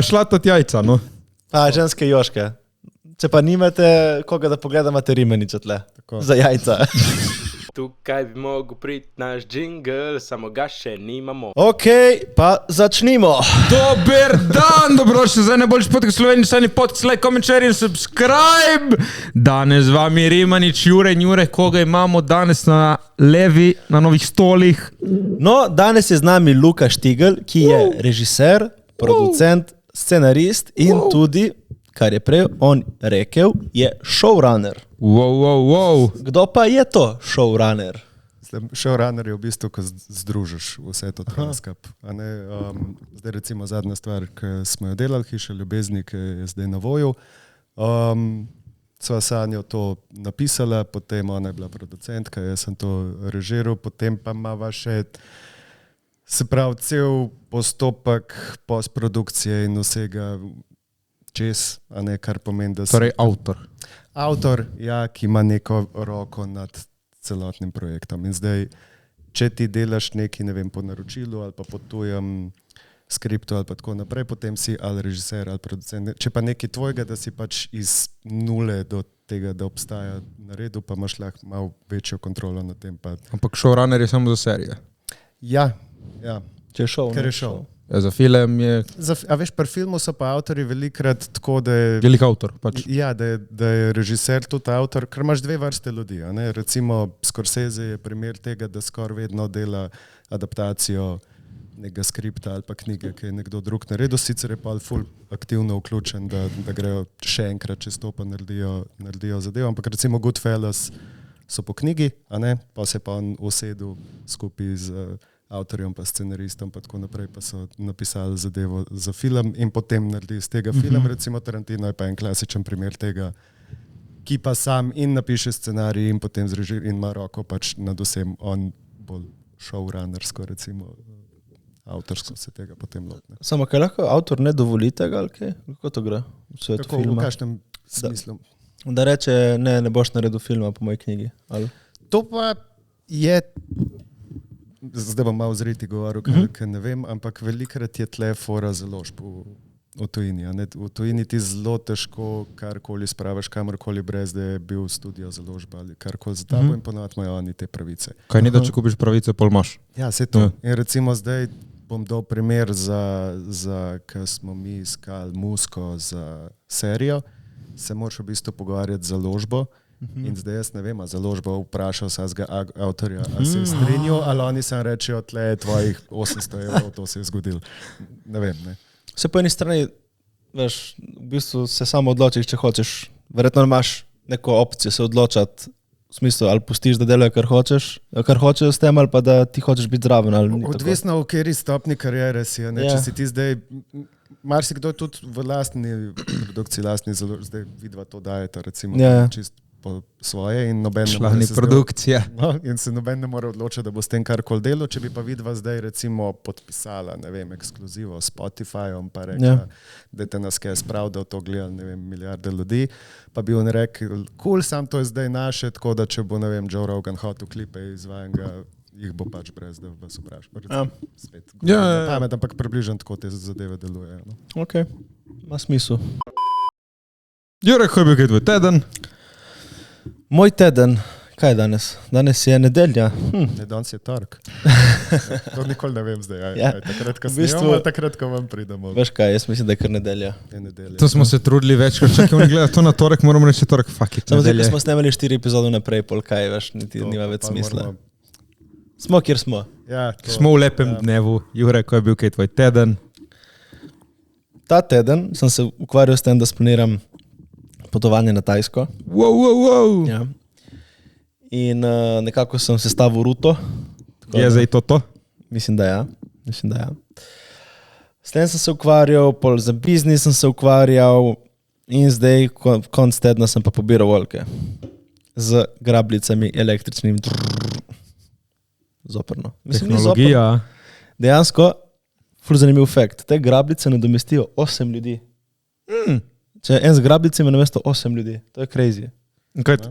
Šlatat jajca, no. Ženske joške. Če pa nimate koga da pogleda, imate rimeniče tle. Tako. Za jajca. Tukaj bi mogel priti naš džingl, samo ga še nimamo. Ok, pa začnimo. Dober dan, dobrodošli za najboljši podcast v Sloveniji, sani podcast, like, comment, share in subscribe. Danes z vami Rimanič, Jure in Jure, koga imamo danes na levi, na novih stolih. No, danes je z nami Luka Štigl, ki je režiser, producent, scenarist in tudi, kar je prej on rekel, je showrunner. Wow. Kdo pa je to showrunner? Showrunner je v bistvu, ko združiš vse to transkap. Zdaj recimo zadnja stvar, ki smo jo delali, Hiša ljubezni, ki je zdaj na voju. Sva Sanjo to napisala, potem ona je bila producentka, jaz sem to režiral, potem pa imava še se pravi cel postopek postprodukcije in vsega čez, a ne, kar pomeni, da Torej avtor. Avtor, ja, ki ima neko roko nad celotnim projektom. In zdaj, če ti delaš neki, ne vem, po naročilu ali pa po tujem skriptu ali pa tako naprej, potem si ali režiser ali producent. Če pa nekaj tvojega, da si pač iz nule do tega, da obstaja na redu, pa imaš lahko malo večjo kontrolo nad tem. Pa... Ampak showrunner je samo za serije. Ja. Če je show. Ker je show. Ja, za film je... A veš, pri filmu so pa avtori velikrat tako, da je... Velik avtor, pač. Ja, da je režiser tudi avtor, ker imaš dve vrste ljudi. A ne? Recimo Scorsese je primer tega, da skoraj vedno dela adaptacijo nekega skripta ali pa knjige, ki je nekdo drug naredil, sicer je pa ful aktivno vključen, da grejo še enkrat čez to pa naredijo zadevo, ampak recimo Goodfellas so po knjigi, a ne? Pa se pa on usedel skupaj z avtorjem pa scenaristom pa tako naprej, pa so napisali zadevo za film in potem naredi iz tega film. Recimo Tarantino je pa en klasičen primer tega, ki pa sam in napiše scenarij in potem zrežira in ima roko pač nad vsem, on bolj showrunnersko, recimo avtorsko se tega potem lotne. Samo kaj lahko avtor ne dovoli tega, ali kaj? Kako to gre v svetu Tako, filma? v kakšnem smislu? Da reče, ne boš naredil filma po moji knjigi, ali? To pa je... Zdaj bom malo zriti govoril, ker ne vem, ampak velikrat je tle fora založb v tujini. V tujini ti zelo težko karkoli spraviš, kamorkoli brez, da je bil studio založba ali karkoli za tabo in ponovno imajo oni te pravice. Kaj ni, da če kupiš pravice, pol imaš? Ja, se to. In recimo zdaj bom dal primer za ko smo mi iskali musko za serijo, se moraš v bistvu pogovarjati z založbo. In zdaj jaz ne vem, a založba vprašal vsega avtorja, a se je strinjal, ali oni sam rečejo, tle je tvojih 800 evrov, to se je zgodilo. Ne vem, ne. Se po eni strani, veš, v bistvu se samo odločiš, če hočeš. Verjetno imaš neko opcijo se odločati, v smislu, ali pustiš, da delajo, kar hočeš s tem, ali pa da ti hočeš biti zraven. Odvisno, v kateri stopni kariere si. Ne? Če si ti zdaj, marsikdo je tudi v lastni produkciji, lastni založbi, zdaj vidva to dajeta, recimo, čisto po svoje in noben ne more produkcija. In se noben ne more odločiti, da bo s tem karkoli delal, če bi pa vidva zdaj recimo podpisala, ne vem, ekskluzivo s Spotifyom, pa rekla, da te nas kaj sprav, da to gledali, ne vem, milijarde ljudi, pa bi on rekel, sam to je zdaj naše, tako da če bo, ne vem, Joe Rogan hotel klipe izvajanega, jih bo pač brez, da vas vpraša. Spet, pamet, ampak približno tako te zadeve delujejo. No? Ok, ima smisel. Jure, ko je bil kaj tvoj teden? Moj teden, kaj je danes? Danes je nedelja. Danes je torek. To nikoli ne vem zdaj. Takrat, ko bistvu, takrat, ko vam pridemo. Veš kaj, jaz mislim, da je kar nedelja. To smo se trudili večkrat, čakaj, oni gledajo to na torek, moramo reči torek, fuck it. Samo zdaj, ko smo snemali 4 epizode naprej, pol kaj, veš, nima več smisla. Smo, kjer smo. Ja, smo v lepem dnevu. Jure, ko je bil kaj tvoj teden? Ta teden sem se ukvarjal s tem, da splaniram potovanje na Tajsko. Wow. Ja. In nekako sem sestavil ruto. Je zdaj to? Mislim, da ja. S tem sem se ukvarjal, pol za biznis sem se ukvarjal in zdaj konc tedna sem pa pobiral oljke. Z grabljicami električnim. Zoprno. Mislim, tehnologija. Dejansko, ful zanimiv fakt. Te grabljice nadomestijo 8 ljudi. Če en z grabljicami namesto 8 ljudi. To je crazy.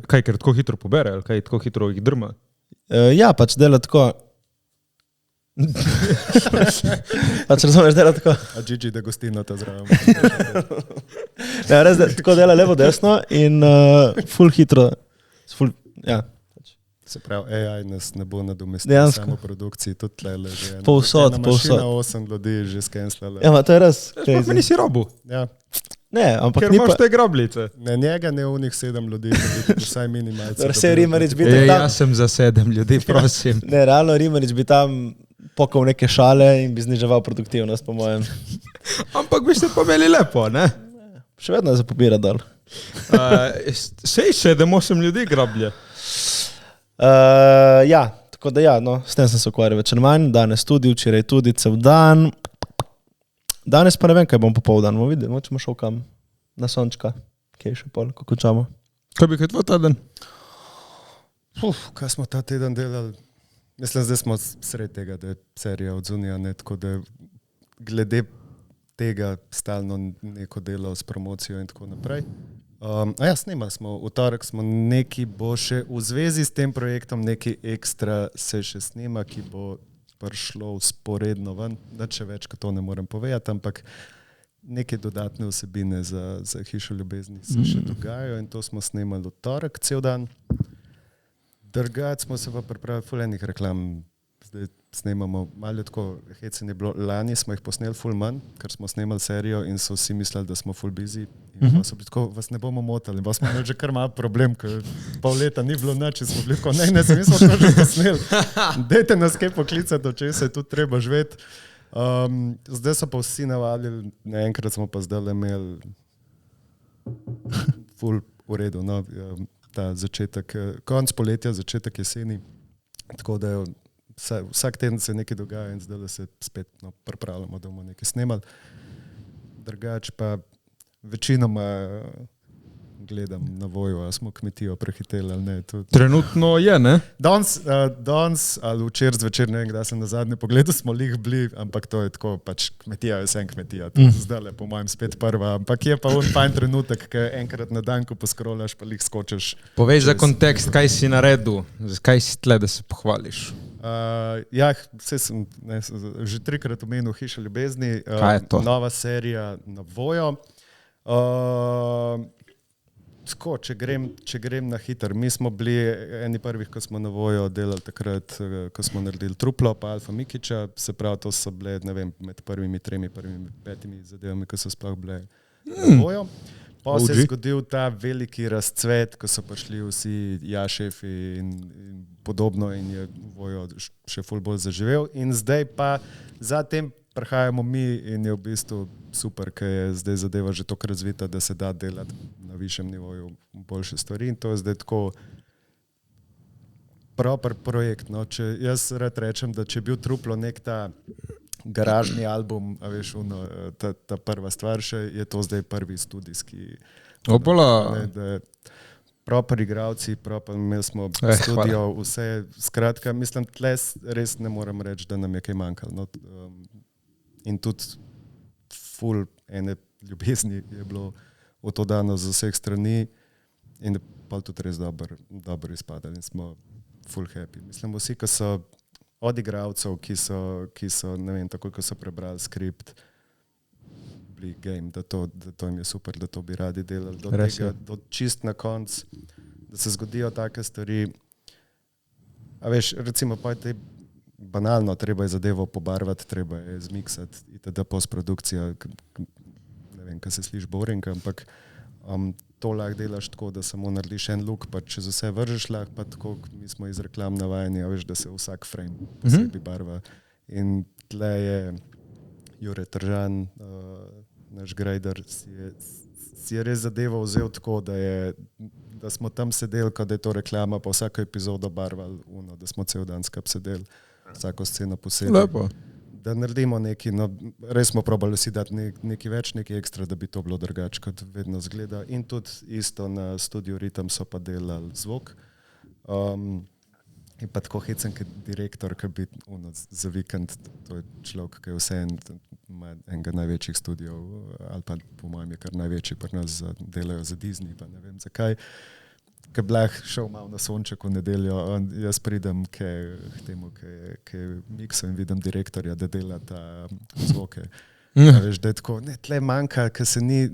Kaj, ker tako hitro pobere, ali kaj tako hitro jih drma? Ja, pač dela tako. Pač razumeš, dela tako. A Gigi da gostilno ta zraven. Ne, res, tako dela levo, desno in full hitro. Ja. Se pravi, AI nas ne bo nadomestil Dejansko. samo produkciji, tudi tlele že. Povsod, Ena povsod. mašina 8 ljudi že skenslala. Ja, ma, to je res. Sploh me Crazy. nisi robu, Ja. Ne, ampak ker ni imaš pa... te grabljice. Ne njega, ne unih 7 ljudi, da bi vsaj minimalce. Vse Rimanič bi tam... Jaz sem za 7 ljudi, prosim. Ne, realno Rimanič bi tam pokal neke šale in bi zniževal produktivnost, po mojem. Ampak bi ste pa imeli lepo, ne? Še vedno se pobira dol. Sej 7-8 ljudi grablje. Ja, tako da ja, no, s tem sem se ukvarjal več ali manj, danes tudi, včeraj tudi, cel dan. Danes pa ne vem, kaj bom popoldan, bomo videli, moče šel kam na sončka, kaj še pol, ko končamo. Kaj bi kaj tvoj ta dan? Kaj smo ta teden delali? Mislim, zdaj smo sred tega, da je serija od zunija, ne, tako da glede tega stalno neko delo s promocijo in tako naprej. A ja, snimali smo, v torek smo neki bo še v zvezi s tem projektom, neki ekstra se še snima, ki bo prišlo sporedno ven, da če več kot to ne morem povedati, ampak neke dodatne vsebine za Hišo ljubezni se še dogajajo in to smo snimali v torek cel dan. Drugače smo se pa pripravili ful enih reklam, zdaj snemamo malo tako, hecen je bilo, lani smo jih posneli ful manj, ker smo snemali serijo in so vsi mislili, da smo ful busy in so bili tako, vas ne bomo motali, vas smo imeli že kar malo problem, ker pol leta ni bilo nič in smo bili tako, ne, mi smo to že posneli, dajte nas kaj poklicati, o čem se je tudi treba živeti. Zdaj so pa vsi navadili, naenkrat smo pa zdaj imeli ful v redu, no, ta začetek, konc poletja, začetek jeseni, tako da je vsak teden se nekaj dogaja in zdaj se spet pripravljamo, da bomo nekaj snemali. Drugač pa večinoma gledam na voju, a smo kmetijo prehiteli ali ne. Trenutno je, ne? Danes ali včeraj zvečer, ne vem, kdaj sem na zadnje pogledal, smo lih bili, ampak to je tako, pač kmetija je vsem kmetija, to je zdaj po mojem spet prva, ampak je pa on fajn trenutek, ker enkrat na dan, ko poskrolaš, pa lih skočiš. Povej za kontekst, kaj si naredil, kaj si tle, da se pohvališ. Ja, sem že 3-krat omenil Hiša ljubezni, Kaj je to? nova serija na vojo. Tako, če grem na hiter, mi smo bili eni prvih, ko smo na vojo delali takrat, ko smo naredili Truplo pa Alfa Mikića, se pravi, to so bile, ne vem, med prvimi 3, prvimi 5 zadevami, ko so sploh bile na vojo. Pa se je zgodil ta veliki razcvet, ko so prišli vsi jašefi in podobno in je vojo še ful bolj zaživel. In zdaj pa zatem prihajamo mi in je v bistvu super, ker je zdaj zadeva že toliko razvita, da se da delati na višjem nivoju boljše stvari in to je zdaj tako proper projekt. No. Jaz rad rečem, da če je bil Truplo nek ta garažni album, a veš, ta prva stvar še, je to zdaj prvi studijski. Obola. Proper igravci, imeli smo studio, vse, skratka, mislim, tle res ne moram reči, da nam je kaj manjkalo. No. In tudi ful ene ljubezni je bilo v to dano z vseh strani in pa tudi res dobro izpadali in smo ful happy. Mislim, vsi, ki so od igravcev, ki so, ne vem, tako, ko so prebrali skript, bili game, da to jim je super, da to bi radi delali. Do tega, do čist na konc, da se zgodijo take stvari. A veš, recimo, pa je banalno, treba je zadevo pobarvati, treba je zmiksati, itd. Postprodukcija, ne vem, kaj se sliši boring, ampak to lahko delaš tako, da samo narediš en look, pa čez vse vržeš lahko, pa tako, mi smo iz reklam navajeni, a veš, da se vsak frame posebej barva. In tle je Jure Tržan, naš grejder, si je res zadevo vzel tako, da smo tam sedeli, kot da je to reklama, pa vsako epizodo barvali, da smo cel dan skup sedeli, vsako sceno posebej. Lepo. Da naredimo nekaj, no, res smo probali si dati nekaj več, nekaj ekstra, da bi to bilo drugače, kot vedno zgleda. In tudi isto na studiu Ritam so pa delali zvok. In pa tako hecen, kot direktor, ki bi za vikend, to je človek, ki je vse ima enega največjih studijev, ali pa po mojem je kar največji pri nas, delajo za Disney, pa ne vem zakaj. Ker Blah šel malo na sonček v nedeljo, jaz pridem k temu, ki je mikso in vidim direktorja, da dela ta zvoke. Veš, da je tako, ne, tle manjka, ker se ni,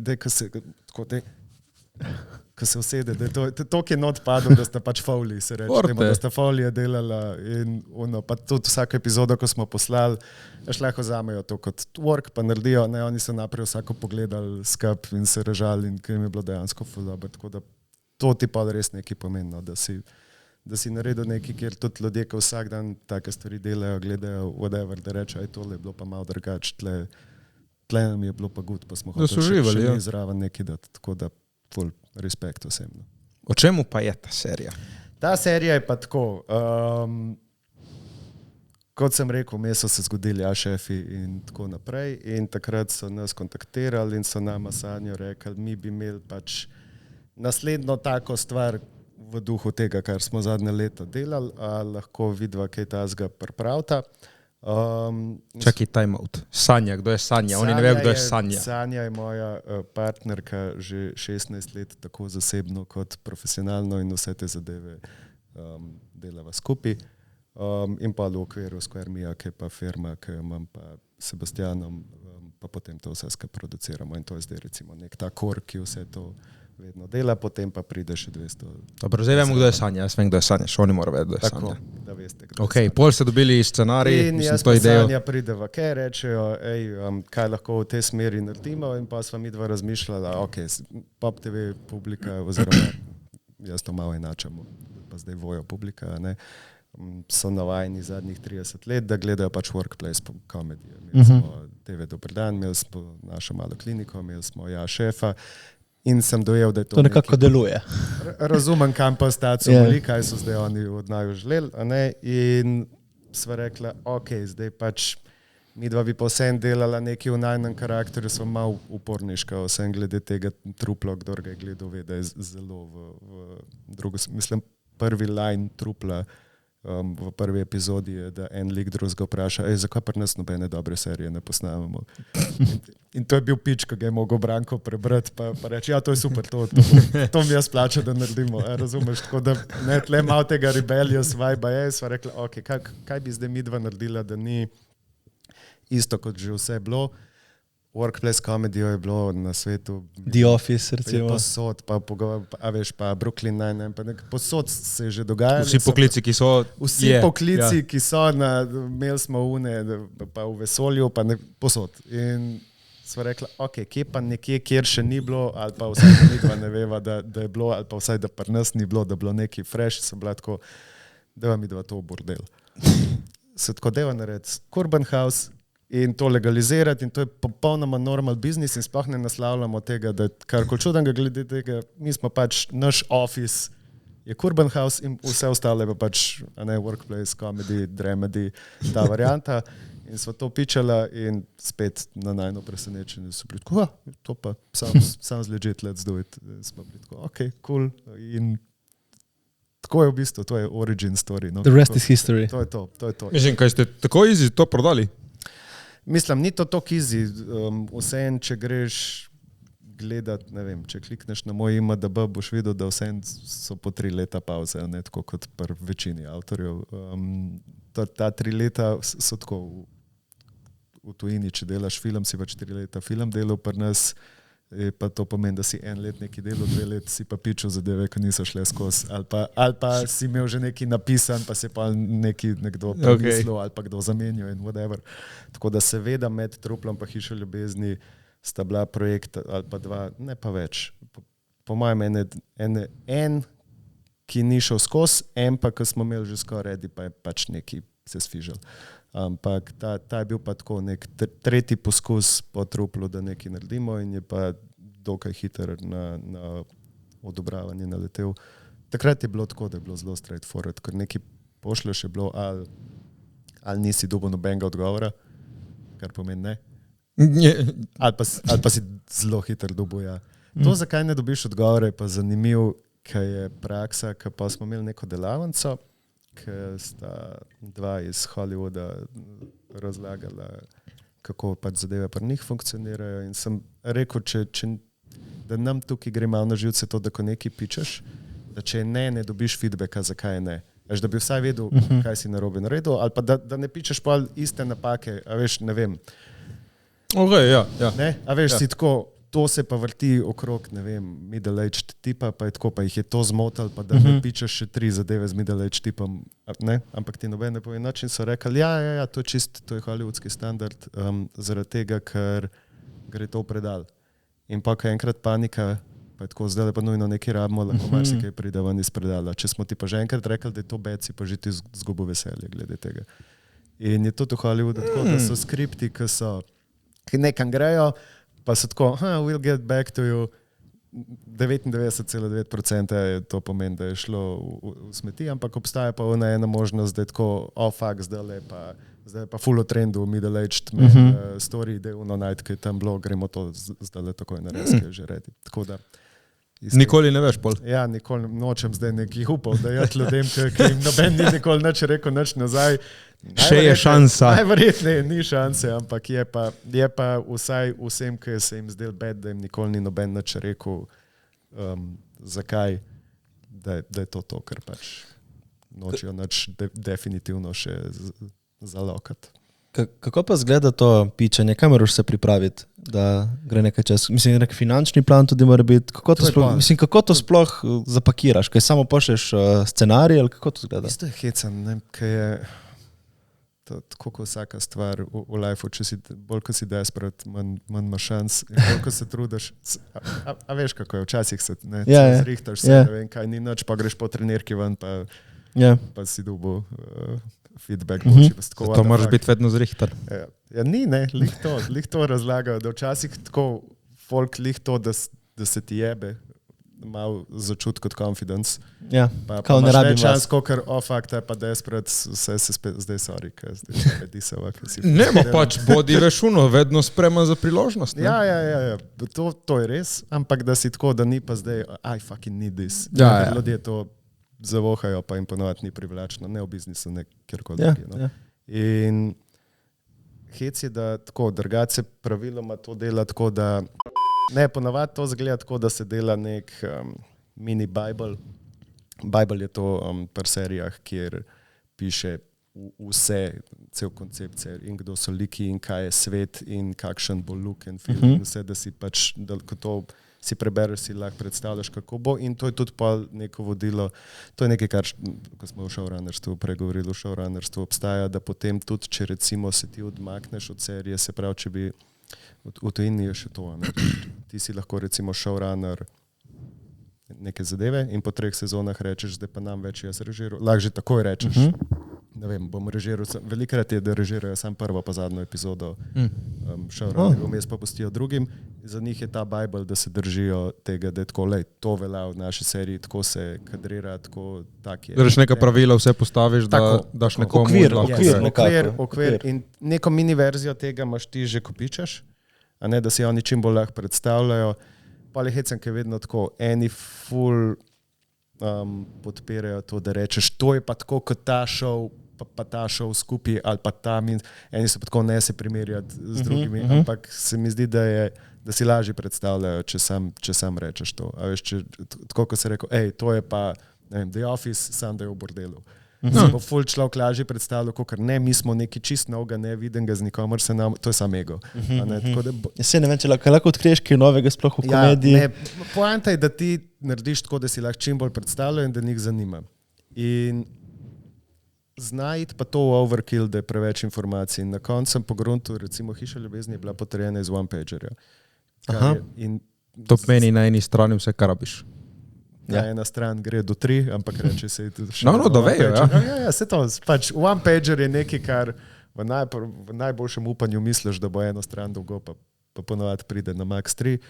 ko se usede, da je to, ki je not padel, da sta pač Foley, se reče, temu, da sta Foley delala in pa tudi vsako epizodo, ko smo poslali, lahko vzamejo to kot work, pa naredijo, ne, oni so naprej vsako pogledali skup in se režali in ki jim je bilo dejansko ful dobro, tako da to ti pa res nekaj pomeni, da si naredil nekaj, kjer tudi ljudje, ki vsak dan take stvari delajo, gledajo, whatever, da reče, aj tole je bilo pa malo drugače, tle nam je bilo pa good, pa smo hoteli še zraven nekaj dati, tako da full respekt osebno. O čemu pa je ta serija? Ta serija je pa tako, kot sem rekel, vmes so se zgodili šefi in tako naprej in takrat so nas kontaktirali in so nama Sanjo rekli, mi bi imeli pač naslednjo tako stvar v duhu tega, kar smo zadnje leto delali, a lahko vidva kaj tazga pripravita. Čakaj, time out. Sanja, kdo je Sanja? Oni ne vejo, kdo je Sanja. Sanja je moja partnerka že 16 let, tako zasebno kot profesionalno in vse te zadeve delava skupaj. In pa v okviru Square Mia, ki je pa firma, ki jo imam pa Sebastianom, pa potem to vse skupaj produciramo in to je zdaj recimo nek ta kor, ki vse to vedno dela, potem pa pride še 200. Dobro, zdaj vemo, kdo je Sanja, jaz vem, kdo je Sanja, še oni morajo vedeti, kdo je Sanja. Tako, da veste, kdo je Sanja. Pol ste dobili scenarij, in mislim, jaz to pa idejo. Sanja pride v kaj, rečejo, kaj lahko v tej smeri naredimo in pa sva mi dva razmišljala, Pop TV publika, oziroma jaz to malo enačam, pa zdaj vojo publika, ne, so navajeni zadnjih 30 let, da gledajo pač workplace komedije. Imeli smo TV Dober dan, imeli smo našo malo kliniko, imeli smo šefa. In sem dojel, da je to nekako deluje. Razumem, kam pa stacijo bili, kaj so zdaj oni od naju želeli. In sva rekla, zdaj pač mi dva bi pa vsem delala nekaj v najnem karakterju, smo malo uporniška, vsem glede tega trupla, kdor ga je gledal, ve, da je zelo v drugo. Mislim, prvi line trupla v prvi epizodi je, da en lik drugega vpraša, zakaj pa nas nobene dobre serije ne posnamemo. In to je bil pitch, ko ga je mogel Branko prebrati, pa reči, to je super, to mi jaz plača, da naredimo. Razumeš, tako da ne, tle malo tega rebellious vibe je, sva rekla, kaj bi zdaj mi dva naredila, da ni isto, kot že vse bilo. Workplace komedijo je bilo na svetu. The Office, recimo. Posod, pa Brooklyn Nine-Nine, pa posod se je že dogajalo. Vsi poklici, ki so... ki so, imeli smo une, pa v vesolju, pa posod. In sva rekla, kje pa nekje, kjer še ni bilo, ali pa vsaj da nikva ne veva, da je bilo, ali pa vsaj da pri nas ni bilo, da je bilo neki fresh, so bila tako, deva mi dva to bordel. Se tako deva narediti Urban House, in to legalizirati in to je popolnoma normal biznis in sploh ne naslavljamo tega, da karkoli čudnega glede tega, mi smo pač, naš office je Urban House in vse ostale pa pač, workplace, comedy, dramedy, ta varianta in smo to pičala in spet na najno presenečenje so bili tako, to pa sounds legit, let's do it. Smo bili tako, cool in tako je v bistvu, to je origin story. No? The rest is history. To je to. Mislim, kaj ste tako easy to prodali? Mislim, ni to tako easy. Vseeno, če greš gledat, ne vem, če klikneš na moj IMDb, boš videl, da vseeno so po 3 leta pauze, ne tako kot pri večini avtorjev. Ta 3 leta so tako v tujini, če delaš film, si pa 4 leta film delal pri nas, pa to pomeni, da si 1 let neki delal, 2 let si pa pičil zadeve, ki niso šle skozi. Ali pa si imel že nekaj napisan, pa se pa nekdo premislil, ali pa kdo zamenjal in whatever. Tako da seveda med Truplom pa Hišo ljubezni sta bila projekt ali pa 2, ne pa več. Po mojem en, ki ni šel skozi, en pa, ki smo imeli že skoraj redi, pa je pač neki se sfižal. Ampak ta je bil pa tako nek tretji poskus po Truplu, da nekaj naredimo in je pa dokaj hiter na odobravanje naletel. Takrat je bilo tako, da je bilo zelo straightforward, ker nekaj pošlješ je bilo ali nisi dobil nobenega odgovora, kar pomeni ne, ali pa si zelo hiter dobil, ja. To, zakaj ne dobiš odgovore, je pa zanimiv, kaj je praksa, ker pa smo imeli neko delavnico, ker sta 2 iz Hollywooda razlagala, kako pač zadeve pri njih funkcionirajo in sem rekel, da nam tukaj gre malo na živce to, da ko nekaj pičeš, Da če ne dobiš feedbacka, zakaj ne. Veš, da bi vsaj vedel, kaj si narobe naredil, ali pa da ne pičeš pa iste napake, a veš, ne vem. Okay, ja. Ne? A veš, si tako, to se pa vrti okrog, ne vem, middle-aged tipa, pa je tako, pa jih je to zmotal, pa da ne pičeš še 3 zadeve z middle-aged tipom, ne? Ampak ti noben ne pove nič in so rekli, ja, to je čist, to je hollywoodski standard, zaradi tega, ker gre to v predal. In pa, ko je enkrat panika, pa je tako, zdaj pa nujno nekaj rabimo, lahko marsikaj pride ven iz predala. Če smo ti pa že enkrat rekli, da je to bed, si pa že ti zgubo veselje glede tega. In je tudi v Hollywoodu tako, da so skripti, ki nekam grejo, pa so tako, we'll get back to you. 99,9% je to pomeni, da je šlo v smeti, ampak obstaja pa ena možnost, da je tako, zdaj pa full o trendu, middle-aged story, da je najti, ki je tam bilo, gremo to zdaj takoj narediti, že redi. Tako da Nikoli ne veš, pol. Ja, nikoli nočem zdaj nekih upov, da jaz ljudem, ki jim noben ni nikoli nič rekel, nič nazaj. Še je šansa. Najverjetneje ni šanse, ampak je pa vsaj vsem, ki se jim zdel bed, da jim nikoli ni noben nič rekel, zakaj, da je to, ker pač nočijo nič definitivno še zalokati. Kako pa zgleda to pičanje? Kaj moraš se pripraviti, da gre nekaj čas? Mislim, nek finančni plan tudi mora biti. Kako to sploh zapakiraš? Kaj samo pošlješ scenarij ali kako to zgleda? Isto je hecam, ne, kaj je tako kot vsaka stvar v lifeu, bolj ko si desperate, manj imaš šans, in bolj ko se trudiš, a veš kako je, včasih se zrihtaš, ne vem kaj, ni nič, pa greš po trenirki ven, pa si dobil feedback. To moraš biti vedno zrihtar. Ja, ni, ne, lih to razlagajo, da včasih tako folk lih to, da se ti jebe, malo začut kot confidence. Ja, pa ne rabim več čas, kakor fakt je pa desperate, vse se spet, zdaj sorry, kaj zdaj disava, kaj si... Nemo pač, bodi vešuno, vedno spreman za priložnost. Ne? Ja, to je res, ampak da si tako, da ni pa zdaj, I fucking need this. Ja. Ljudje to zavohajo, pa jim ponovati ni privlačno, ne v biznisu, ne kjerkoli drugi. No? In hec je, da tako, drugače praviloma to dela tako, da ne, ponovadi to zgleda tako, da se dela nek mini Bible. Bible je to pri serijah, kjer piše vse, cel koncept in kdo so liki in kaj je svet in kakšen bo look and feel in vse, da si pač, da ko to si prebereš, si lahko predstavljaš, kako bo in to je tudi pa neko vodilo. To je nekaj, kar, ko smo v showrunnerstvu pregovorili, v showrunnerstvu obstaja, da potem tudi, če recimo se ti odmakneš od serije, se pravi, če bi v tujini je še to, ne? Ti si lahko recimo showrunner neke zadeve in po 3 sezonah rečeš, zdaj pa nam več jaz režiral. Lahko že takoj rečeš, ne vem, bom režiral, velikrat je, da režirajo sam prvo pa zadnjo epizodo showrunnerjev, vmes pa pustijo drugim. Za njih je ta Bible, da se držijo tega, da je tako, lej, to velja v naši seriji, tako se kadrira, tako tak je. Da neka pravila vse postaviš, da daš nekomu okvir in neko mini verzijo tega imaš ti že, ko pičeš, a ne, da si oni čim bolj lahko predstavljajo. Pa je hecam, ki je vedno tako, eni ful podpirajo to, da rečeš, to je pa tako kot ta šov, pa ta šov skupaj ali pa ta min, eni so pa tako ne se primerjati z drugimi, ampak se mi zdi, da si lažje predstavljajo, če sam rečeš to. A veš, tako kot se rekel, to je pa, ne vem, The Office, sam da je v bordelu. Se bo ful človek lažje predstavljal, kakor ne, mi smo neki čist novega, ne videnega z nikomer, to je sam ego. Se ne vem, če lahko odkriješ kaj novega sploh v komediji. Poanta je, da ti narediš tako, da si lahko čim bolj predstavljajo in da njih zanima. In znajti pa to v overkill, da je preveč informacij. In na koncu sem pogruntil, recimo Hiša ljubezni je bila potrjena iz one-pagerja. To pomeni na eni strani vse, kar rabiš. Na ena stran gre do 3, ampak reče se je tudi še... da vejo, ja. Ja, se to, pač one-pager je nekaj, kar v najboljšem upanju misliš, da bo eno stran dolgo, pa ponovadi pride na max 3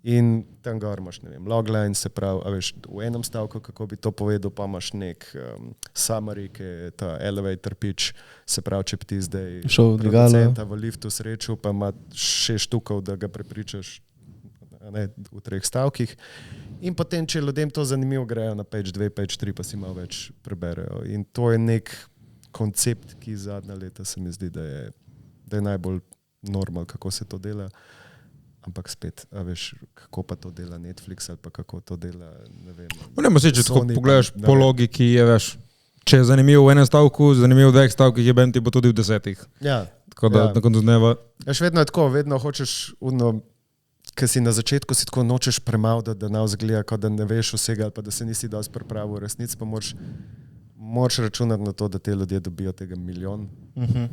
in tam gor imaš, ne vem, logline, se pravi, a veš, v enem stavku, kako bi to povedal, pa imaš nek summary, ki je ta elevator pitch, se pravi, če bi ti zdaj producenta v liftu srečal, pa ima 6 štukov, da ga prepričaš, ne, v 3 stavkih. In potem, če ljudem to zanimivo, grejo na page 2, page 3, pa si malo več preberejo. In to je nek koncept, ki zadnja leta se mi zdi, da je najbolj normal, kako se to dela. ampak spet, a veš, kako pa to dela Netflix ali pa kako to dela, ne vem. Ne, če tako Sony, pogledaš ne po vem. logiki, je veš, če je zanimiv v enem stavku, zanimiv v 2 stavkih, je ben ti bo tudi v 10. Ja, Tako da Ja. na koncu dneva. Veš, vedno je tako, vedno hočeš ker si na začetku si tako nočeš premalo, da nas gleda, kot da ne veš vsega ali pa da se nisi dosti pripravil v resnici, pa moraš računati na to, da te ljudje dobijo tega milijon,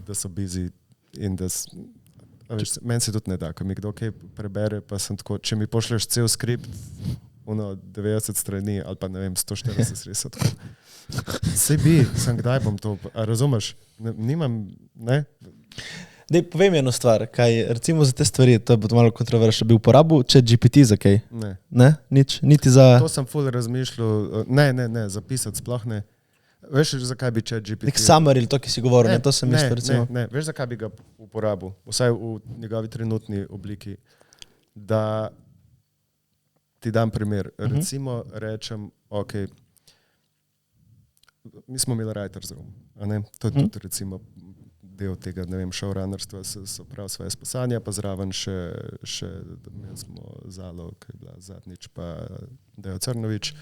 da so busy in da veš, meni se tudi ne da, ko mi kdo kaj prebere, pa sem tako, če mi pošleš cel skript, 90 strani ali pa ne vem, 140 res tako. Sej bi, sem kdaj bom to, a razumeš? Nimam, ne? Dej, povem eno stvar, kaj recimo za te stvari, to bo malo kontroverzno, bi uporabil ChatGPT za kaj? Ne. Ne? Nič, niti za To sem ful razmišljal, ne, zapisati sploh ne. Veš, zakaj bi ChatGPT? nek summary ali to, ki si govoril, ne, to sem isto recimo. Ne, veš, zakaj bi ga uporabil, vsaj v njegovi trenutni obliki, da ti dam primer. Recimo rečem, ok, mi smo imeli writer's room, a ne? To je tudi recimo del tega, ne vem, showrunnerstva, so prav svoje spisanja, pa zraven še imeli smo Zalo, ki je bila zadnjič, pa Dejo Crnovič.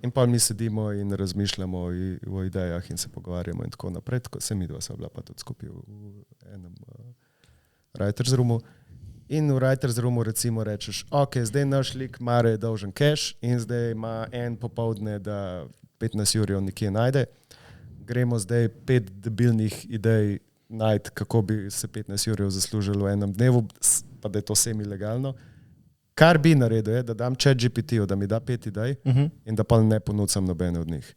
In pa mi sedimo in razmišljamo o idejah in se pogovarjamo in tako naprej, tako se mi dva sva bila pa tudi skupaj v enem writer's roomu. In v writer's roomu recimo rečeš, ok, zdaj naš lik Mare je dolžen cash in zdaj ima en popoldne, da 15 jurjev nekje najde. Gremo zdaj 5 debilnih idej najti, kako bi se 15 jurjev zaslužilo v enem dnevu, pa da je to vsem ilegalno. Kar bi naredil je, da dam ChatGPT-u, da mi da 5 idej in da pa ne ponucam nobene od njih.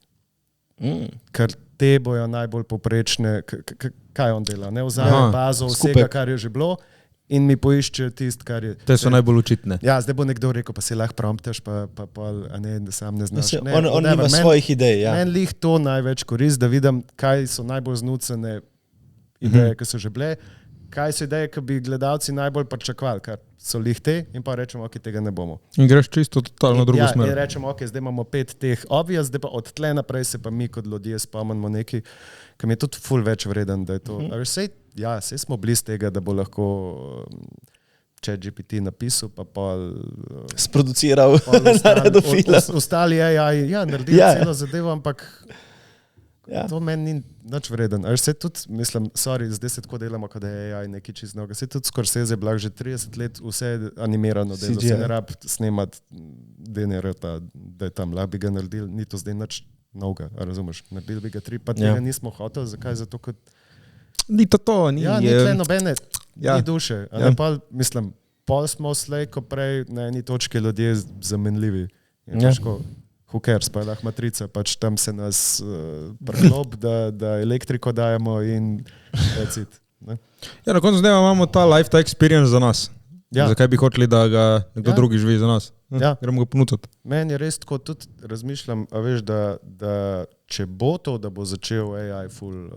Ker te bojo najbolj poprečne, kaj on dela, ne vzame bazo vsega, kar je že bilo in mi poišče tisto, kar je. Te so najbolj očitne. Ja, zdaj bo nekdo rekel, pa si lahko prompteš, a ne, da sam ne znaš. Mislim, on ima svojih idej, ja. Meni lih to največ korist, da vidim, kaj so najbolj znucene ideje, ki so že bile, kaj so ideje, ki bi gledalci najbolj pričakovali, kar so lih te in pa rečemo, ok, tega ne bomo. In greš čisto totalno drugo smer. In rečemo, ok, zdaj imamo 5 teh obvious, zdaj pa od tle naprej se pa mi kot ljudje spomnimo nekaj, ki mi je tudi ful več vreden, da je to. Sej smo blizu tega, da bo lahko ChatGPT napisal, pa pol Sproduciral, naredil film. Ostali AI, naredili celo zadevo, ampak to meni ni nič vreden. Se tudi, mislim, zdaj se tako delamo, kot da je AI nekaj čist novega. Se tudi Scorsese blag že 30 let vse animirano delo, se ne rab snemati DNR-ta, da je tam, lahko bi ga naredili, ni to zdaj nič novega, razumeš? Naredili bi ga 3, pa tega nismo hoteli, zakaj? Zato, ker Ni to, ni. ni tle nobene, Ja. ni duše. Pa, mislim, pol smo slej, ko prej na eni točki ljudje zamenljivi. Who cares, pa je lahko matrica, pač tam se nas preklop, da elektriko dajemo in recit. Ja, na koncu dneva imamo ta lifetime experience za nas. Ja. Zakaj bi hoteli, da ga nekdo drugi živi za nas? Ja. Gremo ga ponuditi. Meni je res tako, tudi razmišljam, a veš, da če bo to, da bo začel AI full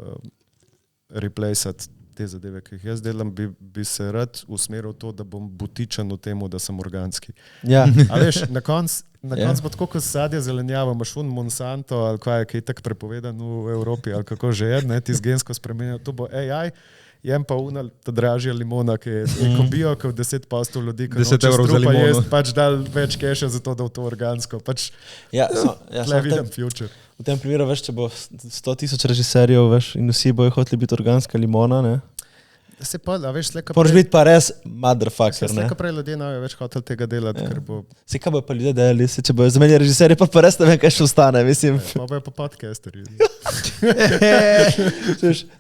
replaceati te zadeve, ki jih jaz delam, bi se rad usmeril to, da bom butičen v temu, da sem organski. Ja. A veš, na koncu bo tako, kot sadje zelenjava, imaš Monsanto ali kaj je tako prepovedan v Evropi ali kako že je, ne, ti z gensko spremenjajo, to bo AI, jem pa unal ta dražja limona, ki je kombijo, kot 10% ljudi, ki 10 evrov za limono. jest, pač dal več keša za to, da v to organsko. Pač tle vidim future. V tem primeru, veš, če bo 100,000 režiserjev, veš, in vsi bojo hoteli biti organska limona, ne? Se pa, a veš, sleka Moraš biti pa res motherfucker, ne? sleka prej ljudje ne več hoteli tega delati, ker bo... Se kaj bojo pa ljudje delali, če bojo zamenjali režiserje, pa res ne vem, kaj še ostane, mislim. Pa bojo pa podcasterji.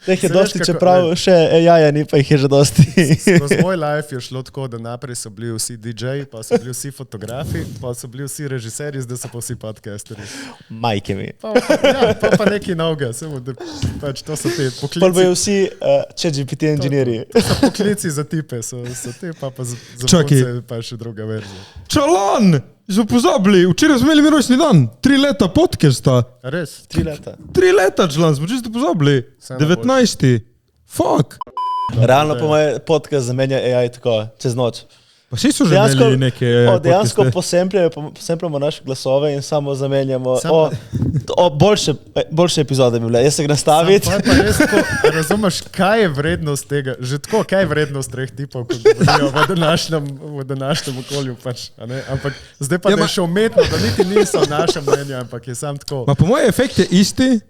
Teh je dosti, čeprav še AI-ja ni, pa jih je že dosti. Skozi moj life je šlo tako, da naprej so bili vsi DJ, pa so bili vsi fotografi, pa so bili vsi režiserji, zdaj so pa vsi podcasterji. Majke mi. Pa nekaj novega, samo da pač to so te Pol poklici. bojo vsi ChatGPT inženirji. To so poklici za tipe, so te pa za Čakaj. punce pa še druga verzija. Čalan! Smo pozabili, včeraj smo imeli mi rojstni dan, 3 leta podcasta. Res? 3 leta. 3 leta, član, smo čisto pozabili. Vse najboljše. 19. Fuck. Realno po moje podcast zamenja AI tako, čez noč. Pa vsi so že imeli neke dejansko podcaste. posempljamo naše glasove in samo zamenjamo. Boljše epizode bi bile. Jaz se ga nastaviti. Pa res tako, razumeš, kaj je vrednost tega? Že tako, kaj je vrednost treh tipov, ko govorijo v današnjem okolju pač, a ne? Ampak zdaj pa je še umetno, da niti niso naše mnenja, ampak je sam tako. Ma po mojem efekt je isti,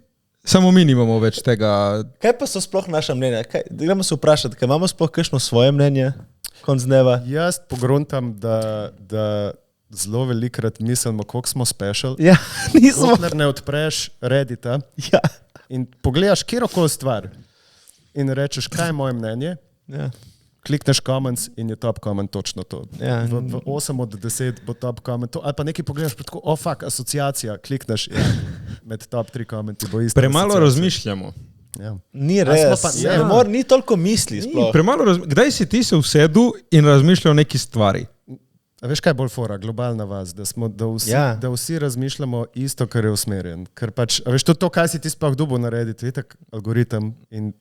samo mi nimamo več tega. Kaj pa so sploh naša mnenja? Gremo se vprašati, kaj imamo sploh kakšno svoje mnenje? Konc dneva. Jaz pogruntam, da zelo velikrat mislimo, koliko smo special. Ja, nismo. Dokler ne odpreš Reddita Ja. in pogledaš kjerokoli stvar in rečeš, kaj je moje mnenje, Ja. klikneš comments in je top comment točno to. Ja. V 8 od 10 bo top comment to, ali pa nekaj pogledaš, pa tako, fuck, asociacija, klikneš in med top 3 commenti bo isto. Premalo razmišljamo. Ja. Ni res. Ni toliko misli sploh. Kdaj si ti se usedel in razmišljal o neki stvari? A veš, kaj je bolj fora, globalna vas, da vsi razmišljamo isto, kar je usmerjen. Ker pač, a veš, to, kaj si ti sploh dubo narediti, itak algoritem in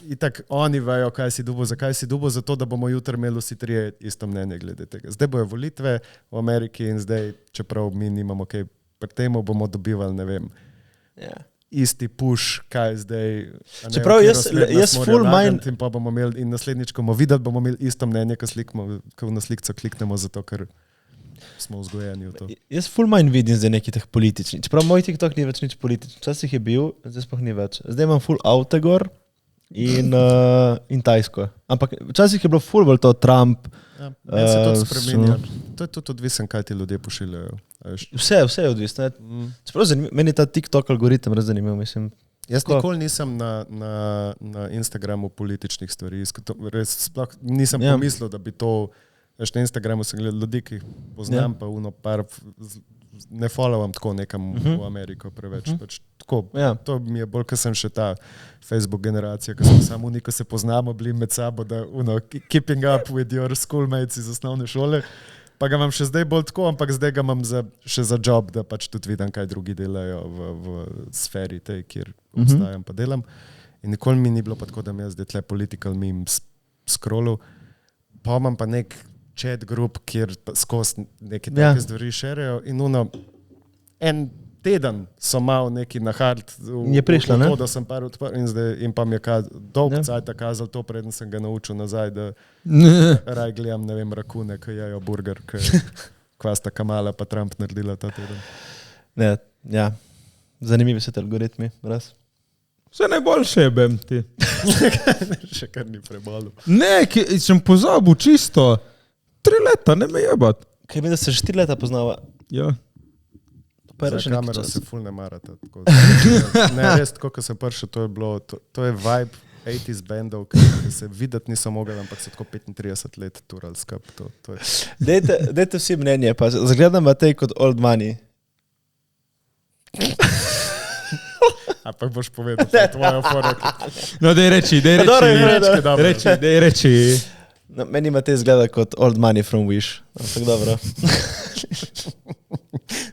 itak oni vejo, kaj si dubo, zakaj si dubo, zato da bomo jutri imeli vsi trije isto mnenje glede tega. Zdaj bojo volitve v Ameriki in zdaj, čeprav mi nimamo kaj pri temu, bomo dobivali, ne vem, isti push, kaj zdaj. Čeprav jaz full mind. In pa bomo imeli, in naslednjič, ko bomo videli, bomo imeli isto mnenje, ko na slikco kliknemo, zato ker smo vzgojeni v to. Jaz full mind vidim zdaj neki teh politični. Čeprav moj TikTok ni več nič politični. Včasih je bil, zdaj sploh ni več. Zdaj imam full Avtegor in Tajsko. Ampak včasih je bilo full bolj to Trump. Ja, se to spremenja. To je tudi odvisen, kaj ti ljudje pošiljajo. Vse je odvisno. Meni ta TikTok algoritem res zanimiv, mislim. Jaz nikoli nisem na Instagramu političnih stvari. Res sploh nisem pomislil, da bi to. Veš, na Instagramu sem gledal ljudi, ki jih poznam, pa ne followam tako nekam v Ameriko preveč. Pač tako, to mi je bolj, ker sem še ta Facebook generacija, ker smo samo oni, ko se poznamo, bili med sabo, da keeping up with your schoolmates iz osnovne šole. Pa ga imam še zdaj bolj tako, ampak zdaj ga imam še za job, da pač tudi vidim, kaj drugi delajo v sferi tej, kjer obstajam pa delam. In nikoli mi ni bilo pa tako, da mi je zdaj tle political meme scrollal. Pa imam pa nek chat group, kjer skozi neke take stvari šerejo in en teden so mal neki na hard je prišla, to, da sem par odprl in pa mi je dolg cajt kazal to, preden sem ga naučil nazaj, da raj gledam, ne vem, rakune, ki jejo burger, kva sta Kamala pa Trump naredila ta teden. Ne, ja. Zanimivi so te algoritmi, raz. Vse najboljše je, bem ti. Še kar ni prebolel. Ne, sem pozabil čisto. 3 leta, ne me jebat. Kaj mi, da se že 4 leta poznava? Ja. Za kamero se ful ne marata. Ne, res, tako, ko sem prišel, to je vibe 80s bandov, ki se videti niso mogli, ampak so tako 35 let turali skup. Dajte vsi mnenje, pa zagledam te kot old money. A pa boš povedal, da je tvoja fora. No, dej reči. No, meni ima te izgleda kot old money from Wish. Ampak dobro.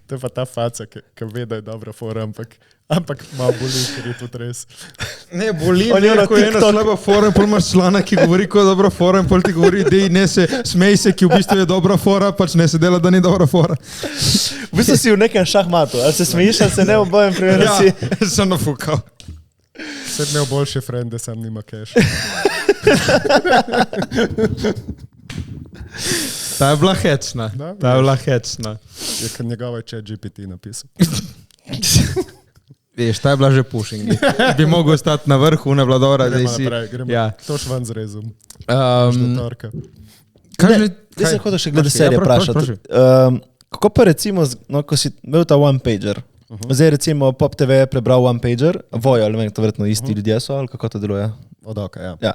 To je pa ta faca, ki ve, da je dobra fora, ampak malo boli, ker je tudi res. Ne, boli, ko je ena slaba fora in pol imaš člana, ki govori, ko je dobra fora in pol ti govori, dej, ne se, smej se, ki v bistvu je dobra fora, pač ne se dela, da ni dobra fora. V bistvu si v nekem šahmatu, ali se smejiš, ali se ne v bojem primeru si. Ja, sem nafukal. Sem imel boljše frende, sam nima cash. Ta je bila hecna. Je kar njegova chat GPT napisal. Veš, ta je bila že pushing. Bi mogel stati na vrhu, ne vladora. Gremo, to še van z rezom. Zdaj se hotel še glede serije vprašati. Kako pa recimo, ko si imel ta one pager, zdaj recimo Pop TV je prebral one pager, Vojo, ali to verjetno isti ljudje so, ali kako to deluje? Od oka, ja.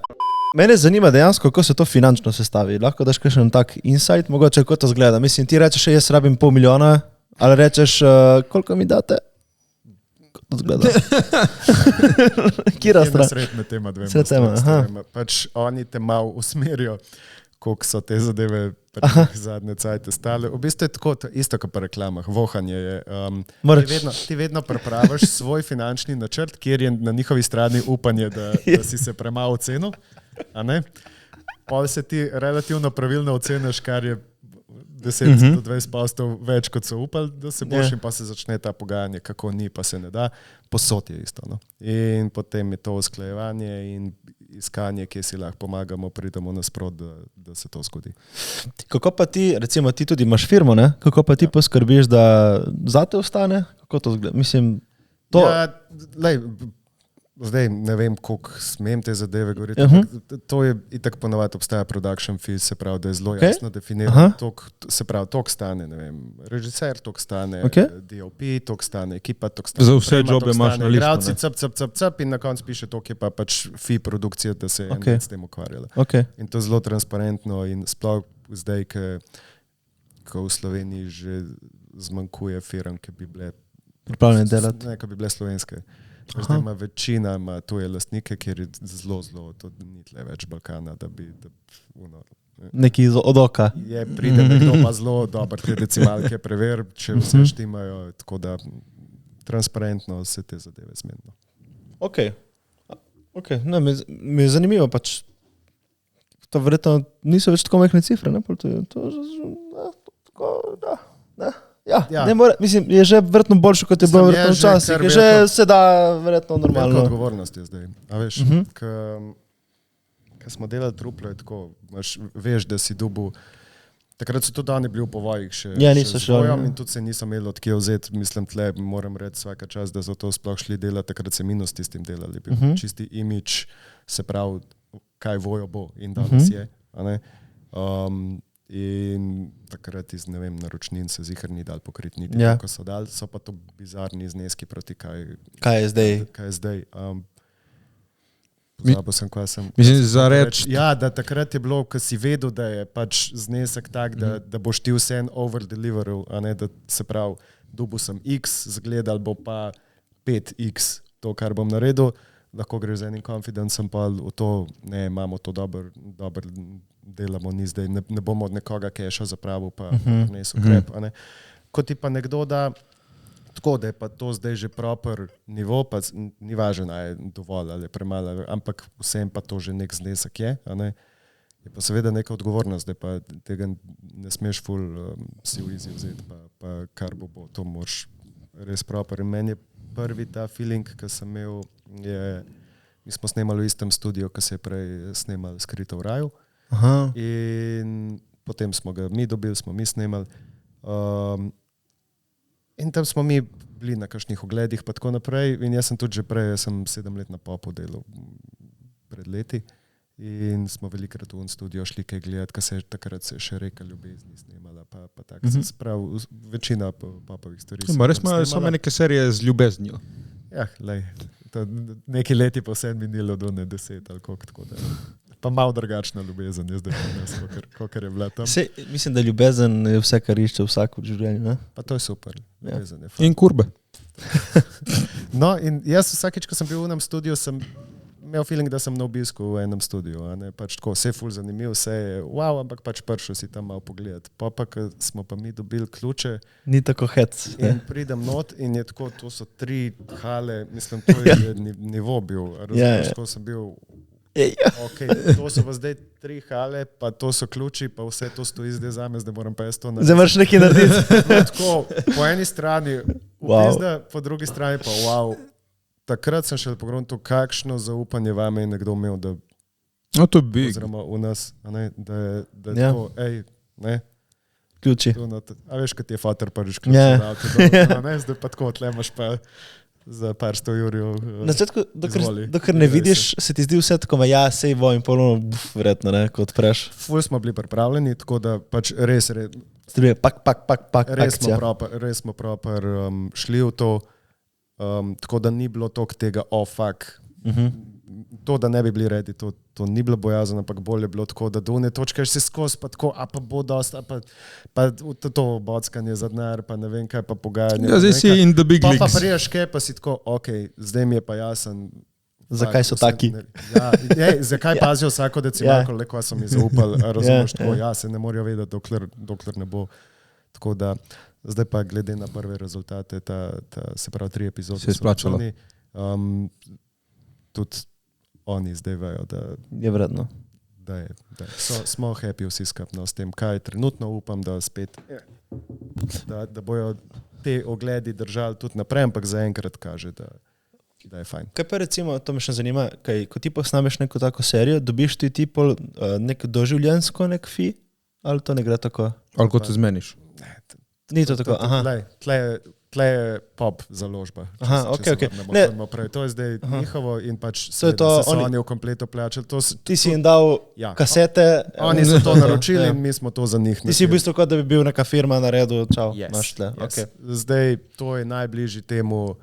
Mene zanima dejansko, kako se to finančno sestavi. Lahko daš kakšen tak insight, mogoče kako to zgleda. Mislim, ti rečeš, jaz rabim $500 000, ali rečeš, koliko mi date? Kako to zgleda? Kira stran? Sred med tema dvema. Pač oni te malo usmerijo, koliko so te zadeve zadnje cajte stale. V bistvu je tako, isto kot po reklamah, vohanje je. Ti vedno prepraviš svoj finančni načrt, kjer je na njihovi strani upanje, da si se premalo cenil. A ne? pol se ti relativno pravilno oceniš, kar je 10 do 20% več, kot so upali, da se boš, in pa se začne ta pogajanje, kako ni, pa se ne da. Posod je isto. No? In potem je to usklajevanje in iskanje, kje si lahko pomagamo, pridemo nasprot, da se to zgodi. Kako pa ti, recimo ti tudi imaš firmo, ne? Kako pa ti poskrbiš, da zate ostane? Kako to zgleda? Mislim, to... Ja, lej, zdaj ne vem, koliko smem te zadeve govoriti. To je itak ponovadi obstaja production fee, se pravi, da je zelo jasno definiran. Se pravi, toliko stane, ne vem, režiser, toliko stane, DOP, toliko stane, ekipa, toliko stane. Za vse jobe imaš na listu. Igralci, cp in na koncu piše toliko je pa pač fee produkcije, da se je s tem ukvarjala. In to je zelo transparentno in sploh zdaj, ko v Sloveniji že zmanjkuje firm, ki bi bile pripravljene delati. Ne, ki bi bile slovenske. Zdaj ima večina tuje lastnike, kjer je zelo, to ni tle več Balkana, da bi neki od oka. Pride nekdo pa zelo dober te decimalke prever, če vse štimajo, tako da transparentno se te zadeve zmenimo. Ok. Ne, mi je zanimivo pač, to verjetno niso več tako majhne cifre, ne? Ja. Ne more, mislim, je že verjetno boljše, kot je bilo verjetno včasih. Je že se da verjetno normalno. Velika odgovornost je zdaj. A veš, ko smo delali truplo, je tako, veš, da si dobil, takrat so tudi oni bili v povojih še s vojom in tudi se niso imeli od kje vzeti. Mislim, tle moram reči vsaka čas, da so to sploh šli delati, takrat se minus tistim delali. Čisti imidž, se pravi, kaj vojo bo in danes je. A ne? In takrat iz, ne vem, naročnin se zihar ni dal pokriti niti, kako so dal, so pa to bizarni zneski proti kaj je zdaj. Pozabil sem, kaj sem. Mislim, za reč. Ja, da takrat je bilo, ko si vedel, da je pač znesek tak, da boš ti vse over-deliveril, a ne, da se pravi, dobil sem X, zgledal bo pa 5X, to, kar bom naredil, lahko gre z enim confidencem pa v to, ne, imamo to dober delamo, ni zdaj, ne bomo od nekoga keša zapravil, pa nes ukrep. Ko ti pa nekdo da, tako da je pa to zdaj že proper nivo, pa ni važno, je dovolj ali je premalo, ampak vsem pa to že nek znesek je, je pa seveda neka odgovornost, da pa tega ne smeš ful si v easy vzeti, pa kar bo, to moraš res proper. In meni je prvi ta feeling, ki sem imel, mi smo snemali v istem studiu, ki se je prej snemal Skrito v raju. In potem smo ga mi dobili, smo mi snemali. In tam smo mi bili na kakšnih ogledih pa tako naprej. In jaz sem tudi že prej, jaz sem 7 let na Popu delal pred leti. In smo velikrat v studio šli kaj gledati, ker se je takrat še Reka ljubezni snemala, pa tako. Se pravi, večina Popovih stvari. Res imajo samo neke serije z ljubeznijo. Ja, lej, neki leti pa vse minilo do ne 10 ali koliko tako da. Pa malo drugačna ljubezen je zdaj nas, kakor je bila tam. Mislim, da ljubezen je vse, kar išče vsak v življenju, ne? Pa to je super. Ljubezen je In kurbe. No, in jaz vsakič, ko sem bil v enem studiu, sem imel feeling, da sem na obisku v enem studiu. Pač tako, vse je ful zanimiv, vse je wow, ampak pač prišel si tam malo pogledati. Pa smo pa mi dobili ključe. Ni tako hec. In pridem not in je tako, to so 3 hale, mislim, to je nivo bil. Razumeš, ko sem bil... Okay, to so pa zdaj 3 hale, pa to so ključi, pa vse to stoji zdaj zame, zdaj moram pa jaz to narediti. Zdaj moraš nekaj narediti. Tako, po eni strani, po drugi strani pa wow. Takrat sem še pogrunil, kakšno zaupanje vame je nekdo imel, da to je big. Oziroma v nas, da je tako, ne. Ključi. A veš, kad ti je fater prvič ključi na avto, zdaj pa tako, tle imaš pa za par 100 jurjev. Na začetku, dokler ne vidiš, se ti zdi vse tako, sej bo in ponovno, verjetno, ne, ko odpreš. Ful smo bili pripravljeni, tako da pač res smo proper šli v to, tako da ni bilo toliko tega fuck. To, da ne bi bili redi, to ni bilo bojazen, ampak bolje je bilo tako, da do ne točke si skozi, pa tako, pa bo dosta, pa to bockanje za denar, pa ne vem kaj, pa pogajanje. Ja, zdaj si in the big leagues. Pa prijaš kaj, pa si tako, zdaj mi je pa jasen. Zakaj so taki? Zakaj pazijo vsako decimalko, le ko so mi zaupali, razumeš, tako, se ne morajo vedeti, dokler ne bo. Tako da, zdaj pa glede na prve rezultate, se pravi 3 epizode. Se je splačalo. Tudi oni zdaj vejo, da je vredno. smo happy vsi skupno s tem, kaj trenutno upam, da spet, da bojo te ogledi držali tudi naprej, ampak zaenkrat kaže, da je fajn. Kaj pa recimo, to me še zanima, ko ti posnameš neko tako serijo, dobiš ti pol nek doživljenjsko nek fi, ali to ne gre tako? Ali kot se zmeniš? Ni to tako, aha. Tle je pop založba. Aha, okej. To je zdaj njihovo in pač to, so oni v kompletu plačali. Ti si jim dal kasete. Oni so to naročili in mi smo to za njih. Ti si v bistvu kot da bi bil neka firma na redu, čau, imaš tle. Yes. Zdaj, to je najbližji temu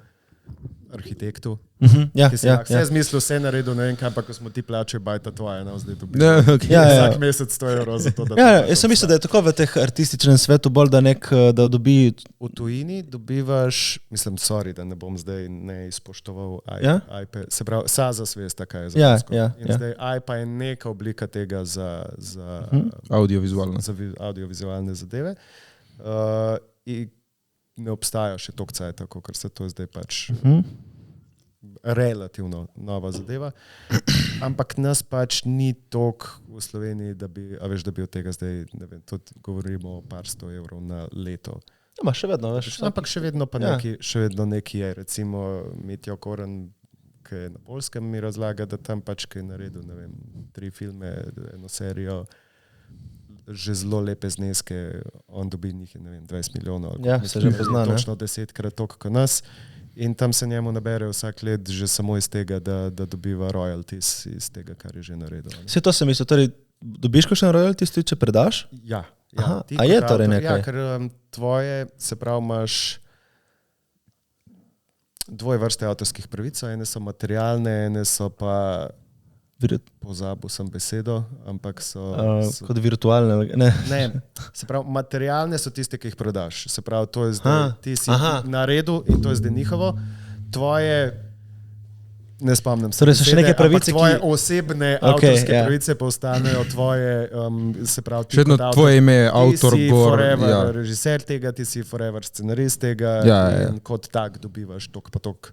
arhitektu. Ki si vse zmislil, vse naredil, ne vem kaj, pa ko smo ti plačali, bajta tvoja, zdaj dobiš. Vsak mesec 100 evrov za to, da jaz sem mislil, da je tako v teh artističnem svetu bolj, da dobi... V tujini dobivaš, mislim, sorry, da ne bom zdaj ne izpoštoval iPad, se pravi, SAZAS veste, kaj je za Polsko. In zdaj iPad je neka oblika tega za audiovizualne zadeve. In ne obstaja še toliko cajta, ker se to zdaj pač relativno nova zadeva. Ampak nas pač ni toliko v Sloveniji, da bi od tega zdaj, ne vem, tudi govorimo o par 100 evrov na leto. Še vedno, veš. Ampak še vedno pa neki je, recimo Mitja Koren, ki je na Polskem, mi razlaga, da tam pač, ki je naredil, ne vem, 3 filme, eno serijo, že zelo lepe zneske, on dobi njih, ne vem, 20 milijonov. Se že pozna, ne? Točno 10-krat toliko kot nas. In tam se njemu nabere vsak let že samo iz tega, da dobiva royalties iz tega, kar je že naredil. Vse to sem mislil, torej dobiš kakšen royalties, če predaš? Ja. A je torej nekaj? Ja, ker tvoje, se pravi, imaš dvoje vrste avtorskih pravic, ene so materialne, ene so pa pozabil sem besedo, ampak so... Kot virtualne, ne? Ne, se pravi, materialne so tiste, ki jih prodaš. Se pravi, to je zdaj, ti si naredil in to je zdaj njihovo. Tvoje, ne spomnim se, torej so še neke pravice, tvoje osebne avtorske pravice pa ostanejo tvoje, se pravi, ti kot avtor. Tvoje ime je avtor, ti si forever režiser tega, ti si forever scenarist tega in kot tak dobivaš tok pa tok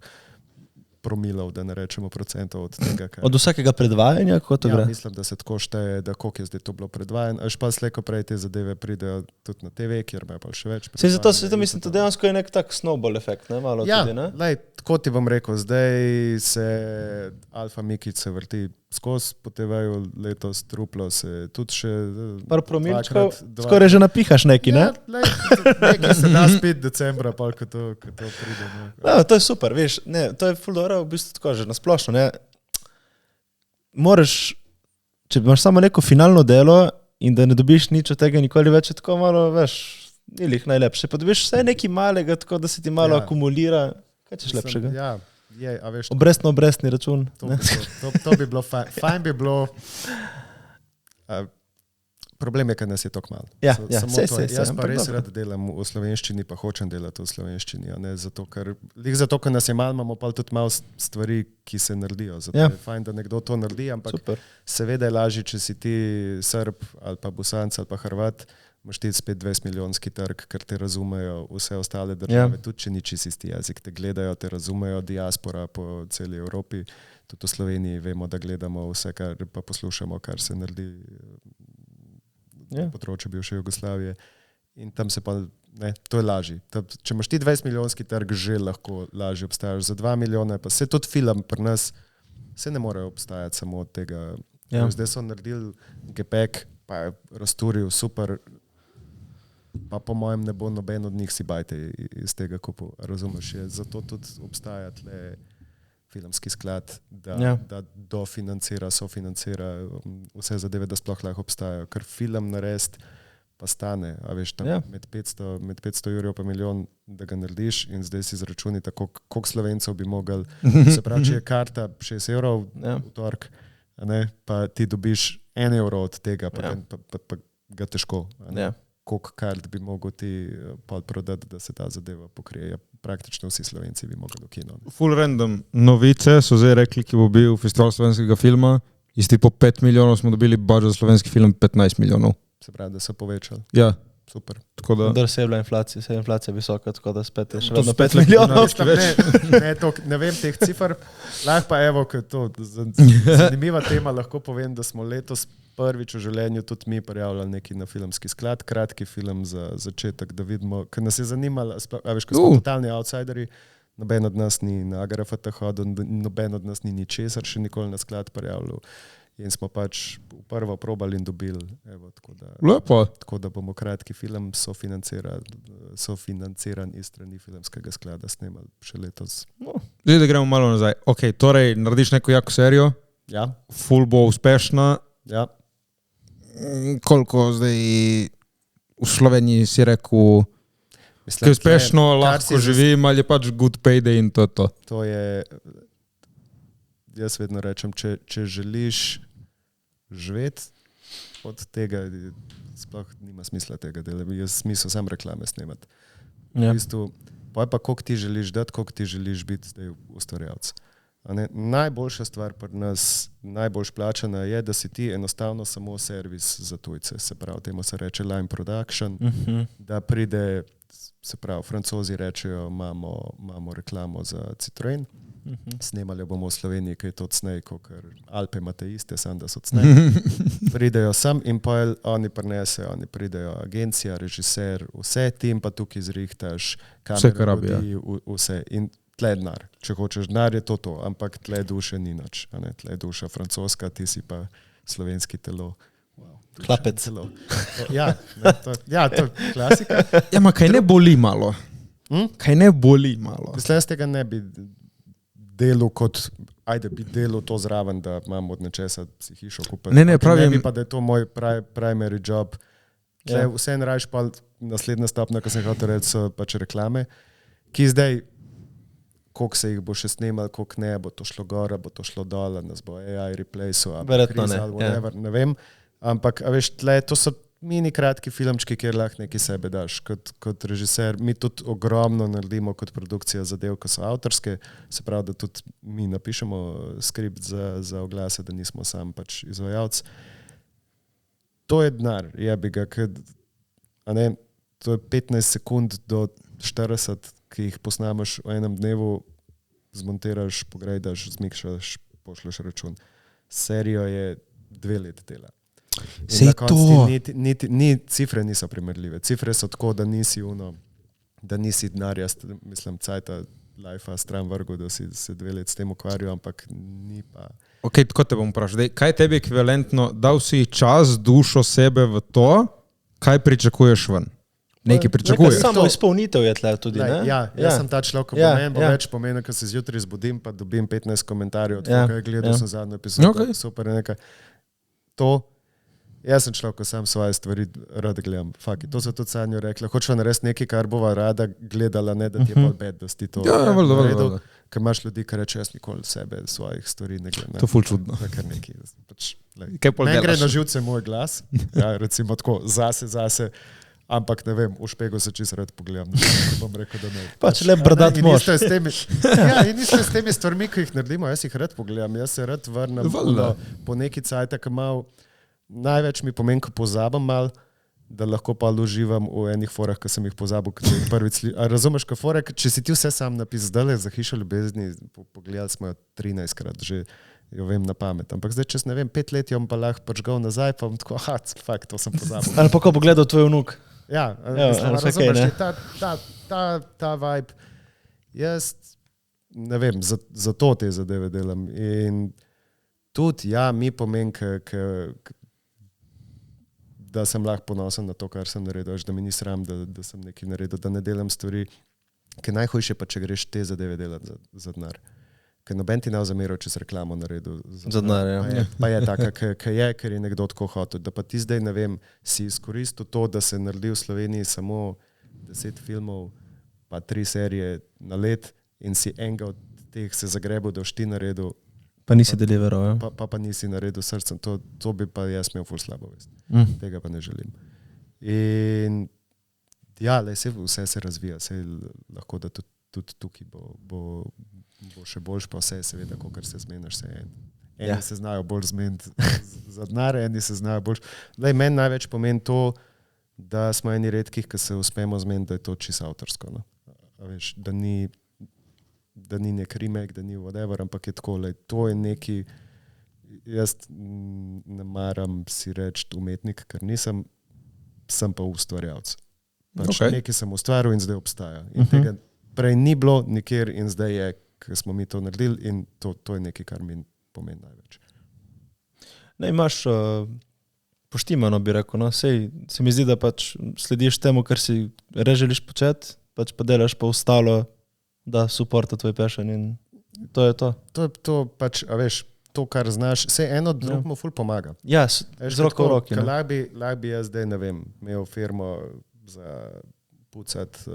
promilov, da ne rečemo procentov od tega. Od vsakega predvajanja, kako to gre? Mislim, da se tako šteje, da koliko je zdaj to bilo predvajanje. Až pa slejko prej te zadeve pridejo tudi na TV, kjer imajo pa še več. Zato mislim, da dejansko je nek tak snowball efekt, ne? Malo tudi, ne? Ja, tako ti bom rekel, zdaj se Alfa Mikic se vrti skozi po TV-ju, letos Truplo se tudi še... Par promilčkov, skoraj že napihaš neki, ne? Ja, nekaj se da spet decembra, pa ko to pride. Ja, to je super, veš, ne, to je ful dobro, v bistvu tako že nasplošno, ne? Moraš, če imaš samo neko finalno delo in da ne dobiš nič od tega nikoli več, je tako malo, veš, ni lih najlepše. Pa dobiš vse nekaj malega, tako da se ti malo akumulira. Kaj ćeš lepšega? Ja. Je, a veš, obrestni račun. To bi bilo fajn. Fajn bi bilo... Problem je, ker nas je toliko malo. Jaz pa res rad delam v slovenščini, pa hočem delati v slovenščini. Zato, ker nas je malo, imamo pa tudi malo stvari, ki se naredijo. Zato je fajn, da nekdo to naredi, ampak seveda je lažje, če si ti Srb ali pa Bosanc ali pa Hrvat, imaš ti spet 20 milijonski trg, ker te razumejo vse ostale države, tudi če ni čisto isti jezik, te gledajo, te razumejo, diaspora po celi Evropi, tudi v Sloveniji vemo, da gledamo vse, kar pa poslušamo, kar se naredi na področju bivše Jugoslavije. In tam se pa, ne, to je lažje. Če imaš ti 20 milijonski trg, že lahko lažje obstajaš. Za 2 milijona, pa se tudi film pri nas, se ne more obstajati samo od tega. Zdaj so naredili gepek, pa je razturil super, pa po mojem ne bo noben od njih si bajte iz tega kupu, razumeš, zato tudi obstaja tle filmski sklad, da dofinancira, sofinancira vse zadeve, da sploh lahko obstajajo, ker film narediti pa stane, a veš, tam med 500 evrov pa milijon, da ga narediš in zdaj si izračuni tako, koliko Slovencev bi mogli, se pravi, če je karta 6 evrov v torek, pa ti dobiš 1 evro od tega, pa ga težko, koliko kart bi mogel ti prodati, da se ta zadeva pokrije. Praktično vsi Slovenci bi mogli do kino. Full random novice so zdaj rekli, ki bo bil festival slovenskega filma. Iz tipo 5 milijonov smo dobili budžet za slovenski film 15 milijonov. Se pravi, da so povečali. Ja. Super. Da se je bila inflacija, se je inflacija visoka, tako da spet je še vedno 5 milijonov. Ne vem teh cifr, lahko pa evo, ker to zanimiva tema, lahko povem, da smo letos prvič v življenju tudi mi prijavljali neki na filmski sklad, kratki film za začetek, da vidimo, ker nas je zanimalo, a veš, ko smo totalni outsideri, noben od nas ni na AGRFT hodil, noben od nas ni ničesar še nikoli na sklad prijavljal. In smo pač prvo probali in dobili. Evo, tako da bomo kratki film sofinanciran iz strani filmskega sklada snemali še letos. Zdaj, da gremo malo nazaj. Ok, torej narediš neko jako serijo, Ja, ful bo uspešna. ja. Koliko zdaj v Sloveniji si rekel, ki uspešno lahko živim, ali je pač good payday in to je to? To je, jaz vedno rečem, če želiš živeti od tega, sploh nima smisla tega dela, jaz smisel sam reklame snemati. Ja. V bistvu, pa je pa, koliko ti želiš dati, koliko ti želiš biti zdaj ustvarjalec. Najboljša stvar pri nas, najbolj plačana je, da si ti enostavno samo servis za tujce. Se pravi, temu se reče line production, da pride, se pravi, Francozi rečejo, imamo reklamo za Citroen, snemali bomo v Sloveniji, ki je to cnej, ker Alpe imate iste, samo da so cnej. Pridejo sem in pa oni prinesejo, oni pridejo agencija, režiser, vse tim pa tukaj zrihtaš, Vse, kar kamera, rabi, vse. In tle denar. Če hočeš denar, je to, ampak tle duše ni nič. Tle duša francoska, ti si pa slovenski telo. Wow, Klapec. Telo. Ja, to je klasika. Ja, ma kaj ne boli malo? Kaj ne boli malo? Mislim, jaz tega ne bi delal kot, ajde bi delal to zraven, da imam od nečesa si hišo kupiti. Ne, pravim. Ne bi pa, da je to moj primary job. Tle vse rajš pa naslednja stopna, ko sem hotel reči, so pač reklame, ki zdaj koliko se jih bo še snemal, koliko ne, bo to šlo gora, bo to šlo dol, nas bo AI replaceal, Verjetno ne, whatever, ne vem. Ampak, a veš, tle, to so mini kratki filmčki, kjer lahko nekaj sebe daš. Kot režiser, mi tudi ogromno naredimo kot produkcija zadev, ko so avtorske, se pravi, da tudi mi napišemo skript za oglase, da nismo sam pač izvajalec. To je denar, jebi ga, to je 15 sekund do 40, ki jih posnameš v enem dnevu, zmontiraš, pogrejdaš, zmikšaš, pošleš račun. Serijo je 2 leta dela. Sej to. Cifre niso primerljive. Cifre so tako, da nisi da nisi denarja, mislim, cajta life-a stran vrgu, da si se 2 let s tem ukvarjal, ampak ni pa. Ok, tako te bom vprašal. Kaj je tebi ekvivalentno, dal si čas, dušo, sebe v to, kaj pričakuješ ven? Nekaj pričakuješ. Samo izpolnitev je tle tudi, ne? Jaz sem ta človek, bo več pomeni, ko se zjutraj zbudim, pa dobim 15 komentarjev od tega, gledal sem zadnjo epizodo, super je nekaj. Jaz sem človek, ko sam svoje stvari rad gledam. Faki, to so tudi Sanjo rekla. Hočeva narediti nekaj, kar bova rada gledala, ne da ti je bolj bed, da si ti to naredil. Ker imaš ljudi, ki reče, jaz nikoli sebe svojih stvari ne gledam. To je ful čudno. Meni gre na živce moj glas, recimo tako, zase, ampak ne vem, v špegu se čisto rad pogledam. Bom rekel, da ne. Pač le brdat mož. In isto s temi stvarmi, ki jih naredimo, jaz jih rad pogledam. Jaz se rad vrnem po neki cajt, ki malo največ mi pomeni, ko pozabim malo, da lahko pa uživam v enih forah, ki sem jih pozabil, ki jih prvič slišal. A razumeš, ko fore, če si ti vse sam napisal, zdaj za Hišo ljubezni, pogledali smo jo 13-krat, že jo vem na pamet. Ampak zdaj, čez ne vem, 5 let jo bom pa lahko počgal nazaj, pa bom tako, fakt, to sem pozabil. Ali pa ko bo gledal tvoj vnuk? Ja, razumeš, ta vibe. Jaz ne vem, zato te zadeve delam. In tudi, mi pomeni, da sem lahko ponosen na to, kar sem naredil, da mi ni sram, da sem nekaj naredil, da ne delam stvari. Ker najhujše pa, če greš te zadeve delati za denar. Ker noben ti ne bo zameril, če si reklamo naredil za denar. Ja. Pa je taka, ker je nekdo tako hotel. Da pa ti zdaj, ne vem, si izkoristil to, da se naredi v Sloveniji samo 10 filmov, pa 3 serije na let in si enega od teh se zagrebil, da boš ti naredil. Pa nisi deliveral, ja? Pa nisi naredil srcem. To bi pa jaz imel ful slabo vest. Tega pa ne želim. In vse se razvija. Lahko, da tudi tukaj bo še boljš, pa vse seveda, kakor se zmeniš. Eni se znajo bolj zmeniti za denar, eni se znajo bolj. Meni največ pomeni to, da smo eni redkih, ki se uspemo zmeniti, da je to čisto avtorsko. No? Veš, da ni nek remake, da ni whatever, ampak je tako, to je neki, jaz ne maram si reči umetnik, ker nisem, sem pa ustvarjalec. Pač nekaj sem ustvaril in zdaj obstaja. In tega prej ni bilo nikjer in zdaj je, ker smo mi to naredili in to je nekaj, kar mi pomeni največ. Ne, imaš poštimano, bi rekel, no, sej se mi zdi, da pač slediš temu, kar si res želiš početi, pač pa delaš pa ostalo, da supporta tvoj passion in to je to. To pač, a veš, to, kar znaš, vse eno drugemu ful pomaga. Ja, z roko v roki. Lahko bi jaz zdaj, ne vem, imel firmo za pucati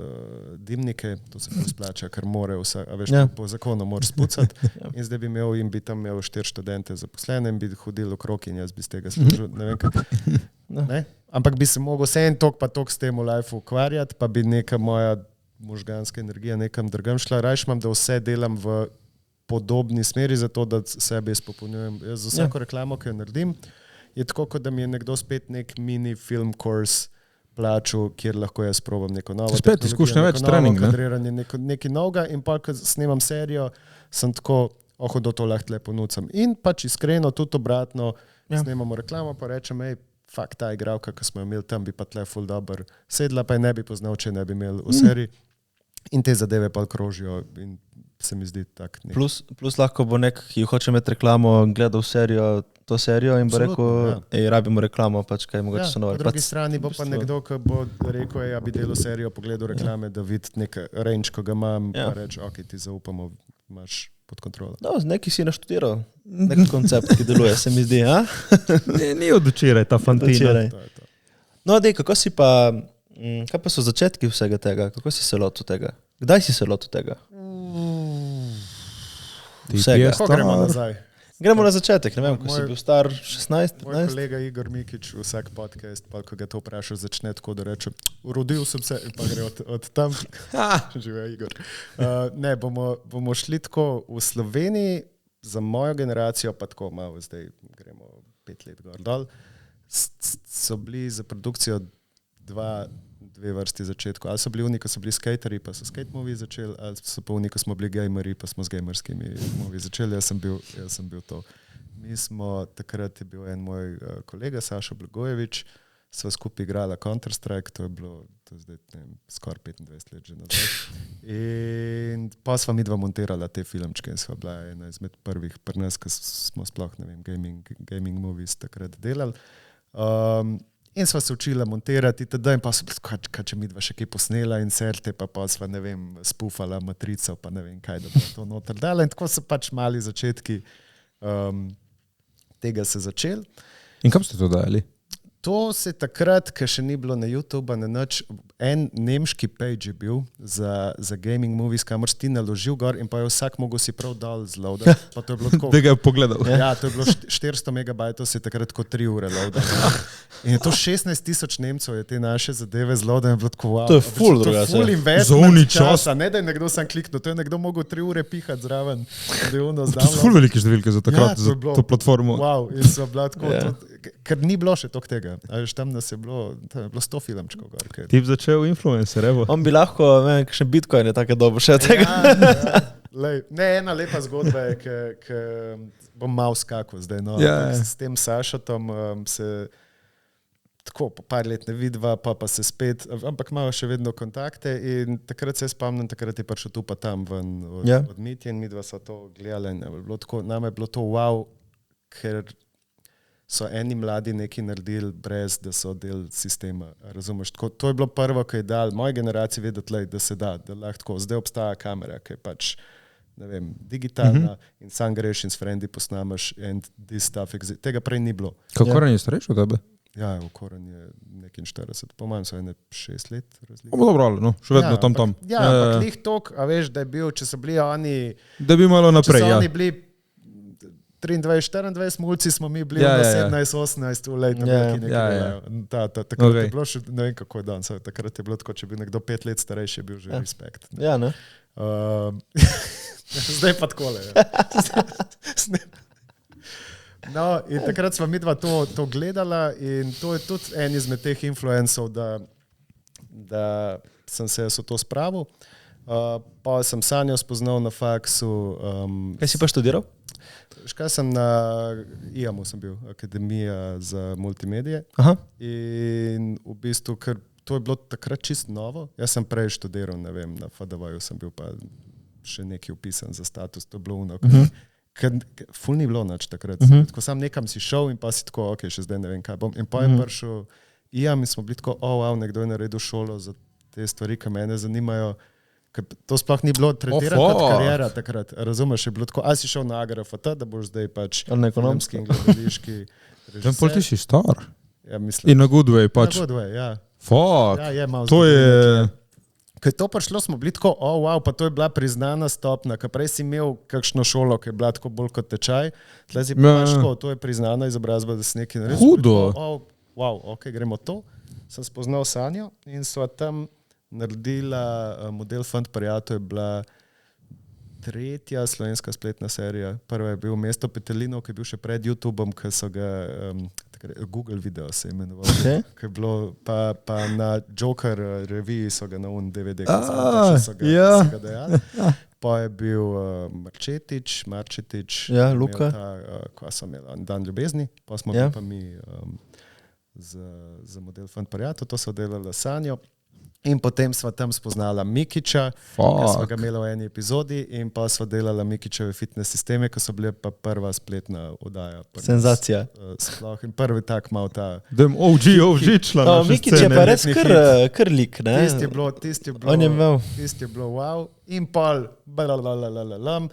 dimnike, to se splača, ker morajo vse, a veš, po zakonu moraš spucati in zdaj bi imel in bi tam imel 4 študente zaposlene in bi hodil okrog in jaz bi z tega služil, ne vem kaj. Ne? Ampak bi se mogel vse en tok pa tok s tem v life ukvarjati, pa bi neka moja možganska energija nekam drugam šla. Rajš imam, da vse delam v podobni smeri, zato da sebe izpopolnjujem. Jaz za vsako reklamo, ki jo naredim, je tako, kot da mi je nekdo spet nek mini film course plaču, kjer lahko jaz probam neko novo spet izkušnja več trening, kadriranje, nekaj novega in pa, ko snemam serijo, sem tako, da to lahko le ponucam. In pač iskreno, tudi obratno, snemamo reklamo, pa rečem, fakt, ta igralka, ki smo jo imeli tam, bi pa tle ful dober sedla, pa je ne bi poznal, če ne bi imeli v seriji. In te zadeve pa krožijo in se mi zdi tak nek. Plus lahko bo nek, ki hoče imeti reklamo, gledal to serijo in bo rekel, rabimo reklamo, pač kaj mogoče so nove. Po drugi strani bo pa nekdo, ki bo rekel, ja bi delal serijo, pogledal reklame, da vidi nek range, ko ga imam, pa reče, ok, ti zaupamo, imaš pod kontrolo. No, neki si naštudiral, nek koncept, ki deluje, se mi zdi, a? Ni od včeraj ta fantina. No, dej, kako si pa, kaj pa so začetki vsega tega, kako si se lotil tega? Kdaj si se lotil tega? Vsega. Kako gremo nazaj? Gremo na začetek, ne vem, ko si bil star 16, 15? Moj kolega Igor Mikić vsak podcast, pa ko ga to vprašal, začne tako, da reče, rodil sem se, pa gre od tam. Žive Igor. Ne, bomo šli tako v Sloveniji, za mojo generacijo, pa tako malo zdaj gremo 5 let gor dol, so bili za produkcijo dve vrsti začetku. Ali so bili oni, ko so bili skaterji, pa so skate movie začeli, ali so pa oni, ko smo bili gamerji, pa smo z gamerskimi movie začeli. Jaz sem bil to. Mi smo, takrat je bil en moj kolega, Sašo Blagojevič, sva skupaj igrala Counter-Strike, to je zdaj, ne vem, skoraj 25 let že nazaj. In pa sva midva montirala te filmčke in sva bila ena izmed prvih pri nas, ko smo sploh, ne vem, gaming movies takrat delali. In sva se učila montirati in pa so kaj če midva še kaj posnela in serte, pa sva, ne vem, spufala matrico, pa ne vem kaj, da bo to noter dala. In tako so pač mali začetki tega se začeli. In kam ste to dali? To se takrat, ker še ni bilo na YouTube, na nič, en nemški page je bil za gaming movies, kamor si ti naložil gor in pa je vsak mogel si prav dol zloadati. Pa to je bilo tako. Da ga je pogledal. Ja, to je bilo 400 megabajtov, se je takrat kot 3 ure loadalo. In je to 16,000 Nemcev je te naše zadeve zloadalo in je bilo tako, wow. To je ful drugače. Ful investment časa, ne da je nekdo sam kliknil, to je nekdo mogel 3 ure pihati zraven. To so ful velike številke za takrat, za to platformo. Wow, in so bila tako, ker ni bilo še toliko tega. A veš, tam nas je bilo 100 filmčkov gor. Ti bi začel influencer, evo. On bi lahko, ne vem, še Bitcoin je tako dobo še tega. Ja. Ne, ena lepa zgodba je, ki bom mal skakal zdaj. No. S tem Sašotom se tako po par let ne vidva, pa se spet, ampak imamo še vedno kontakte in takrat se spomnim, takrat je prišel tu pa tam ven od Mitje in midva so to gledali in nam je bilo to wow, ker so eni mladi nekaj naredili, brez da so del sistema. Razumeš? Tako, to je bilo prvo, ko je dal moji generaciji vedeti, da se da lahko tako. Zdaj obstaja kamera, ki je pač, ne vem, digitalna in sam greš in s frendi posnamaš and this stuff exists. Tega prej ni bilo. Koran je starejši od tebe? Ja, Koran je nekaj 40, po mojem so ene 6 let razlike. Dobro, no, še vedno tam. Ja, ampak lih tok, a veš, da je bil, če so bili oni... Da bi malo naprej, če so oni bili 23-24 mulci smo mi bili 17-18 v lejtu. Takrat je bilo še, ne vem kako je dan, takrat je bilo tako, če bi nekdo 5 let starejši, je bil že respekt. Ja, ne? Zdaj pa takole. No, in takrat smo midva to gledala in to je tudi en izmed teh influencov, da sem se v to spravil. Pa sem Sanjo spoznal na faksu. Kaj si pa študiral? Škaj sem na IAM-u sem bil, Akademija za multimedije. Aha. In v bistvu, ker to je bilo takrat čisto novo, jaz sem prej študiral, ne vem, na FDV-ju sem bil pa še nekaj upisan za status, to je bilo ono, ker ful ni bilo nič takrat. Tako sam nekam si šel in pa si tako, ok, še zdaj ne vem kaj bom. In pa je prišel IAM in smo bili tako, wow, nekdo je naredil šolo za te stvari, ki mene zanimajo. To sploh ni bilo tretirano kot karijera takrat. Razumeš, je bilo tako, a si šel na AGRFT, da boš zdaj pač filmski in gledališki režiser. Tam pol ti si star. Ja, mislim. In na good way pač. Na good way, ja. Fuck. Ja, je malo to je... Ko je to prišlo, smo bili tako, oh, wow, pa to je bila priznana stopna, ker prej si imel kakšno šolo, ki je bila tako bolj kot tečaj, tle si pa tako, to je priznana izobrazba, da si nekaj naredil. Hudo. Oh, wow, ok, gremo to. Sem spoznal Sanjo in sva tam naredila model Fant Prijatelj, je bila 3. slovenska spletna serija. Prva je bil Mesto Petelinov, ki je bil še pred YouTubeom, ki so ga Google video se imenoval. Okay. Ki je bilo pa na Joker reviji so ga na DVD, so ga dejali. Pa je bil Marčetič, ja, Luka. Kva so imeli, Dan ljubezni, pa smo bili pa mi za model Fant Prijatelj, to so delala Sanjo. In potem sva tam spoznala Mikića, ki sva ga imela v eni epizodi in pa sva delala Mikićeve fitness sisteme, ki so bile pa prva spletna oddaja. Senzacija. Sploh in prvi tak mal ta... Dem OG član naše scene. Mikić je pa res kar lik, ne? Tisti je bilo wow. In pol blablabla.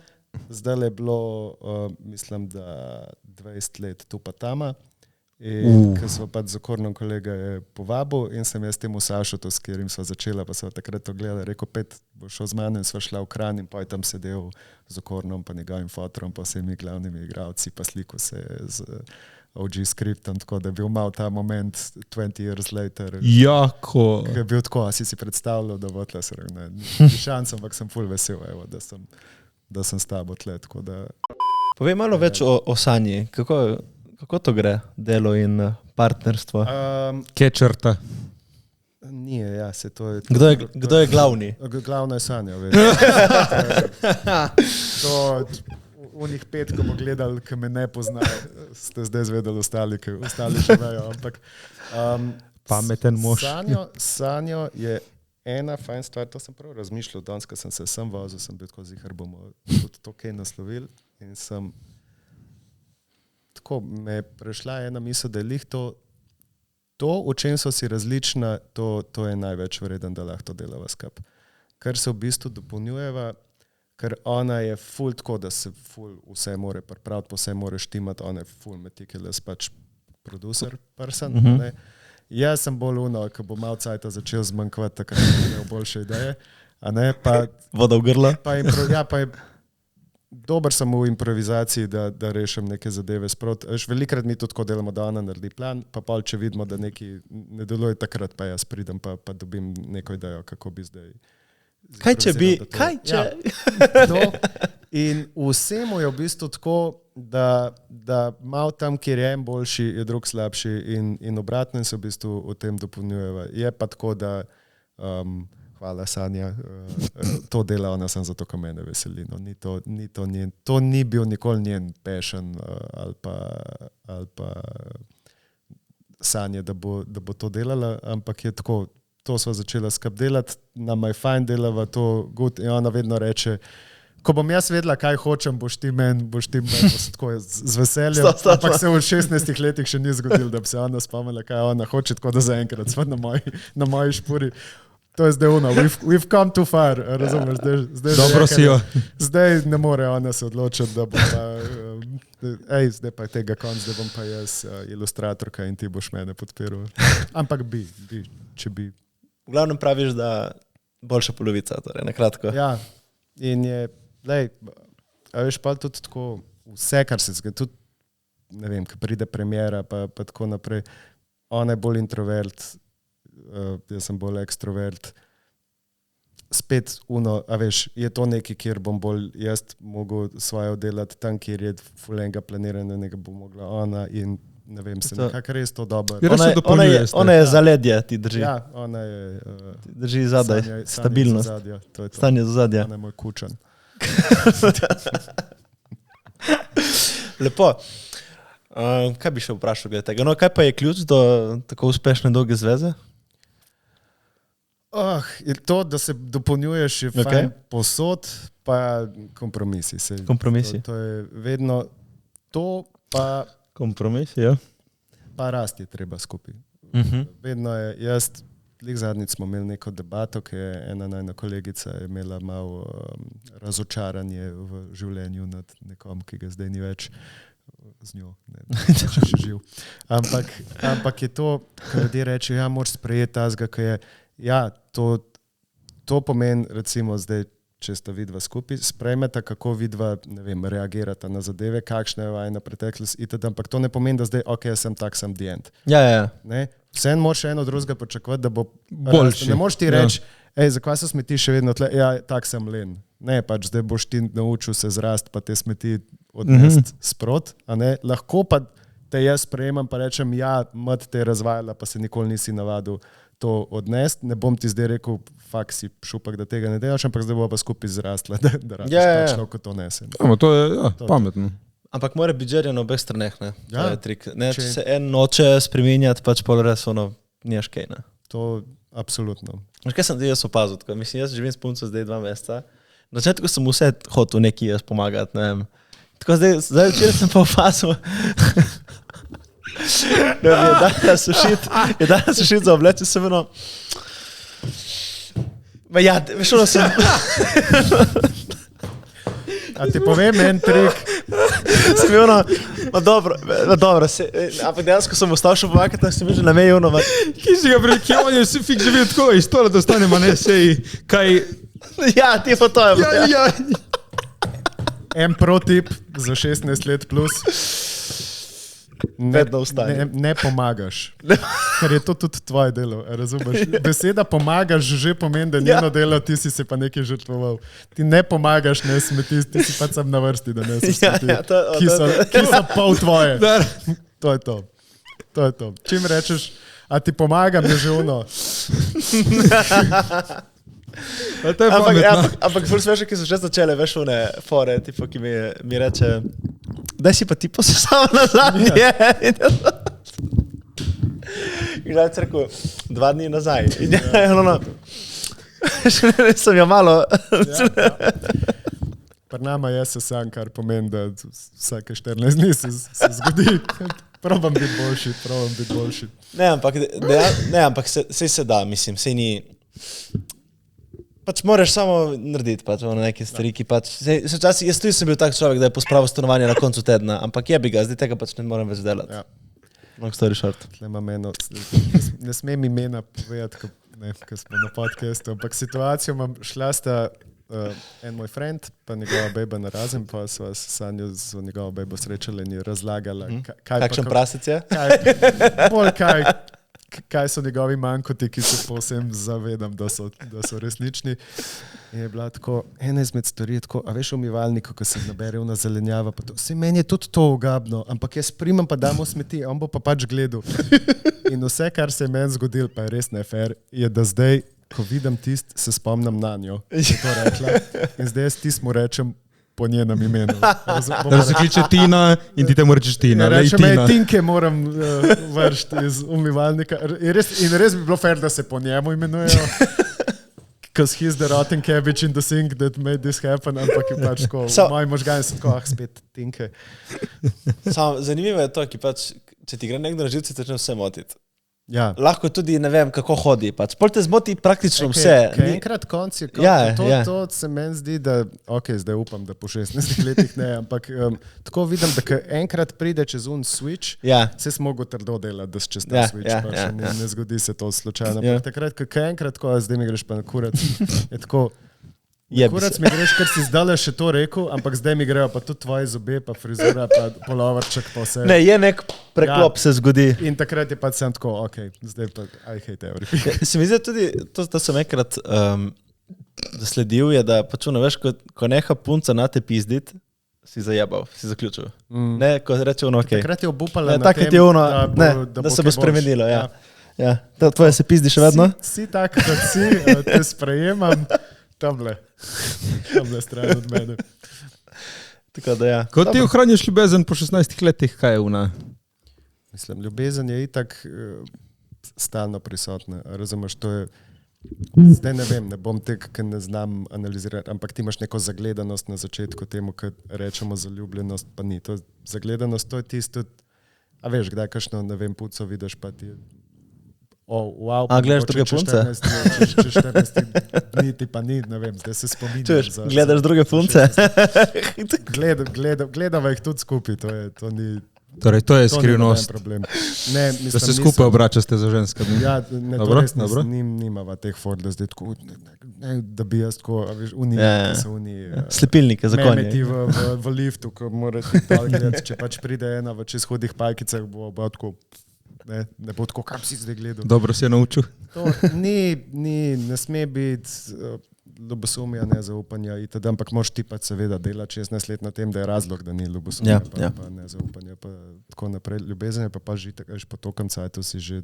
Zdaj je bilo, mislim, da 20 let tu pa tama. In ko smo pač z Okornom kolega je povabil in sem jaz temu Sašotu, s katerim sva začela, pa sva takrat to gledala, rekel, Pet, bo šel z mano in sva šla v Kranj in pa je tam sedel z Okornom pa njegovim fotrom, pa vsemi glavnimi igralci, pa sliko se z OG skriptom, tako da je bil mal ta moment 20 years later. Jako. Je bil tako, a si predstavljal, da bo tle se ne, ni šans, ampak sem ful vesel, evo, da sem s tabo tle, tako da... Povej malo več o Sanji, kako to gre, delo in partnerstvo? Kje črta? Nije, ja, se to je... Kdo je glavni? Glavna je Sanja, veš. To, unih 5, ko bo gledal, ki me ne pozna, ste zdaj zvedeli ostali, ki ostali še vejo, ampak... Pameten mož. Sanjo je ena fajn stvar, to sem prav razmišljal, danes, ko sem se sem vozil, sem bil tako zihar, bomo tudi to kaj naslovili in sem... Tako me je prešla ena misel, da je lih to, v čem so si različna, to je največ vreden, da lahko delava skup. Ker se v bistvu dopolnjujeva, ker ona je ful tako, da se ful vse more pripraviti, pa vse more štimati, ona je ful meticulous, pač producer person. Ne? Jaz sem bolj ko bo malo cajta začel zmanjkovati, takrat sem imel boljše ideje. A ne, pa... Voda v grla? Pa je dober sem v improvizaciji, da rešim neke zadeve sproti. Velikrat mi to tako delamo, da ona naredi plan, pa pol, če vidimo, da nekaj ne deluje, takrat pa jaz pridem, pa dobim neko idejo, kako bi zdaj... Kaj če bi? Kaj če? Ja, in vsemu je v bistvu tako, da malo tam, kjer je en boljši, je drug slabši in obratno se v bistvu v tem dopolnjujeva. Je pa tako, da... Hvala, Sanja. To dela ona sem zato, ko mene veseli. No, to ni bil nikoli njen passion ali pa sanje, da bo to delala, ampak je tako, to sva začela skup delati, nama je fajn delava to good in ona vedno reče, ko bom jaz vedela, kaj hočem, boš ti men, tako z veseljem, ampak se v 16 letih še ni zgodilo, da bi se ona spomnila, kaj ona hoče, tako da zaenkrat sva na moji špuri. To je zdaj ono, we've come too far, razumeš, zdaj ne more ona se odločiti, da bo pa, zdaj pa je tega konc, da bom pa jaz ilustratorka in ti boš mene podpiral. Ampak če bi. V glavnem praviš, da boljša polovica, torej, nakratko. Ja, in je, a veš, pa tudi tako, vse, kar se zgodi, tudi, ne vem, ko pride premiera, pa tako naprej, ona je bolj introvert, jaz sem bolj ekstrovert. Spet a veš, je to nekaj, kjer bom bolj jaz mogel svoje delati tam, kjer je fulenga planiranja, nekaj bo mogla ona in ne vem, se nekako res to dobro. Ja, res se dopolnjujete. Ona je zaledje, ti drži. Ja, ona je Ti drži zadaj, stabilnost. Stanje za zadje. Ona je moj kučan. Lepo. Kaj bi še vprašal glede tega? No, kaj pa je ključ do tako uspešne dolge zveze? Je to, da se dopolnjuješ, je fajn posod, pa kompromisi. Kompromisi. To je vedno to, pa kompromisi, ja. Pa rasti je treba skupaj. Vedno je, zadnjič smo imeli neko debato, ki je ena najna kolegica imela malo razočaranje v življenju nad nekom, ki ga zdaj ni več z njo, ne če še živ. Ampak je to, ko ljudje rečejo, ja, moraš sprejeti tazga, ki je, ja, to pomeni, recimo zdaj, če sta vidva skupaj, sprejmeta, kako vidva, ne vem, reagirata na zadeve, kakšna je vajna preteklost, itd., ampak to ne pomeni, da zdaj, ok, jaz sem tak, sem the end. Ja. Ne? Vseeno moraš eno drugega počakovati, da bo boljši. Ne moreš ti reči, zakaj so smeti še vedno tle, ja, tak sem len. Ne, pač zdaj boš ti naučil se zrast, pa te smeti odnesti sprot, a ne, lahko pa te jaz sprejemam, pa rečem, ja, mat te je razvajala, pa se nikoli nisi navadil to odnesti, ne bom ti zdaj rekel, fak si šupak, da tega ne delaš, ampak zdaj bo pa skupaj zrastla, da rabiš točno, ko to nese. To je pametno. Ampak mora biti želja na obeh straneh, ne? Ja. To je trik. Ne, če se en noče spreminjati, pač pol res ono, niješ kaj, ne? To absolutno. Veš, kaj sem jaz opazil, tako? Mislim, jaz živim s punco zdaj 2 meseca. Na začetku sem vse hotel neki jaz pomagati, ne vem. Tako zdaj včeraj sem pa opazil, da mi je danes sušit za obleče, sem eno... Ja, veš, ono sem... A ti povem en trik? Sem bil ono, dobro, ampak dejansko sem ostal še pomagati, da sem bil že na meji ono... Ki si ga priliki, on je vsi fik živel tako, iz tola, da ostanemo, ne, sej, kaj... Ja, ti pa to je. Ja. En protip za 16 let plus. Ne pomagaš. Ker je to tudi tvoje delo, razumeš? Beseda pomagaš že pomeni, da njeno delo, ti si se pa nekaj žrtvoval. Ti ne pomagaš, ne smeti, ti si pa sam na vrsti, da ne smeti, ki so pol tvoje. To je to. Čim rečeš, a ti pomagam, je že ono. Ampak ful smešno, ki so že začele, veš, one fore, tipo, ki mi reče, daj si pa ti posesal na zadnje. In da je rekel, 2 dni nazaj. In ono, sem jo malo... Pri nama je sesam, kar pomeni, da vsake 14 dni se zgodi. Probam biti boljši. Ne, ampak sej se da, mislim, sej ni... Pač moraš samo narediti pač neke stvari, ki pač... Jaz tudi sem bil tak človek, da je pospravil stanovanje na koncu tedna, ampak jebi ga, zdaj tega pač ne morem več delati. Ja. Long story short. Tle imam eno, ne smem imena povedati, ko smo na podcastu, ampak situacijo imam, šla sta en moj friend, pa njegova bejba narazen, pa sva s Sanjo z njegovo bejbo srečala in je razlagala, kakšen prasec je? Kaj so njegovi mankoti, ki se povsem zavedam, da so resnični. In je bila tako, ena izmed stvari, tako, a veš, umivalniku, ko se nabere na zelenjava, pa to, vse meni je tudi to ugabno, ampak jaz primam pa damo smeti, on bo pa pač gledal. In vse, kar se je meni zgodilo, pa je res ne fair, je, da zdaj, ko vidim se spomnim na njo, je to rekla. In zdaj jaz mu rečem po njenem imenu. Da se kliče Tina in ti temu rečeš Tina. Rečem, Tinke moram vršiti iz umivalnika. In res bi bilo fair, da se po njemu imenujejo. Because he's the rotten cabbage in the sink that made this happen. Ampak je pač tako, moji možgani so tako, spet Tinke. Zanimivo je to, ki pač, če ti gre nekdo na živce, začne vse motiti. Ja. Lahko tudi ne vem, kako hodi. Pač. Pol te zmoti praktično vse. Enkrat konc je to se meni zdi, da zdaj upam, da po 16 letih ne, ampak tako vidim, da enkrat pride čez switch, se smo mogli trdo delati, da se čez ta switch ne zgodi se to slučajno. Takrat, ko enkrat, zdaj mi greš pa na kurac, je tako, kurac mi greš, ker si zdaj še to rekel, ampak zdaj mi grejo pa tudi tvoje zobe, pa frizura, pa polovrček, pa vse. Ne, je nek preklop se zgodi. In takrat je pa sem tako, zdaj pa I hate everything. Se mi zdi tudi, to sem enkrat zasledil, je, da pač veš, ko neha punca na te pizdit, si zajebal, si zaključil. Ne, ko reče ono, ok. Takrat je obupala na Takrat tem, je ono, da se bo kaj spremenilo, boljše. ja. Ja, tvoje se pizdi še vedno? Si tak, kot si, te sprejemam tamle stran od mene. Tako da ja. Ko ti ohranjaš ljubezen po 16 letih, kaj je ona? Mislim, ljubezen je itak stalno prisotna. Razumeš, to je. Zdaj ne vem, ne bom tega, ker ne znam analizirati, ampak ti imaš neko zagledanost na začetku temu, kar rečemo zaljubljenost, pa ni. To zagledanost, to je tisto, a veš, kdaj kakšno, ne vem, puco vidiš, pa ti wow, a gledaš druge punce? Če 14 dni ti pa ni, ne vem, zdaj se spominjam. Čuješ, gledaš druge punce? Gledava jih tudi skupaj, to ni... Torej, to je skrivnost, ne, mislim, da se skupaj obračaste za ženskami. Ja, ne, Dobro, to res dobro. nimava teh for, da zdaj tako, ne, da bi jaz tako, a veš, Slepilnike za konje. Memeti v liftu, ko morate gledati, če pač pride ena v čez hudih pajkicah, bo tako, ne bo tako, kam si zdaj gledal. Dobro si je naučil. To ne sme biti ljubosumja, nezaupanja itd., ampak moraš ti pa seveda delati 16 let na tem, da je razlog, da ni ljubosumja, pa nezaupanja, pa tako naprej. Ljubezen je pa že tako, po tokem cajtu si že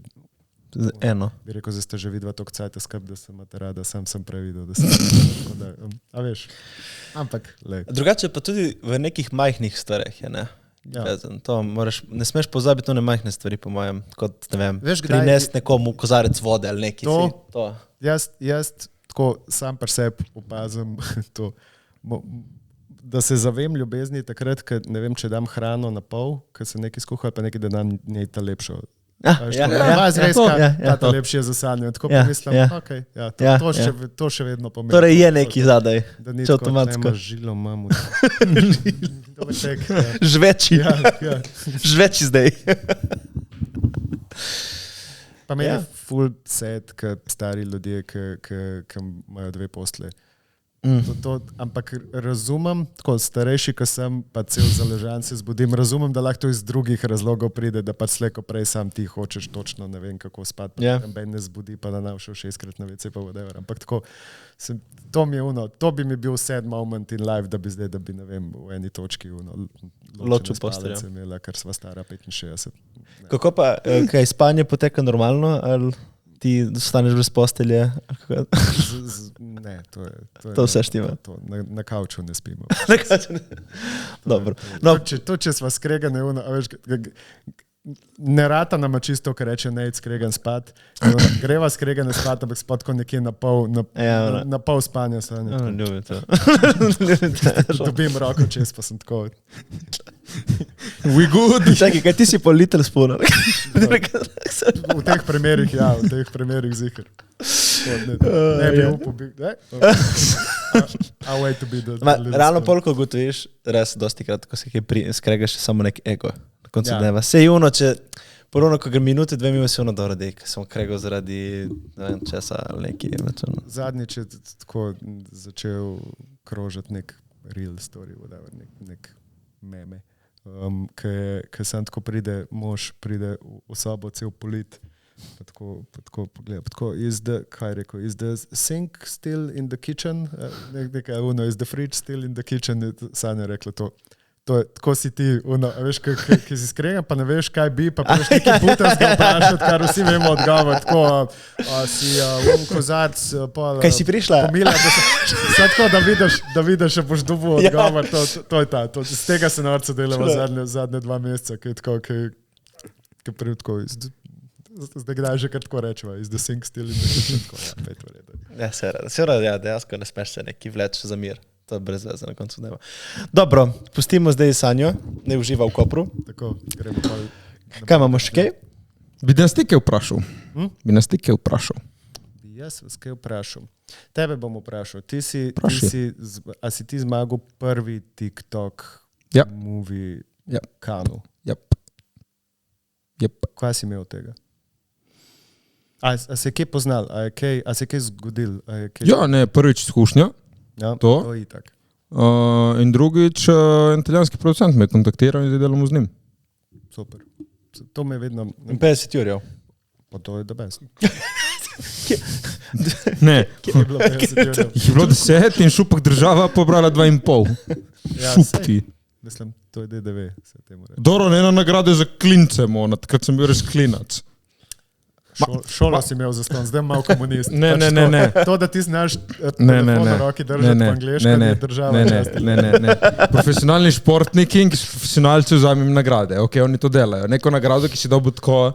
eno. Bi rekel, da ste že vidva tok cajta skrb, da sem imate rada, sam sem previdel, da sem tako da, a veš, ampak lej. Drugače pa tudi v nekih majhnih stvareh je, ne? Ljubezen. To moraš, ne smeš pozabiti one majhne stvari, po mojem, kot, ne vem, prinesti nekomu kozarec vode ali neki. To. Jaz tako sam pri sebi opazim to, da se zavem ljubezni takrat, ker ne vem, če dam hrano na pol, ker se nekaj skuha, pa nekaj, da dam njej ta lepšo. Ta lepši je za sanjo. Tako pomislim, okej, to še vedno pomeni. Torej je neki zadaj, če avtomatsko. Žilo imamo. Žveči. Žveči zdaj. Pa meni je full sad, ker stari ljudje, ki imajo 2 posle. Ampak razumem, tako starejši, ko sem, pa cel zaležan se zbudim, razumem, da lahko to iz drugih razlogov pride, da pa slejko prej sam ti hočeš točno, ne vem, kako spati, pa ne zbudi, pa da nam šel 6-krat na WC, pa whatever. Ampak tako, to bi mi bil sad moment in life, da bi zdaj, da bi, ne vem, v eni točki ločil posteljo. Imela, ker sva stara 65. Kako pa, kaj spanje poteka normalno, ali ti ostaneš brez postelje? Ne, to vse štima. Na kauču ne spimo. Dobro. Če sva skregane, ne rata nama čisto, ker reče ne, skregan spat. Greva skregane spat, ampak spat ko nekje na pol spanja. Ljubim to. Dobim roko čez, pa sem tako. We good. Čakaj, kaj ti si po Little Spoon? V teh primerih zikr. Ne bi upal biti. Realno polko ugotoviš, res dosti krat, ko se skregaš samo nek ego. Na koncu dneva. Sej ono, če ponovno, ko gre minute, 2 minute, se ono dobro dej, ker sem kregal zaradi ne vem česa ali neki. Zadnjič je tako začel krožati nek real story, whatever, nek meme. Ker sem tako mož pride v sobo cel polit, pa tako pogleda, kaj je rekel, is the sink still in the kitchen? Nekaj, is the fridge still in the kitchen? Sanja je rekla to. Tako si ti, veš, ki si skregan, pa ne veš, kaj bi, pa veš nekaj putanskega vprašati, kar vsi vemo odgovor. Tako, si kozarc, kaj si prišla? Pomila, tako, da vidiš, če boš dobil odgovor, to je ta. Z tega se norca delava zadnje 2 meseca, ki je tako, ki prvi tako, zdaj kdaj že kar tako rečeva, is the sink still in the kitchen, tako, pet v redu. Ja, seveda, dejansko ne smeš se neki vleč za mir. To je brez veze na koncu dneva. Dobro, pustimo zdaj Sanjo, ne uživa v Kopru. Tako, gremo pa. Kaj imamo še kaj? Bi nas ti kaj vprašal? Jaz vas kaj vprašal. Tebe bom vprašal. A si ti zmagal prvi TikTok movie Kanu? Yep. Kaj si imel od tega? A se je kaj poznal? A se je kaj zgodil? Ja, ne, prvič izkušnja. Ja, to je itak. In drugič, italijanski producent me je kontaktiral in zdaj delamo z njim. Super. To me je vedno... 50 jurjev. Pa to je the best. Ne. Kje je bilo 50 jurjev? Jih je bilo 10 in šupak država pobrala 2,5. Ja, Šupki. Mislim, to je DDV, se temu reče. Doro, ne na nagrade za klince, mona, takrat sem bil res klinac. Šolo si imel za ston, zdaj malo komunist. Ne, ne, ne, ne. To, da ti znaš Ne, telefon na roki držati po angleško, je država. Ne. Profesionalni športniki in profesionalci vzamem nagrade. Ok, oni to delajo. Neko nagrado, ki si dobil tako,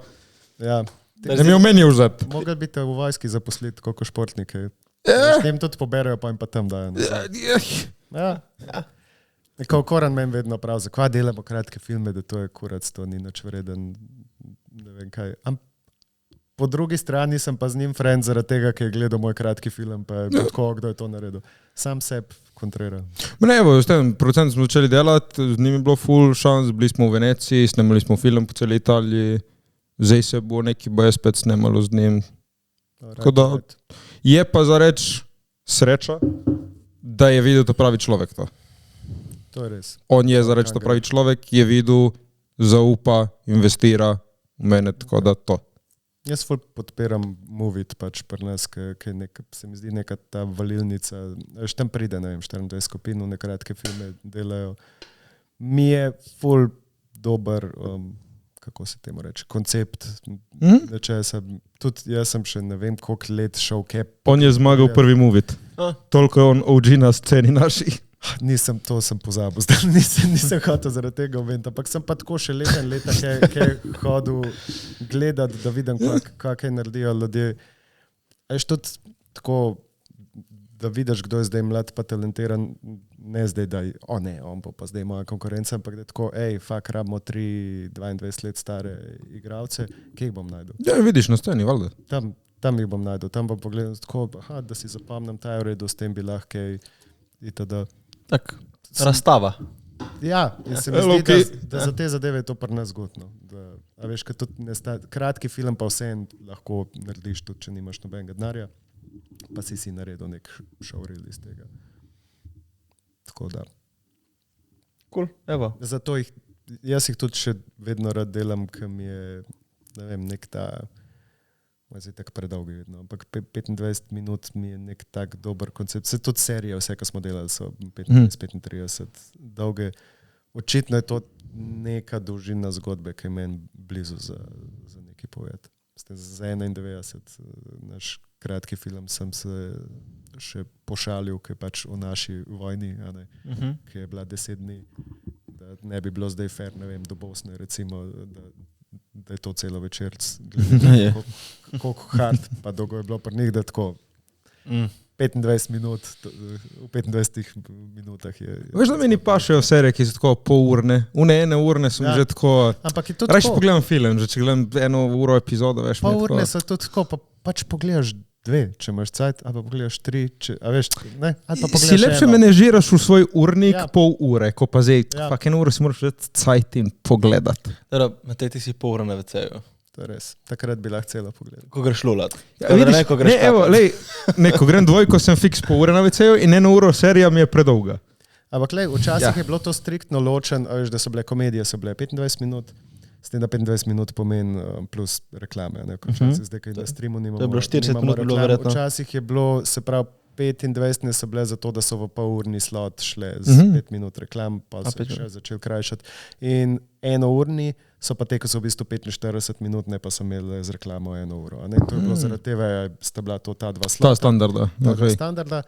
Ja. ne mi omeni vzeti. Mogli bi te v vojski zaposliti, koliko športnike. S tem tudi poberajo, pa jim pa tam dajo. Ja. Neko koran meni vedno prav, zakaj delamo kratke filme, da to je kurac, to ni nič vreden, ne vem kaj. Po drugi strani sem pa z njim friend zaradi tega, ker je gledal moj kratki film, pa je tako, kdo je to naredil. Sam sebe kontrira. Ne, evo, s tem producent smo začeli delati, z njim je bilo full šans, bili smo v Veneciji, snemali smo film po celi Italiji, zdaj se bo neki boje spet snemalo z njim. Tako da je pa za reč sreča, da je videl to pravi človek to. To je res. On je za reč to pravi človek, je videl, zaupa, investira v mene, tako da to. Jaz ful podpiram Movit pač pri nas, ki se mi zdi neka ta valilnica, veš, tam pride, ne vem, 24 skupin, v nekratke filme delajo. Mi je ful dober, kako se temu reče, koncept, tudi jaz sem še ne vem koliko let šel kep. On je zmagal prvi Movit. Toliko je on OG na sceni naši. To sem pozabil, zdaj nisem hotel zaradi tega umeti, ampak sem pa tako še leta in leta kaj hodil gledati, da vidim, kaj naredijo ljudje. Veš, tudi tako, da vidiš, kdo je zdaj mlad pa talentiran, ne zdaj, da on pa zdaj moja konkurenca, ampak da je tako, rabimo 22 let stare igralce, kje jih bom najdel? Ja, vidiš na sceni, valjda. Tam jih bom najdel, tam bom pogledal tako, da si zapomnim, ta je v redu, s tem bi lahko itd. Tak, razstava. Ja, se mi zdi, da za te zadeve je to pri nas zgodno. A veš, kratki film pa vse lahko narediš, tudi če nimaš nobenega denarja, pa si naredil nek showreel iz tega. Tako da. Cool, evo. Zato jaz jih tudi še vedno rad delam, ker mi je, ne vem, nek ta, zdaj tako predolgi vedno, ampak 25 minut mi je nek tak dober koncept. Se tudi serije, vse, ko smo delali, so 35 dolge. Očitno je to neka dolžina zgodbe, ki je meni blizu za nekaj povedati. Za 91 naš kratki film sem se še pošalil, ki je pač o naši vojni, ki je bila 10 dni, da ne bi bilo zdaj fair, ne vem, do Bosne recimo, da je to celo večerc gledati, koliko hard, pa dolgo je bilo pri njih, da tako 25 minut, v 25 minutah je... Veš, da meni pašejo serije, ki so tako polurne, ene urne sem že tako... Ampak je to Raje tako... pogledam film, že če gledam 1 uro epizodo, veš, mi je tako... Polurne so to tako, pa pač pogledaš 2, če imaš cajt, ali pa pogledaš 3, a veš, ne? Ali pa pogledaš si lepše menedžiraš v svoj urnik pol ure, ko pa zdaj, fak 1 uro si moraš vzeti cajt in pogledati. Matej, ti si pol ure na WC-ju. To je res. Takrat bi lahko celo pogledal. Ko greš lulat. Ko grem dvojko, sem fiks pol ure na WC-ju in 1 uro serija mi je predolga. Ampak včasih je bilo to striktno ločen, veš, da so bile komedije, so bile 25 minut, s tem, da 25 minut pomeni plus reklame. Zdaj, kaj na streamu nimamo. To je bilo 40 minut, bilo verjetno. Včasih je bilo, se pravi, 25 so bile zato, da so v polurni slot šle z 5 minut reklam, pa so še začeli krajšati. In 1 urni so pa te, ko so v bistvu 45 minut, ne pa so imeli z reklamo 1 uro. To je bilo zaradi tega, sta bila to ta 2 slota. Ta standarda. Standarda.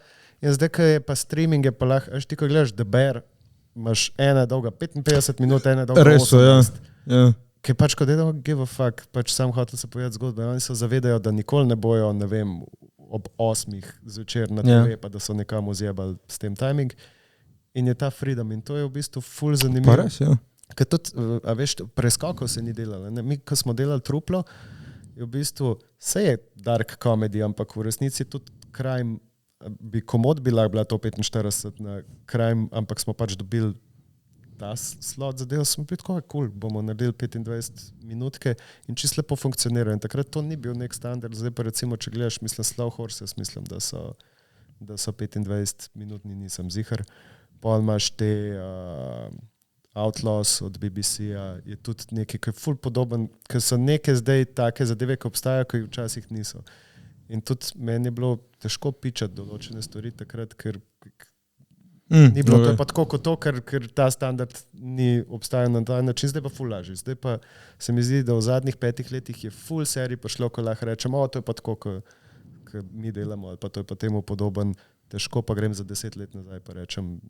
In zdaj, ko je pa streaming, je pa lahko, ti ko gledaš The Bear, imaš ena dolga 55 minut, ena dolga 18. Ja. Ker pač, ko dedo give a fuck, pač sam hotel se povedati zgodbe, oni se zavedajo, da nikoli ne bojo, ne vem, ob 8 zvečer na TV, pa da so nekam zjebali s tem timing. In je ta freedom in to je v bistvu ful zanimivo. Pa res, ja. Ker tudi, a veš, preskokov se ni delalo. Mi, ko smo delali Truplo, je v bistvu, vse je dark comedy, ampak v resnici tudi crime, bi komod bila to 45 na crime, ampak smo pač dobili ta slot zadev, smo bili tako cool, bomo naredili 25 minutke in čisto lepo funkcionirajo. In takrat to ni bil nek standard, zdaj pa recimo, če gledaš, mislim, Slow Horses, mislim, da so 25 minutni, nisem zihar. Pol imaš te Outlaws od BBC-a, je tudi nekaj, ki je ful podoben, ker so neke zdaj take zadeve, ki obstajajo, ki včasih niso. In tudi meni je bilo težko pičati določene stvari takrat, ker Mm, Ni bilo okej. to pa tako kot to, ker ta standard ni obstajal na ta način, zdaj pa ful lažje. Zdaj pa se mi zdi, da v zadnjih 5 letih je ful serij prišlo, ko lahko rečemo, to je pa tako, kot mi delamo, ali pa to je pa temu podoben. Težko pa grem za 10 let nazaj pa rečem,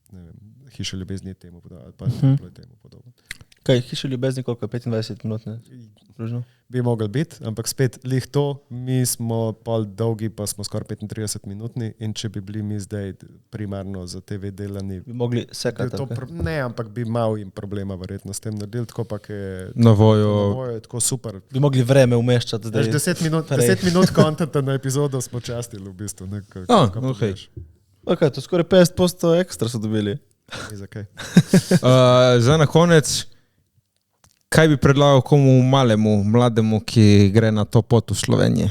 ne vem, Hiša ljubezni je temu podoben, ali pa Toplo je temu podoben. Kaj, Hiša ljubezni, koliko je 25 minut, ne? Približno. Bi mogel biti, ampak spet lih to, mi smo pol dolgi, pa smo skoraj 35 minutni in če bi bili mi zdaj primarno za TV delani, Bi mogli bi sekati. to Okay. ne, ampak bi mal jim problema verjetno s tem naredili, tako pa je Na voju. je tako super. Bi mogli vreme umeščati zdaj. 10 minut kontenta na epizodo smo častili v bistvu. Ne, okej. Okay, to skoraj 50% ekstra so dobili. Zakaj? Za na konec, kaj bi predlagal komu malemu, mlademu, ki gre na to pot v Sloveniji?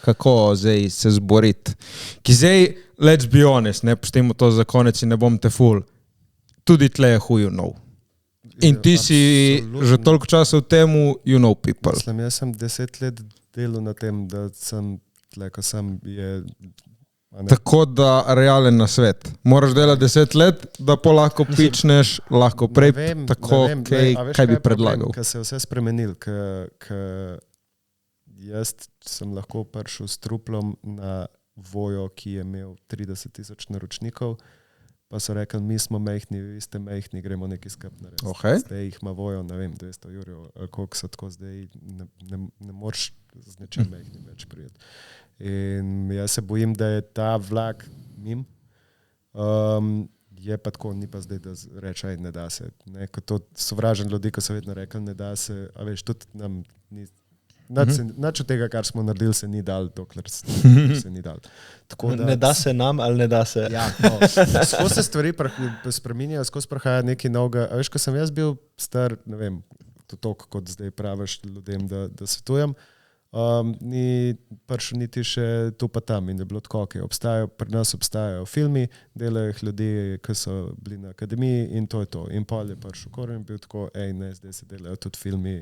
Kako zdaj se zboriti? Ki zdaj, let's be honest, ne pustimo to za konec in ne bom te ful. Tudi tle je who you know. In ti si že toliko časa v temu, you know people. Mislim, jaz sem 10 let delal na tem, da sem tle, ko sem je... Tako da realen na svet. Moraš delati 10 let, da po lahko pičneš, lahko prej, tako, kaj bi predlagal? Ker se je vse spremenil, ker jaz sem lahko prišel s truplom na vojo, ki je imel 30,000 naročnikov, pa so rekli, mi smo mehni, vi ste mehni, gremo nekaj skupaj narediti. Okay. Zdaj jih ima vojo, ne vem, 200 jurjev, koliko so tako zdaj, ne moreš z nečem mehnim več prijeti. In jaz se bojim, da je ta vlak mim. Je pa tako, ni pa zdaj, da reče, ne da se. Ne, kot to sovražen ljudi, ko so vedno rekli, ne da se, a veš, tudi nam ni, nič od tega, kar smo naredili, se ni dal, dokler se ni dal. Tako, ne da se nam, ali ne da se. Ja, no, skozi se stvari spreminjajo, skozi prahaja nekaj novega. A veš, ko sem jaz bil star, ne vem, to toliko, kot zdaj praviš ljudem, da svetujem, ni prišel niti še tu pa tam in je bilo tako, okay, pri nas obstajajo filmi, delajo jih ljudi, ki so bili na akademiji in to je to. In pol je prišel Koren in bil tako, ne, zdaj se delajo tudi filmi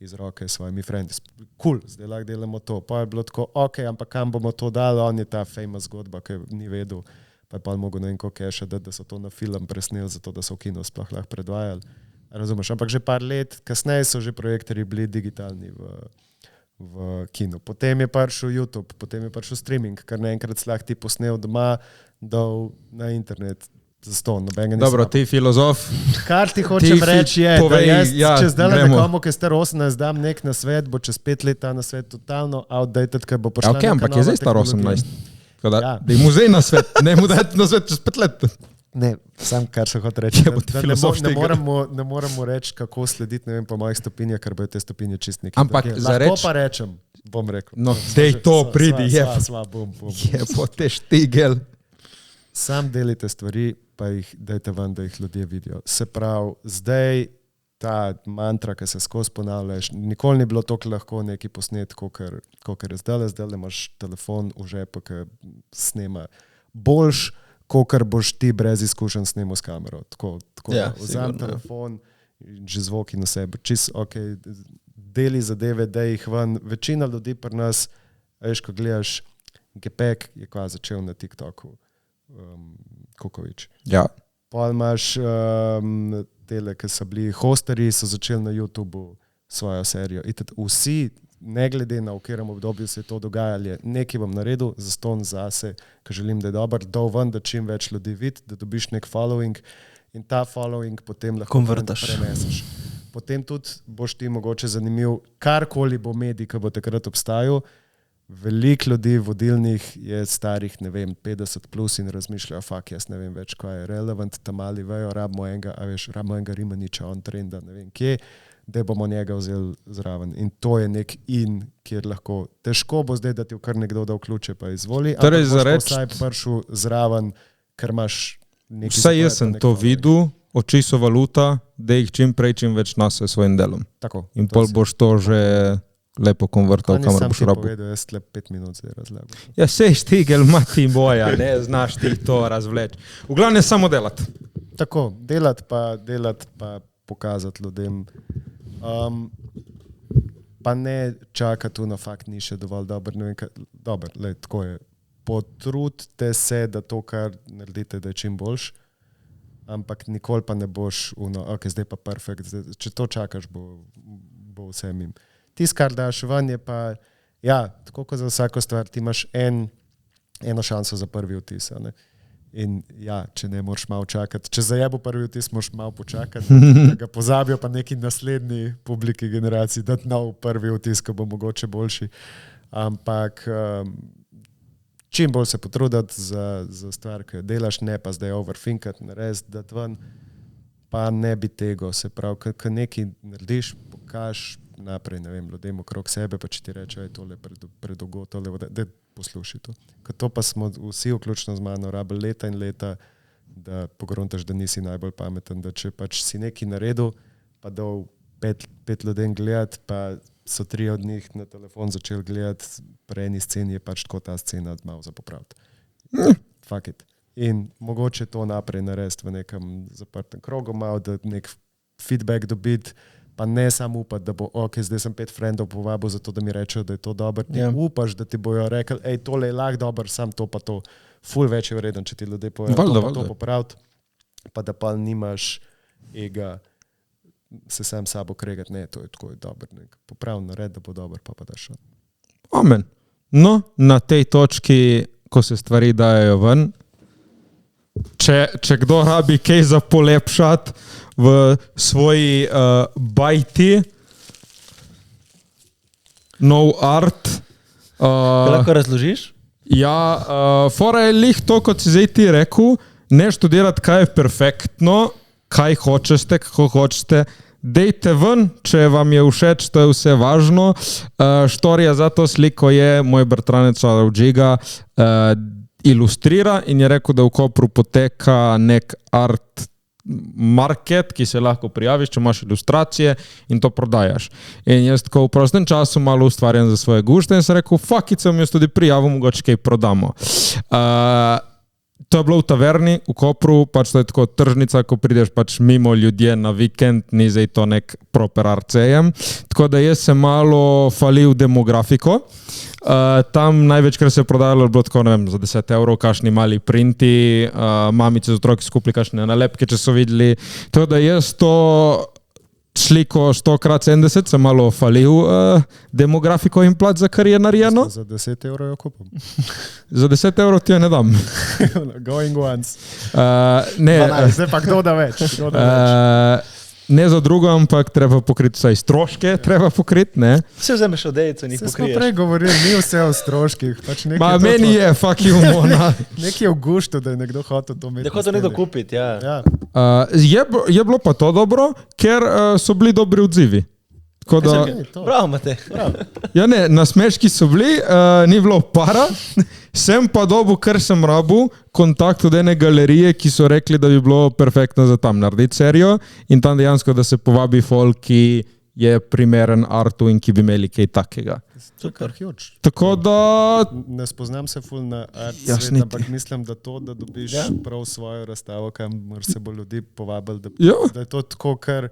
iz roke s svojimi frendi. Cool, zdaj lahko delamo to. Pa je bilo tako, ok, ampak kam bomo to dali, on je ta famous zgodba, ki ni vedel, pa je pa mogel ne vem koliko keša dati, da so to na film presneli, zato da so v kino sploh lahko predvajali. Razumeš, ampak že par let kasneje so že projektorji bili digitalni v kinu. Potem je prišel YouTube, potem je prišel streaming, kar naenkrat si lahko ti posnel doma, dal na internet. Dobro, ti filozof. Kar ti hočem reči je, povej, da jaz, če zdaj gremo. nekomu, ki je star 18, dam nek na svet, bo čez 5 let ta na svet totalno outdated, ker bo prišla Okay, ampak je zdaj star 18. Da Ja. je muzej na svet, ne mu dajte na svet čez 5 let. Ne, sam kar se hoče reči. filozof Ne moramo reči, kako slediti, ne vem, po mojih stopinjah, ker bojo te stopinje čist neki. Ampak za Lahko reč- pa rečem, bom rekel. No, dej to, pridi, je. Bom. Je pote štigel. Sam delite stvari, pa jih dajte ven, da jih ljudje vidijo. Se pravi, zdaj ta mantra, ki se skozi ponavljaš, nikoli ni bilo tako lahko neki posnet, kot je zdaj. Zdaj imaš telefon v žepu, ki snema boljš, kot boš ti brez izkušenj snemal s kamero. Tako Ja, da vzam sigurno, ja. telefon in že zvoki na sebe. Čist, okay, deli zadeve, da jih ven. Večina ljudi pri nas, veš, ko gledaš, Gepek je kva začel na TikToku. Kukovič. Ja. Pa imaš tele, ki so bili hosterji, so začeli na YouTubu svojo serijo. Vsi, ne glede na v katerem obdobju se je to dogajalo, nekaj bom naredil, zaston zase, ker želim, da je dober, dol ven, da čim več ljudi vidi, da dobiš nek following in ta following potem lahko Konvertaš. preneseš. Potem tudi boš ti mogoče zanimiv, karkoli bo medij, ki bo takrat obstajal. Veliko ljudi vodilnih je starih, ne vem, 50 plus in razmišljajo, fuck, jaz ne vem več, kaj je relevant, tam mali vejo, rabimo enega Rimaniča, on trenda, ne vem kje, da bomo njega vzeli zraven. In to je nek kjer lahko, težko bo zdaj, da ti kar nekdo da vključe, pa izvoli, Torej, ampak za boš reč- pa vsaj prišel zraven, ker imaš nekaj. Vsaj jaz sem to videl, oči so valuta, da jih čim prej, čim več nase s svojim delom. Tako. In pol boš to že lepo konvertal, kamor boš rabil. povedal, jaz tle 5 minut zdaj razlagal. Ja, sej štigel, mati boja, ne znaš ti to razvleči. V glavnem samo delati. Tako, delati pa pokazati ljudem. Pa ne čakati na fakt, ni še dovolj dober. Ne vem, dober, lej, tako je. potrudite se, da to, kar naredite, da je čim boljš, ampak nikoli pa ne boš ok, zdaj pa perfekt, če to čakaš, bo vse mim. Tisto, kar daš ven, je pa, ja, tako kot za vsako stvar, ti imaš eno šanso za prvi vtis, ne? In ja, če ne moraš malo čakati, če zajebo prvi vtis, moraš malo počakati, da ga pozabijo pa neki naslednji publiki generaciji, dati nov prvi vtis, ko bo mogoče boljši. Ampak čim bolj se potruditi za stvar, ki jo delaš, ne pa zdaj overthinkati, narediti, dati ven, pa ne bi tego, se pravi, ko nekaj narediš, pokaž naprej, ne vem, ljudem okrog sebe, pa če ti reče, tole predolgo, tole, da posluši to. Ker to pa smo vsi, vključno z mano, rabili leta in leta, da pogruntaš, da nisi najbolj pameten, da če pač si nekaj naredil, pa dal pet ljudem gledati, pa so 3 od njih na telefon začeli gledati, pri eni sceni je pač tako ta scena malo za popraviti. Fuck it. In mogoče to naprej narediti v nekem zaprtem krogu, malo da nek feedback dobiti, pa ne samo upati, da bo, ok, zdaj sem 5 frendov povabil za to, da mi rečejo, da je to dobro. Ti upaš, da ti bojo rekli, tole je lahko dobro, sam to pa to. Ful več je vreden, če ti ljudje povejo, to popraviti, pa da pa nimaš ega se sam sabo kregati, ne, to je tako dobro. Popravno nared, da bo dobro, pa daš. Amen. No, na tej točki, ko se stvari dajo ven, če kdo rabi kaj za polepšati v svoji bajti, no art. Lahko razložiš? Ja, fora je lih to, kot si zdaj ti rekel, ne študirati, kaj je perfektno, kaj hočete, kako hočete. Dejte ven, če vam je všeč, to je vse važno. Štorija za to sliko je moj bratranec Džiga ilustrira in je rekel, da v Kopru poteka nek art market, ki se lahko prijaviš, če imaš ilustracije in to prodajaš. In jaz tako v prostem času malo ustvarjam za svoje gušte in sem rekel, fuck it, sem jaz tudi prijavil, mogoče kaj prodamo. To je bilo v taverni v Kopru, pač to je tako tržnica, ko prideš pač mimo ljudje na vikend, ni zdaj to nek proper art sejem. Tako da jaz sem malo falil demografiko. Tam največkrat se je prodajalo bilo tako, ne vem, za 10 €, kakšni mali printi, mamice z otroki skupili kakšne nalepke, če so videli. Tako da jaz to sliko 100x70 sem malo falil demografiko in plat, za kar je narejeno. Za 10 € jo kupam. Za 10 € ti jo ne dam. Going once. Ne, zdaj pa kdo da več? ne za drugo, ampak treba pokriti vsaj stroške, treba pokriti, ne. Vse vzameš odejco in jih Se smo pokriješ. prej govorili, ni vse o stroških. Pač Ma meni je, fuck you, Mona. Nekaj je v guštu, da je nekdo hotel to imeti. Da hoče nekdo kupiti, ja. Ja. Je bilo pa to dobro, ker so bili dobri odzivi. Tako da, Bravo, Matej. ja ne, nasmeški so bili, ni bilo para, sem pa dobil, kar sem rabil, kontakt od ene galerije, ki so rekli, da bi bilo perfektno za tam narediti serijo in tam dejansko, da se povabi folk, ki je primeren artu in ki bi imeli kaj takega. Super, huge. Tako da, Ne spoznam se ful na art Jaz svet, niti. ampak mislim, da to, da dobiš prav svojo razstavo, kamor se bo ljudi povabili, Ja. da je to tako, kar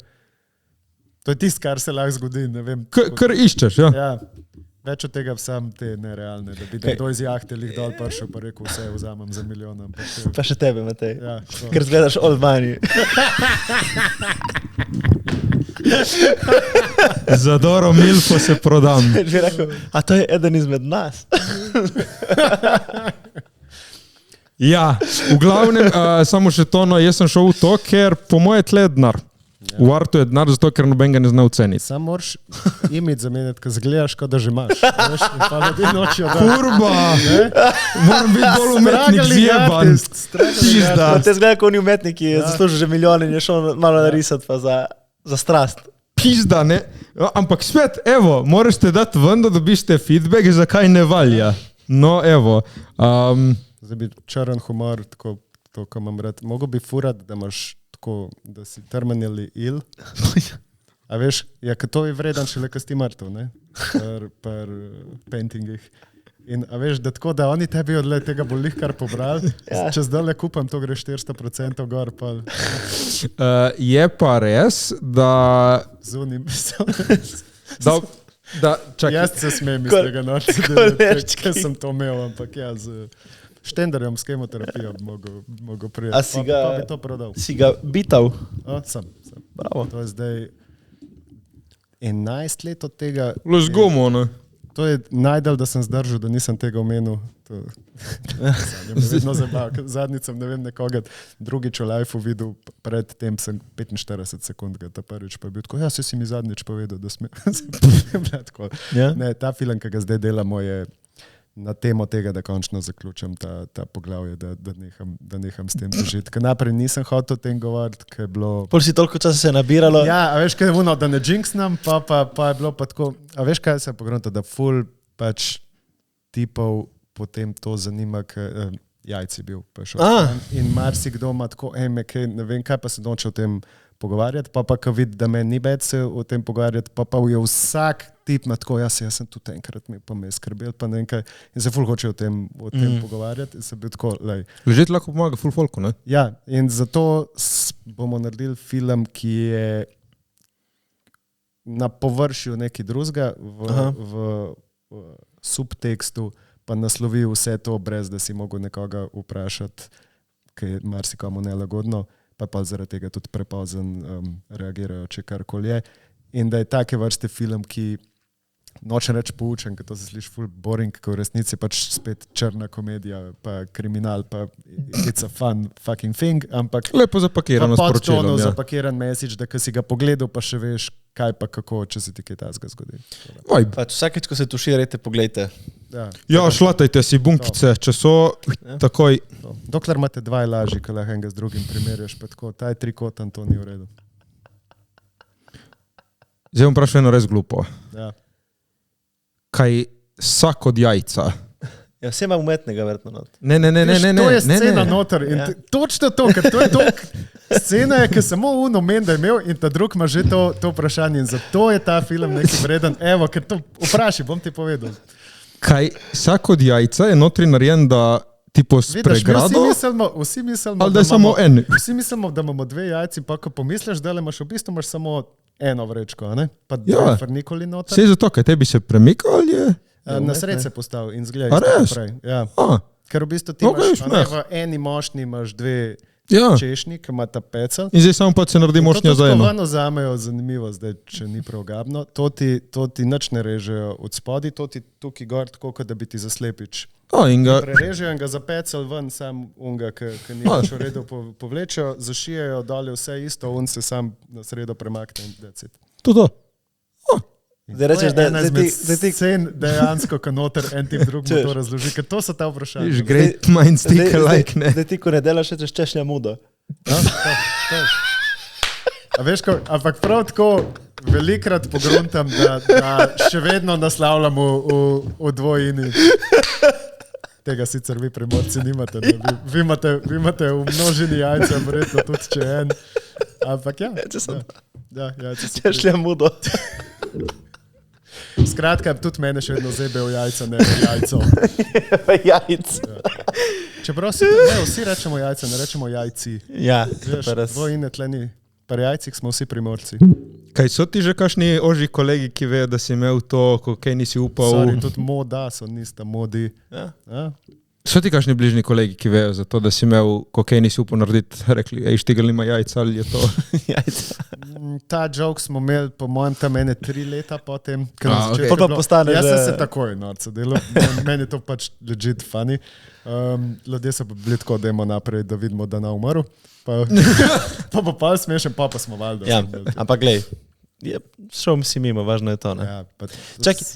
to je tisto, kar se lahko zgodi, ne vem. kar iščeš, ja. Ja, več od tega sam te nerealne, da bi nekdo iz jahte lih dol prišel pa rekel, vse vzamem za milijon. Ampak, Pa še tebe, Matej. ja, to. Ker zgledaš old money. Za Doro Milfo se prodam. Bi rekel, a to je eden izmed nas. Ja, v glavnem, samo še to, no, jaz sem šel v to, ker po moje tle je denar. V artu je denar, zato ker noben ga ne zna oceniti. Sam moraš imeti zamenjati, ker zgledaš, kot da že imaš. Veš, in pa ljudje nočijo da. Kurba! Moram biti bolj umetnik zjeban. Pizda. Te zgleda, kot oni umetniki, zaslužijo že milijone in je šel malo narisati pa za strast. Pizda, ne? Ampak spet, evo, moraš te dati ven, da dobiš te feedback, zakaj ne valja. No, evo. Zdaj bi črn humor, tako, to, ko imam rad. Mogo bi furat, da imaš tako, da si terminali il. A veš, ja, kad to je vredan šele, kad si mrtev, ne? Per paintingih. In a veš, da tako, da oni tebi od tega bolih kar pobrali, če zdaj le kupam, to gre 400% gor, pa Je pa res, da... zunim. Da, čakaj. Jaz se smem iz tega norca, ker sem to imel, ampak jaz z štenderjem s kemoterapijo mogo prijeti. A si ga- Pa bi to prodal. Si ga bital? Sem. Bravo. To je zdaj 11 let od tega. Los gomo, ne? To je najdalj, da sem zdržal, da nisem tega omenil. Vedno zabavam. Zadnjič sem, ne vem, nekoga drugič v lifeu videl, predtem sem 45 sekund ga ta prvič pa je bil tako, ja, si mi zadnjič povedal, da smem. Ja? Ne, ta film, ki ga zdaj delamo, je na temo tega, da končno zaključim ta poglavje, da neham s tem živeti. Ker naprej nisem hotel o tem govoriti, ker je bilo... Pol si toliko časa se nabiralo. Ja, a veš, kaj je ono, da ne jinxnam, pa je bilo pa tako, a veš, kaj se je pogrunto, da ful pač tipov potem to zanima, ker jajci bil pa šel. In marsikdo ima tako, ne vem kaj, pa se noče o tem pogovarjati, pa ko vidi, da me ni več se o tem pogovarjati, pa je vsak tip na tako, jaz sem tudi enkrat pa me je skrbel, pa ne vem kaj, in se ful hoče o tem pogovarjati, in se bil tako, lej. Ležeti lahko pomaga ful folku, ne? Ja, in zato bomo naredili film, ki je na površju nekaj drugega, v subtekstu, pa naslovi vse to, brez da si mogel nekoga vprašati, ki je marsikomu nelagodno, pa zaradi tega tudi prepozen reagirajo, če karkoli je. In da je take vrste film, ki noče reči poučen, ker to se sliši ful boring, ker v resnici pač spet črna komedija, pa kriminal, pa it's a fun fucking thing, ampak Lepo zapakirano pa pod sporočilom, tonom ja. zapakiran message, da ko si ga pogledal, pa še veš, kaj pa kako, če se ti kaj tasga zgodi. Vibe. Pač vsakeč, ko se tuširate, poglejte. Ja, Ja, šlatajte si bunkice, če so takoj. to. Dokler imate dva je lažji, ko lahko enega z drugim primerjaš, pa tako, ta je trikotan, to ni v redu. Zdaj bom vprašal eno res glupo. Ja. Kaj vsak od jajca? Ja, vse ima umetnega verjetno not. Ne. To je scena ne. noter in Ja. točno to, ker to je to, scena je, ker samo uno men, da je imel in ta drug ima že to vprašanje in zato je ta film nekaj vreden. Evo, ker to vpraši, bom ti povedal. Kaj vsak od jajca je notri narejen, da tipo s Vidiš, pregrado? vsi mislimo, Ali da je samo en? Vsi mislimo, da imamo dve jajci, pa ko pomisliš, da imaš v bistvu imaš samo eno vrečko, a ne? Pa Ja. dva nikoli noter. Vse zato, kaj tebi se premika ali je? Na sred se postavi in A zgleda res? naprej. Ja. A, Ker v bistvu ti Okej, imaš, a ne, smeh. v eni mošnji imaš dve ja. češnji, ki ima ta pecelj. In zdaj samo pa se naredi mošnja za eno. To vzamejo zanimivo, zdaj, če ni preogabno. To ti nič ne režejo od spodi, to ti tukaj gor, tako kot da bi ti zaslepič. A, in ga, Prerežejo in ga zapecel ven, sam unga, ki ni več v redu, povlečejo, zašijajo dolje vse isto, un se sam na sredo premakne in decit. to. Zdaj rečeš, da ena izmed scen dejansko, ko noter en tim drugmu to razloži, ker to so ta vprašanja. Viš, great minds think alike, ne? Zdaj ti, ko ne delaš, rečeš češnja mudo. Ja, to. A veš, ampak prav tako velikrat pogruntam, da še vedno naslavljamo v dvojini. Tega sicer vi Primorci nimate. Ne? Vi imate v množini jajca, verjetno tudi če en. Ampak ja. Jajca so Češnja mudo. Skratka, tudi mene še vedno zebe v jajca, ne v jajco. Jajc. Čeprav vsi rečemo jajca, ne rečemo jajci. Ja, Veš, pa res. dvojine tleni. Pri jajcih smo vsi Primorci. Kaj so ti že kakšni ožji kolegi, ki vejo, da si imel to, ko kaj nisi upal? Sorry, tudi moda so nista modi. Ja. Ja? So ti kakšni bližnji kolegi, ki vejo za to, da si imel, ko kaj nisi upal narediti, rekli, ej, Štigelj nima jajca ali je to? Jajca. Ta joke smo imeli, po mojem, tam 3 leta potem. okej. Pol pa postane Jaz že- sem se takoj norca delal. Meni je to pač legit funny. Ljudje so pa bili tako, da imamo naprej, da vidimo, da ne umrl. Pa smešen, pa smo valjda. Ja, ampak glej, šel si mimo, važno je to, ne? Ja, pa, Čakaj,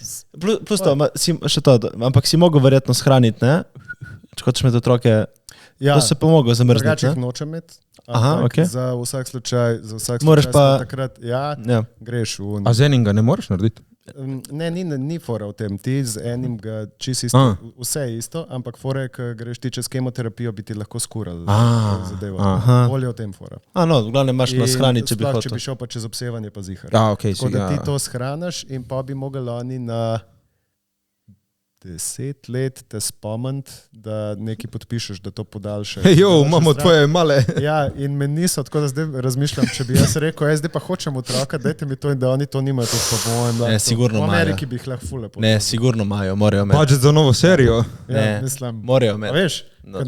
plus to, še to, ampak si mogel verjetno shraniti, ne? Če hočeš imeti otroke, ja, to se pomogel zamrzniti, drugače jih ne? nočem imeti. Aha, ampak okej. Za vsak slučaj Moraš smo pa- takrat, ja, Ja. greš v A z enim ga ne moreš narediti? Ne, ni fora v tem. Ti z enim ga čisto isto, vse je isto, ampak fora je, ko greš ti čez kemoterapijo, bi ti lahko skural zadevo. aha. Bolje v tem fora. No, v glavnem imaš na shrani, če bi Sploh, hotel. če bi šel pa čez obsevanje, pa zihar. A, okej, Tako si da ga. ti to shraniš in pa bi mogli oni na 10 let te spomniti, da nekaj podpišeš, da to podaljšaš. Imamo tvoje male. Ja, in me niso, tako da zdaj razmišljam, če bi jaz rekel, zdaj pa hočem otroka, dajte mi to in da oni to nimajo, to po mojem. Ne, sigurno imajo. V Ameriki imajo. bi jih lahko fule Ne, sigurno imajo, morajo imeti. Budget za novo serijo. Ja, Ne, mislim. morajo A imeti. veš, No.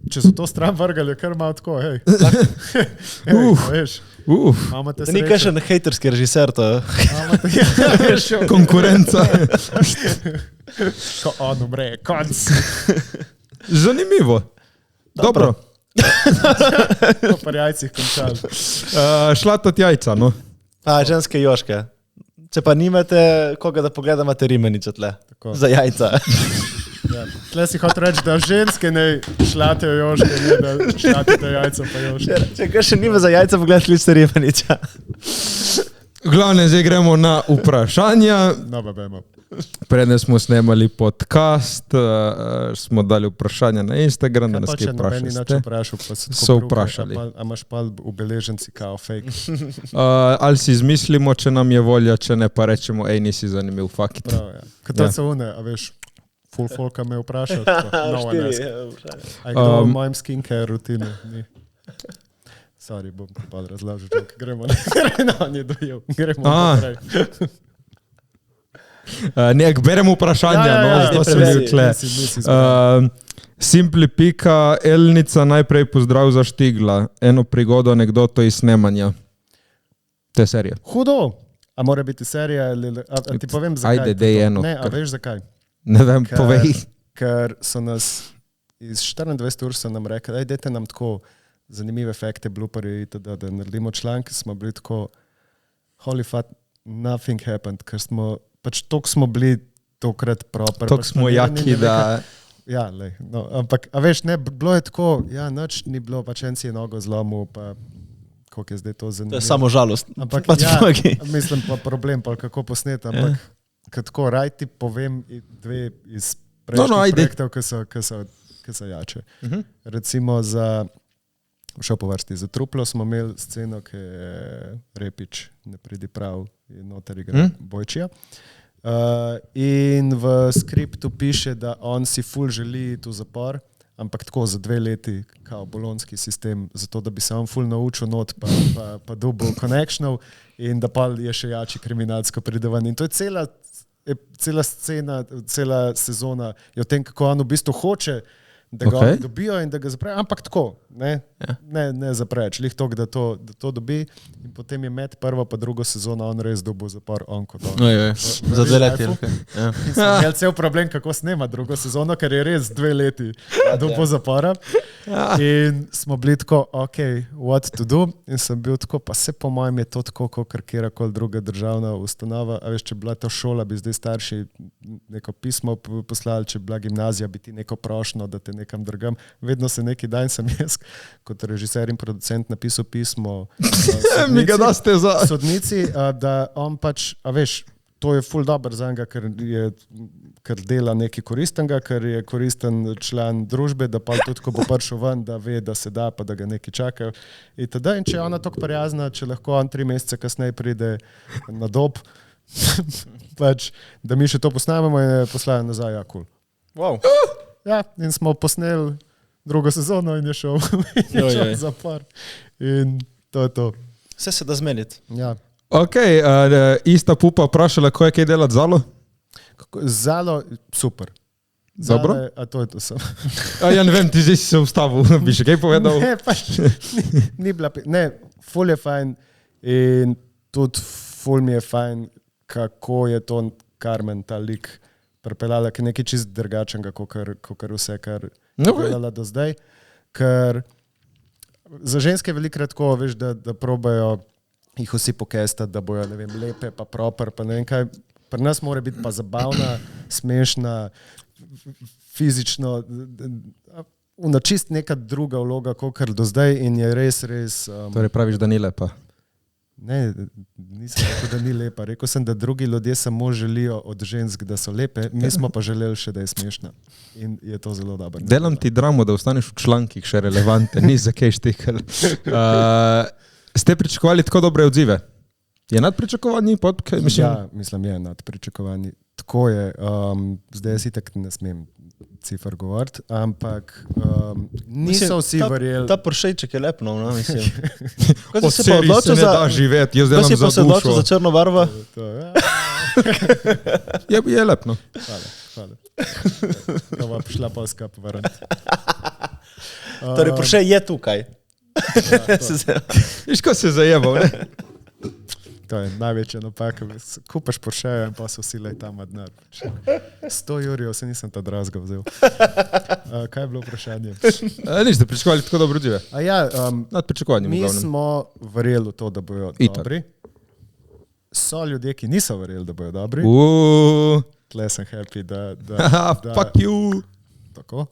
če so to stran vrgali, je kar malo tako, hej. Veš, imamo te To ni srečo. kakšen hejterski režiser, to. Imamo te- Ja, veš, Konkurenca. ko on umre, konc. Zanimivo. Dobro. Po parjajcih končali. Šlatat jajca, no. Ženske joške. Če pa nimate koga, da pogleda, imate rimenice tle. Tako. Za jajca. Ja. Tle si hotel reči, da ženske ne šlatejo joške, ne da šlatite jajca pa joške. Če ga še nima za jajca, pogledajte ljudste rimenice. Glavne, zdaj gremo na vprašanja. No, pa bemo. Preden smo snemali podcast, smo dali vprašanja na Instagram, da nas Pa kaj če nobeni nič vprašate. vprašal, pa se tako So bruhajo, vprašali. A imaš pa ubeleženci kao fake? Ali si izmislimo, če nam je volja, če ne pa rečemo, ej, nisi zanimiv, fuck it. Prav, ja. Kot to so une, a veš, full folka me vpraša. No one asked. A je kdo v mojem skincare rutini? Ni. Sorry, bom pa razložil, gremo on je dojel. Gremo naprej. Nek beremo vprašanja, no, zato sem bil tle. Nisi zgodil. Simpli pika, Elnica, najprej pozdrav za Štigla. Eno prigodo, anekdoto iz snemanja te serije. Hudo! A mora biti serija ali... A ti povem zakaj? Ajde, to dej to? eno, Ne, a ker- veš zakaj? Ne vem, povej. Ker so nas iz 24 ur so nam rekli, dajte nam tako zanimive efekte, blooperje, itd., da naredimo članke, smo bili tako holy fuck, nothing happened, ker smo, pač toliko smo bili tokrat proper. Tok pač smo planirani, jaki, ne vem, da... Ja, lej, no, ampak, a veš, ne, bilo je tako, ja, nič ni bilo, pač en si je nogo zlomil, pa koliko je zdaj to To zanimivo. je samo žalost. Ampak Pač ja, mnogi. mislim pa problem, pa kako posneti, ampak kad tako raj ti povem dve iz prejšnjih ajde. projektov, ki so jače. Recimo za, šel po vrsti, za Truplo smo imeli sceno, ki je Repič, ne pridi prav, je noter igra Bojčija. In v skriptu piše, da on si ful želi iti v zapor, ampak tako za 2 leti, kao bolonski sistem, zato da bi se on ful naučil not, pa dobil connectionov in da pa je še jači kriminalsko pride ven. In to je cela scena, cela sezona je o tem, kako on v bistvu hoče, da ga Okay. oni dobijo in da ga zaprejo, ampak tako, ne zapreč, lih toliko, da to dobi in potem je med prvo pa drugo sezono on res dobil zapor, on kot on. Za 2 leti. In smo imeli cel problem, kako snema drugo sezono, ker je res 2 leti dobil zapora. In smo bili tako, ok, what to do? In sem bil tako, pa se po mojem je to tako, kot kjerkoli druga državna ustanova. A veš, če bi bila to šola, bi zdaj starši neko pismo poslali, če bi bila gimnazija, bi ti neko prošnjo, da te nekam drugam. Vedno se neki dan sem jaz, kot režiser in producent, napisal pismo Mi ga daste za... sodnici, da on pač, a veš, to je ful dober za njega, ker dela nekaj koristnega, ker je koristen član družbe, da pa tudi, ko bo prišel ven, da ve, da se da, pa da ga neki čakajo. In če je ona tako prijazna, če lahko on 3 mesece kasneje pride na dob, pač, da mi še to posnamemo in je poslala nazaj, ja, cool. Wow. Ja, in smo posneli drugo sezono in je šel v zapor. In to je to. Vse se da zmeniti. Ja. Ok, ista pupa vprašala, ko je kaj delati zalo? Zalo, super. Dobro. Zale, a to je to sem. Ja, ne vem, ti zdaj si se ustavil, bi še kaj povedal? Ne, pač, ni bila, ne, ful je fajn in tudi ful mi je fajn, kako je to Carmen, ta lik, pripeljala, ki je nekaj čist drugačnega, kot vse, kar je delala do zdaj. Ker za ženske je velikrat tako, veš, da probajo jih vsi pokestati, da bojo, ne vem, lepe, pa proper, pa ne vem kaj. Pri nas mora biti pa zabavna, smešna, fizično, čist neka druga vloga, kot do zdaj in je res. Torej praviš, da ni lepa. Ne, nisem rekel, da ni lepa. Rekel sem, da drugi ljudje samo želijo od žensk, da so lepe, mi smo pa želeli še, da je smešna. In je to zelo dobro. Delam ti dramo, da ostaneš v člankih še relevante, ni za kaj štikal. Ste pričakovali tako dobre odzive? Je nad pričakovanji podcast? Mislim, Ja, mislim, je nad pričakovanji. Tako je, zdaj jaz itak ne smem cifr govoriti, ampak niso vsi verjeli. Ta Porschejček je lep, no, mislim. Ko od si se pa serij se odločil ne za, da živeti, jaz ko delam si pa za se odločil dušo. za črno barvo, Je lep, no. Hvala. To bo šla polska povrniti. torej Porschej je tukaj. Viš, ko se je zajebal, ne? To je največja napaka. Kupaš Porscheja in pa so vsi lej tam denar. 100 jurjev se nisem ta drazga vzel. Kaj je bilo vprašanje? Niste pričakovali tako dobro žive. A ja, Nad pričakovanjem. mi v glavnem. smo verjeli v to, da bojo Itak. dobri. So ljudje, ki niso verjeli, da bojo dobri. Tle sem happy, Haha, fuck you. Tako.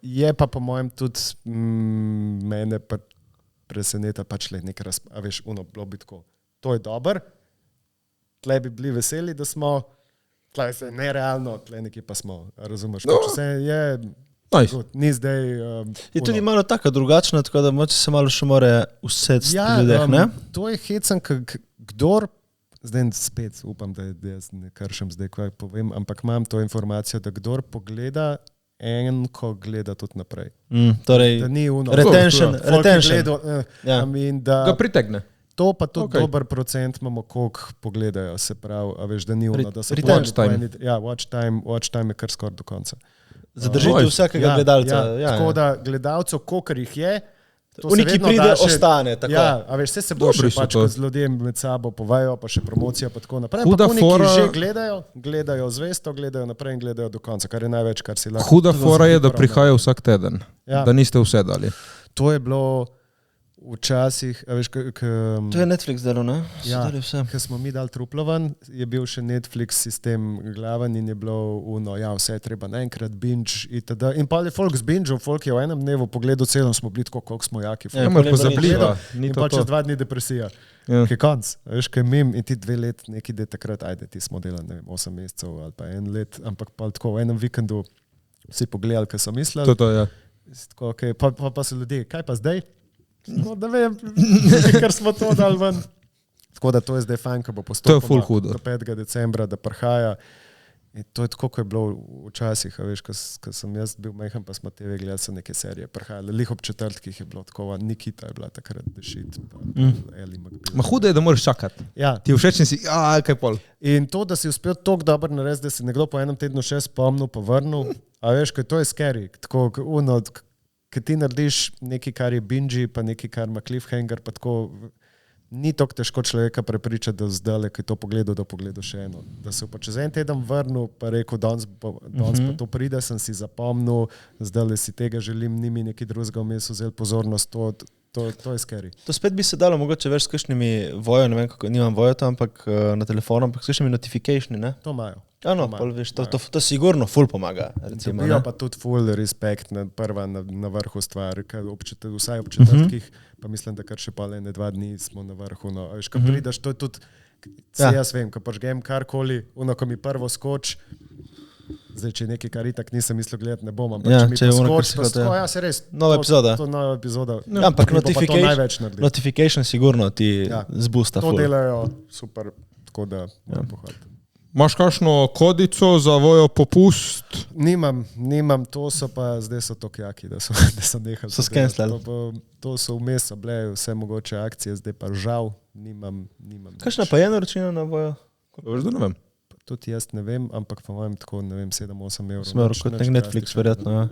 Je pa po mojem tudi mene preseneta pač le nekaj a veš, bilo bi tako. To je dober, tle bi bili veseli, da smo, tle se nerealno, tle nekje pa smo, razumeš? No. Pač vse je, Nice. ni zdaj... Je tudi malo taka drugačna, tako da moče se malo še more usesti v ljudeh, ne? To je hecen, kdor, zdaj spet upam, da jaz ne kršem zdaj, kaj povem, ampak imam to informacijo, da kdor pogleda, ko gleda tudi naprej. Torej, Da ni uno. retention, Folk je retention. gledal, Ja. Ga pritegne. To pa tudi Okej. dober procent imamo, koliko pogledajo, se pravi, a veš, da ni ono, da so Retention. Watch time. Ja, watch time je kar skoraj do konca. Zadržite Nice. vsakega gledalca. Tako da gledalcev, kolikor jih je, to Oni, se ki vedno pride, da še, ostane, tako. Ja, a veš, vse se bo Dobri še so pač, to. ko z ljudje med sabo povajo, pa še promocija pa tako naprej. Huda Ampak oni, fora- ki že gledajo zvesto, gledajo naprej in gledajo do konca, kar je največ, kar si lahko. Huda fora je, da Prav, prihaja vsak teden. Ja. Da niste vse dali. To je bilo včasih, a veš, To je Netflix delo, ne? So Ja, dali vse. ko smo mi dali truplovan, je bil še Netflix sistem glaven in je bilo uno, ja, vse je treba naenkrat binge itd. In pa je folk zbingeal, folk je v enem dnevu pogledal celo, smo bili tako, koliko smo jaki. Ja, Ja, pol je pozabljiva. bilo Ni In to pa čez to. 2 dni depresija. Ja. Kaj konc, veš, kaj mim in ti 2 let, neki de takrat, ajde, ti smo delali, ne vem, 8 mesecev ali pa 1 let, ampak pa tako v enem vikendu vsi pogledali, kaj so mislili. To, ja. Tako, okay, pa so ljudje, kaj pa zdaj? No, da vem, ker smo to dali ven. Tako da to je zdaj fajn, ko bo postopoma ful hudo. do 5. decembra, da prihaja. In to je tako, kot je bilo včasih, a veš, ko sem jaz bil majhen, pa smo TV gledali, so neke serije prihajale. Lih ob četrtkih je bilo tako, Nikita je bila takrat dešit, pa Eli McBeal. Ma hudo je, da moraš čakati. Ja, Ti je všeč in si, kaj pol. in to, da si uspel tako dobro narediti, da si nekdo po enem tednu še spomnil, pa vrnil, a veš, kaj to je scary. Tako, uno, ki ti narediš nekaj, kar je binge, pa nekaj, kar ima cliffhanger, pa tako, ni tako težko človeka prepričati, da zdaj, ki je to pogledal, da pogleda še eno. Da se pa čez en teden vrnil, pa rekel, danes pa to pride, sem si zapomnil, zdaj si tega želim, ni mi nekaj drugega vmes vzel pozornost, to je scary. To spet bi se dalo mogoče več s kakšnimi vojo, ne vem kako, nimam vojo to, ampak na telefonu, ampak s kakšnimi notificationi, ne? To imajo. Ano, pol veš, to sigurno ful pomaga, recimo, Dobijo ne? pa tudi full respekt, prva na vrhu stvar, vsaj ob četrtkih, pa mislim, da kar še pa ne 2 dni smo na vrhu. No. A veš, ko prideš, to je tudi, jaz vem, ko požgem karkoli, ko mi prvo skoč, zdaj, če je nekaj, kar itak nisem mislil gledati, ne bom, ampak Ja, če mi če je pa ono, kar skoč, si pa hotel, tako, ja. ja, se res. Nova epizoda. To nova epizoda. Ja, ampak Mi bo pa to največ naredi. notification sigurno ti Ja. zbusta To ful. delajo super, tako da moram pohvaliti. Imaš kakšno kodico za vojo popust? Nimam, to so pa, zdaj so to jaki, da so nehali. So to delati. skenslali. To so vmes, so bile vse mogoče akcije, zdaj pa žal nimam. Kakšna pa je naročnina na vojo? Veš, da ne vem. Tudi jaz ne vem, ampak po mojem tako, ne vem, 7-8 evrov. Smer, Nič- kot nič nek Netflix, drastičnega, verjetno, ja.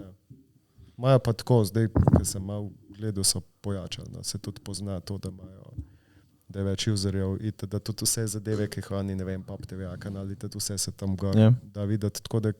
Imajo pa tako, zdaj, ko sem mal gledal, so pojačali, no. Se tudi pozna to, da imajo, da je več userjev, da tudi vse zadeve, ki jih oni, ne vem, Pop TV kanali, da vse se tam gor Ja. da videti, tako da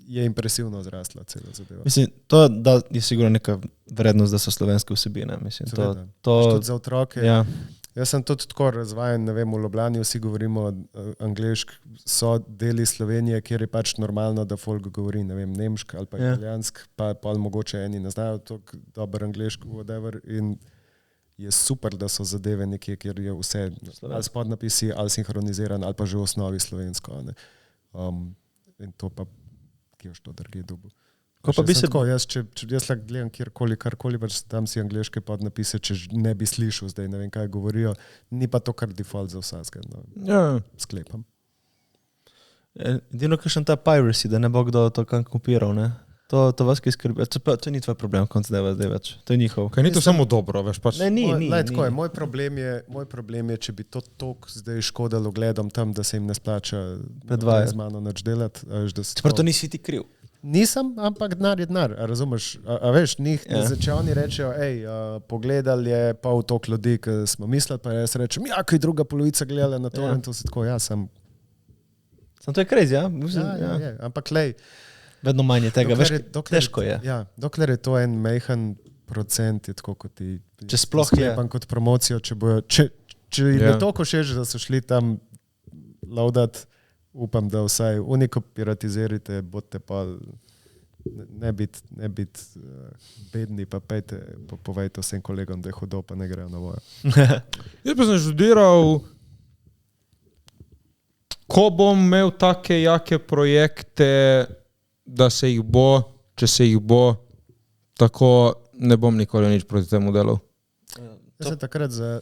je impresivno zrasla cela zadeva. Mislim, to da je sigurno neka vrednost, da so slovenske vsebine. Mislim, Seveda. to, Tudi za otroke. ja. Jaz sem tudi tako razvajen, ne vem, v Ljubljani vsi govorimo angleško, so deli Slovenije, kjer je pač normalno, da folk govori, ne vem, nemško ali pa Ja. italijansko, pa mogoče eni ne znajo tako dobro angleško, whatever, in je super, da so zadeve nekje, kjer je vse, ali s podnapisi, ali sinhroniziran, ali pa že v osnovi slovensko. Ne. In to pa, ki je što drugje dobu. Ko pa bi se... Tako, jaz lahko gledam kjerkoli, karkoli, pač tam si angleške podnapise, če ne bi slišal zdaj, ne vem, kaj govorijo, ni pa to kar default za vsakega, no, sklepam. Edino, kakšen ta piracy, da ne bo kdo to kam kopiral, ne? To vas kaj skrbi. To ni tvoj problem, konc dneva zdaj več. To je njihov. Kaj ni to samo dobro, veš, pač. Ne, ni. Moj problem je, če bi to toliko zdaj škodilo gledom tam, da se jim ne splača z mano nič delati. Čeprav to nisi ti kriv. Nisem, ampak denar je denar, a razumeš? A veš, če oni rečejo, pogledali je pol toliko ljudi, ki smo mislili, pa jaz rečem, kaj druga polovica gledala na to, in to se tako, Sam to je crazy, ja? Ja, ampak lej. Vedno manj je tega, veš, težko je. Ja, dokler je to en mejhan procent, je tako kot ti. Če sploh je. Kot promocijo, če jim je toliko všeč, da so šli tam laudat, upam, da vsaj uniko piratizirite, boste pa ne biti bedni, pa pejte, pa povejte vsem kolegom, da je hudo, pa ne grejo na vojo. Jaz pa sem študiral, ko bom imel take jake projekte, da se jih bo, če se jih bo, tako ne bom nikoli nič proti temu delal. Jaz sem takrat za...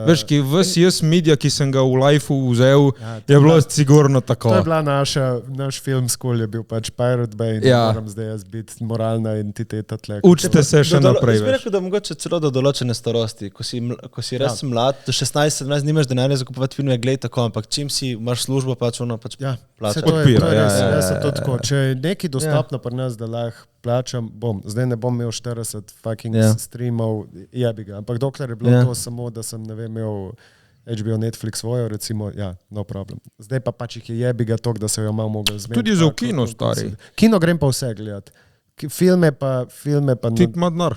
Veš, ki jaz media, ki sem ga v lifeu vzel, je bilo sigurno tako. To je bila naš film school, je bil pač Pirate Bay in moram zdaj jaz biti moralna entiteta tle. Učite se še naprej, veš. Jaz bi rekel, da mogoče celo do določene starosti, ko si res mlad, do 16-17 nimaš denarja za kupovati filme, glej tako, ampak čim si imaš službo, pač ono pač plača. Podpira, jaz sem to tako. Če je nekaj dostopno pri nas, da lahko plačam, zdaj ne bom imel 40 fucking streamov, jebi ga, ampak dokler je bilo to samo, da sem, ne vem, imel HBO, Netflix svojo, recimo, no problem. Zdaj pa pač jih je jebi ga tok, da se jo malo mogel zmeniti. Tudi za v kino, stari. Kino grem pa vse gledati. Filme pa... Tip ima denar.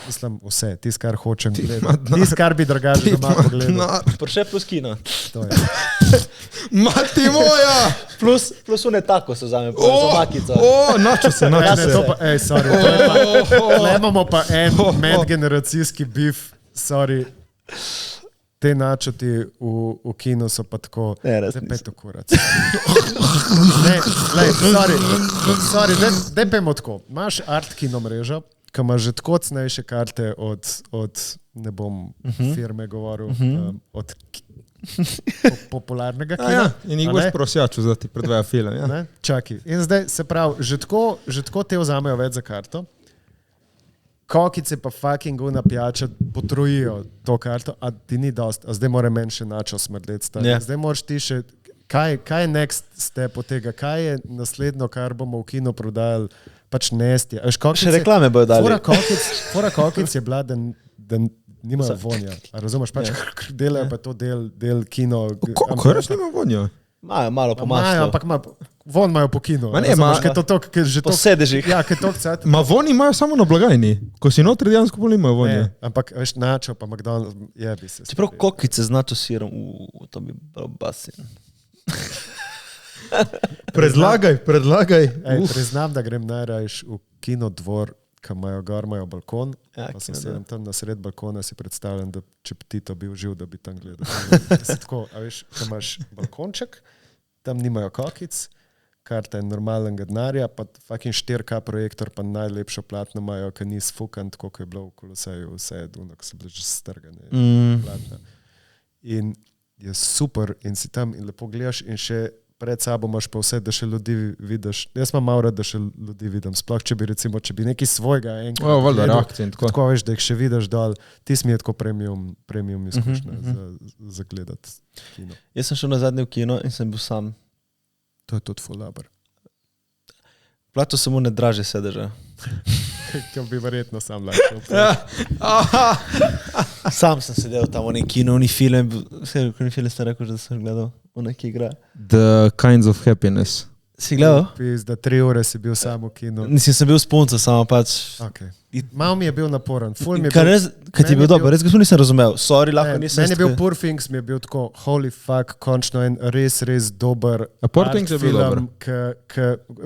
Mislim, vse, tis, kar hočem gledati. Tis, kar bi drugače doma pogledal. Prše plus kino. To je. Mati moja! Plus une tako se vzame, za makico. Načo se. Sorry. Imamo pa en medgeneracijski beef, sorry. Te načoti v kinu so pa tako, peto kurac. Sorry, daj pejmo tako. Imaš art kino mrežo, ki ima že tako cenejše karte od ne bom firme govoril, od popularnega kina. In jih boš prosjačil, da ti predvaja film. Čaki. In zdaj se pravi, že tako te vzamejo več za karto, kokice pa fucking una pijača potrojijo to karto, a ti ni dost, a zdaj mora meni še načo smrdeti stari. Zdaj moraš ti še, kaj je next step od tega, kaj je naslednjo, kar bomo v kino prodajali, pač nesti. Še reklame bojo dali. Fora kokic je bila, da nimajo vonja. A razumeš, pač delajo pa to del kino. Kako res nima vonja? Majo malo po maslu. Ampak von imajo po kino. Po sedežih. Ja, kaj tok cajt. Ma von imajo samo na blagajni. Ko si notri dejansko bolj nimajo vonja. Ampak veš, načo pa McDonald's jebi se. Čeprav kokice z načo sirom, to bi bilo basen. Predlagaj. Priznam, da grem najrajš v kinodvor, ki imajo balkon, pa sem sedem tam na sred balkona, si predstavljam, da če bi Tito bil živ, da bi tam gledal. Tako, a veš, ko imaš balkonček, tam nimajo kokic, karta je normalnega denarja, pa fucking 4K projektor, pa najlepšo platno imajo, ki ni sfukan, tako kot je bilo v Koloseju, vse je duno, ko so bile že strgane platna. In je super in si tam in lepo gledaš in še pred sabo imaš pa vse, da še ljudi vidiš. Jaz imam malo rad, da še ljudi vidim. Sploh, če bi nekaj svojega enkrat gledal, tako veš, da jih še vidiš dol. Ti mi je tako premium izkušnja za gledati kino. Jaz sem šel na zadnje v kino in sem bil sam. To je tudi full dober. Plačal sem ne draže sedeže. Kaj bi verjetno sam lahko. Sam sem sedel tam v neki kino, film ste rekel, da sem gledal, v neki igra. The Kinds of Happiness. Si gledal? Da 3 ure si bil sam v kinu. Nisem sem bil s punco, samo pač... Okay. Mal mi je bil naporen. Kaj ti je bil dober? Res ga nisem razumel. Sorry, lahko nisem... Meni je bil Poor Things, mi je bil tako, holy fuck, končno en res dober art film.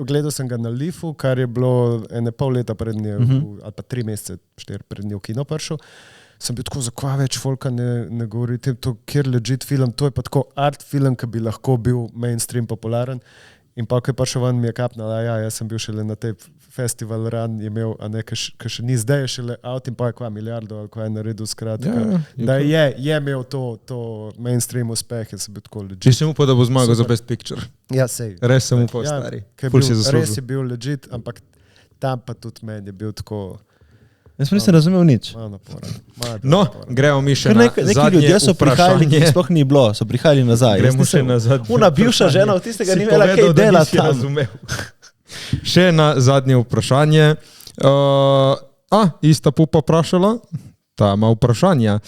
Gledal sem ga na Leafu, kar je bilo ene pol leta pred njim, ali pa 3 mesece, 4 pred njim v kino prišel. Sem bil tako, zakaj več folka ne govori, to kjer legit film, to je pa tako art film, ki bi lahko bil mainstream popularen. In pa, ko je prišel ven, mi je kapnala, jaz sem bil šele na tej festival run, je imel, a ne, ki še ni zdaj, je šele out in pa je kva milijardo, ali kva je naredil skratka. Da je imel to mainstream uspeh, jaz sem bil tako legit. Če sem upal, da bo zmagal za Best Picture. Ja, sej. Res sem upal, stari. Ful si zaslužil. Res je bil legit, ampak tam pa tudi meni je bil tako... Jaz nisem razumel nič. No, gremo mi še na zadnje ljudje so prihajali, vprašanje. ki sploh ni bilo, so prihajali nazaj. Gremo še na zadnje Una bivša žena od tistega ni imela kaj dela tam. Še na zadnje vprašanje. Ista pupa vprašala. Ta ima vprašanja.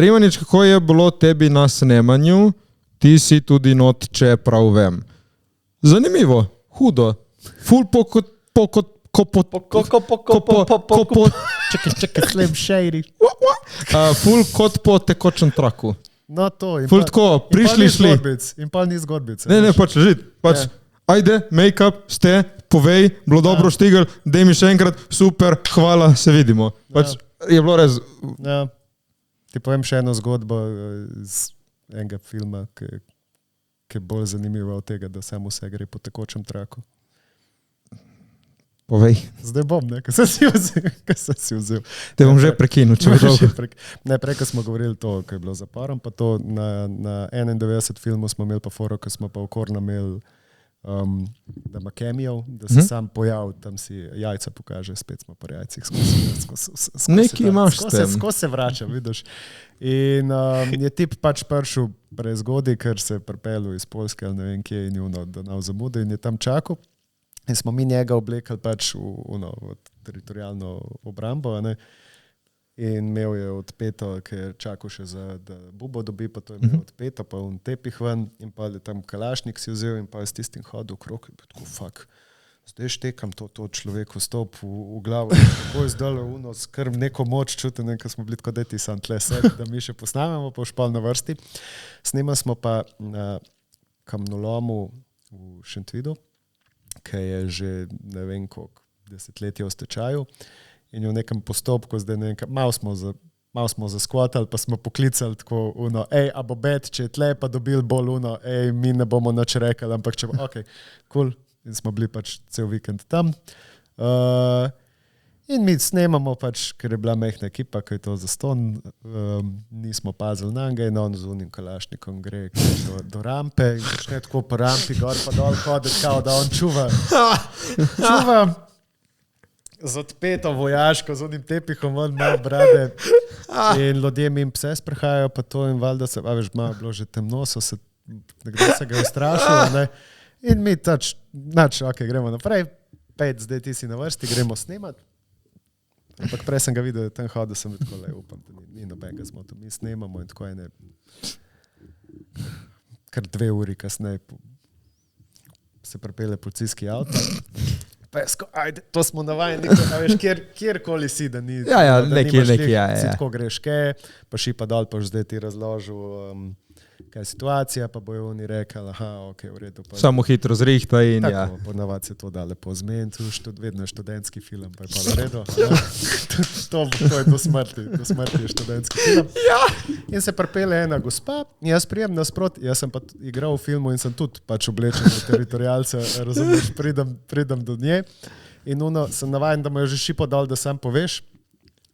Rimanič, kako je bilo tebi na snemanju? Ti si tudi not, če prav vem. Zanimivo, hudo. Ful Čekaj, slim shady. Ful kot po tekočem traku. No to. Ful tako, prišli, šli. In pa ni zgodbice. Ne, pač ležit. Pač, ajde, make-up, ste, povej, bilo dobro štigel, dej mi še enkrat, super, hvala, se vidimo. Pač je bilo res... Ja. Ti povem še eno zgodbo iz enega filma, ki je bolj zanimiva od tega, da samo vse gre po tekočem traku. Povej. Zdaj bom, ne, kaj sem si vzel. Te bom že prekinul, če bo dolgo. Prej, ko smo govorili to, ko je bilo zaporom, pa to na 91 filmu smo imeli pa foro, ko smo pa okorno imeli, da ima cameo, da se sam pojav, tam si jajca pokaže, spet smo po jajcih. Nekaj imaš s tem. Skozi se vrača, vidiš. In je tip pač prišel prezgodaj, ker se je pripelil iz Poljske ali ne vem kje in je da nav zamude in je tam čakal. In smo mi njega oblekali pač v teritorijalno obrambo, ne? In imel je odpeto, ker je čakal še da bubo dobi, pa to je imel odpeto, pa on tepih ven in pa je tam kalašnik si vzel in pa je s tistim hodil okrog in tako, fuck, zdaj štekam to človeku stop v glavo, tako je zdalo skrb neko moč čutim, ko smo bili tako deti sam tle sedi, da mi še posnamemo, pa špal na vrsti. Snimali smo pa na kamnolomu v Šentvidu, ki je že ne vem koliko desetletja v stečaju in je v nekem postopku, zdaj ne vem, malo smo zaskvatali, pa smo poklicali tako a bo bed, če je tle, pa dobili bolj mi ne bomo nič rekali, ampak če bo, cool. In smo bili pač cel vikend tam. In mi snemamo pač, ker je bila mehna ekipa, ko je to zaston, nismo pazili na njega in on z unim kalašnikom gre do rampe in začne tako po rampi gor pa dol hoditi, kao da on čuva z odpeto vojaško, z unim tepihom, on ima brade in ljudje mi pse sprehajajo pa to in valjda se, veš, malo bilo že temno, nekdo se ga je ustrašil, ne? In mi gremo naprej, 5, zdaj ti si na vrsti, gremo snemati. Ampak prej sem ga videl, da tam hodil, sem tako le upam, da ni nobenega zmoto. Mi snemamo in tako ene kar 2 uri kasneje se pripelje policijski avto. Pa je ajde, to smo navajeni, veš, kjerkoli si, da ni... Ja, nekaj, Si tako greš pa šipa dol, pa už zdaj ti razložil, kaj je situacija, pa bojo oni rekali, v redu. Pa samo hitro zrihta in tako, ponavad se to da lepo zmeniti, vedno je študentski film, pa je pa v redu. To je do smrti je študentski film. In se pripelje ena gospa, jaz prijem nasprot, jaz sem pa igral v filmu in sem tudi pač oblečen v teritorijalce, razumeš, pridem do nje in sem navajen, da mu je že šipo dol, da sam poveš,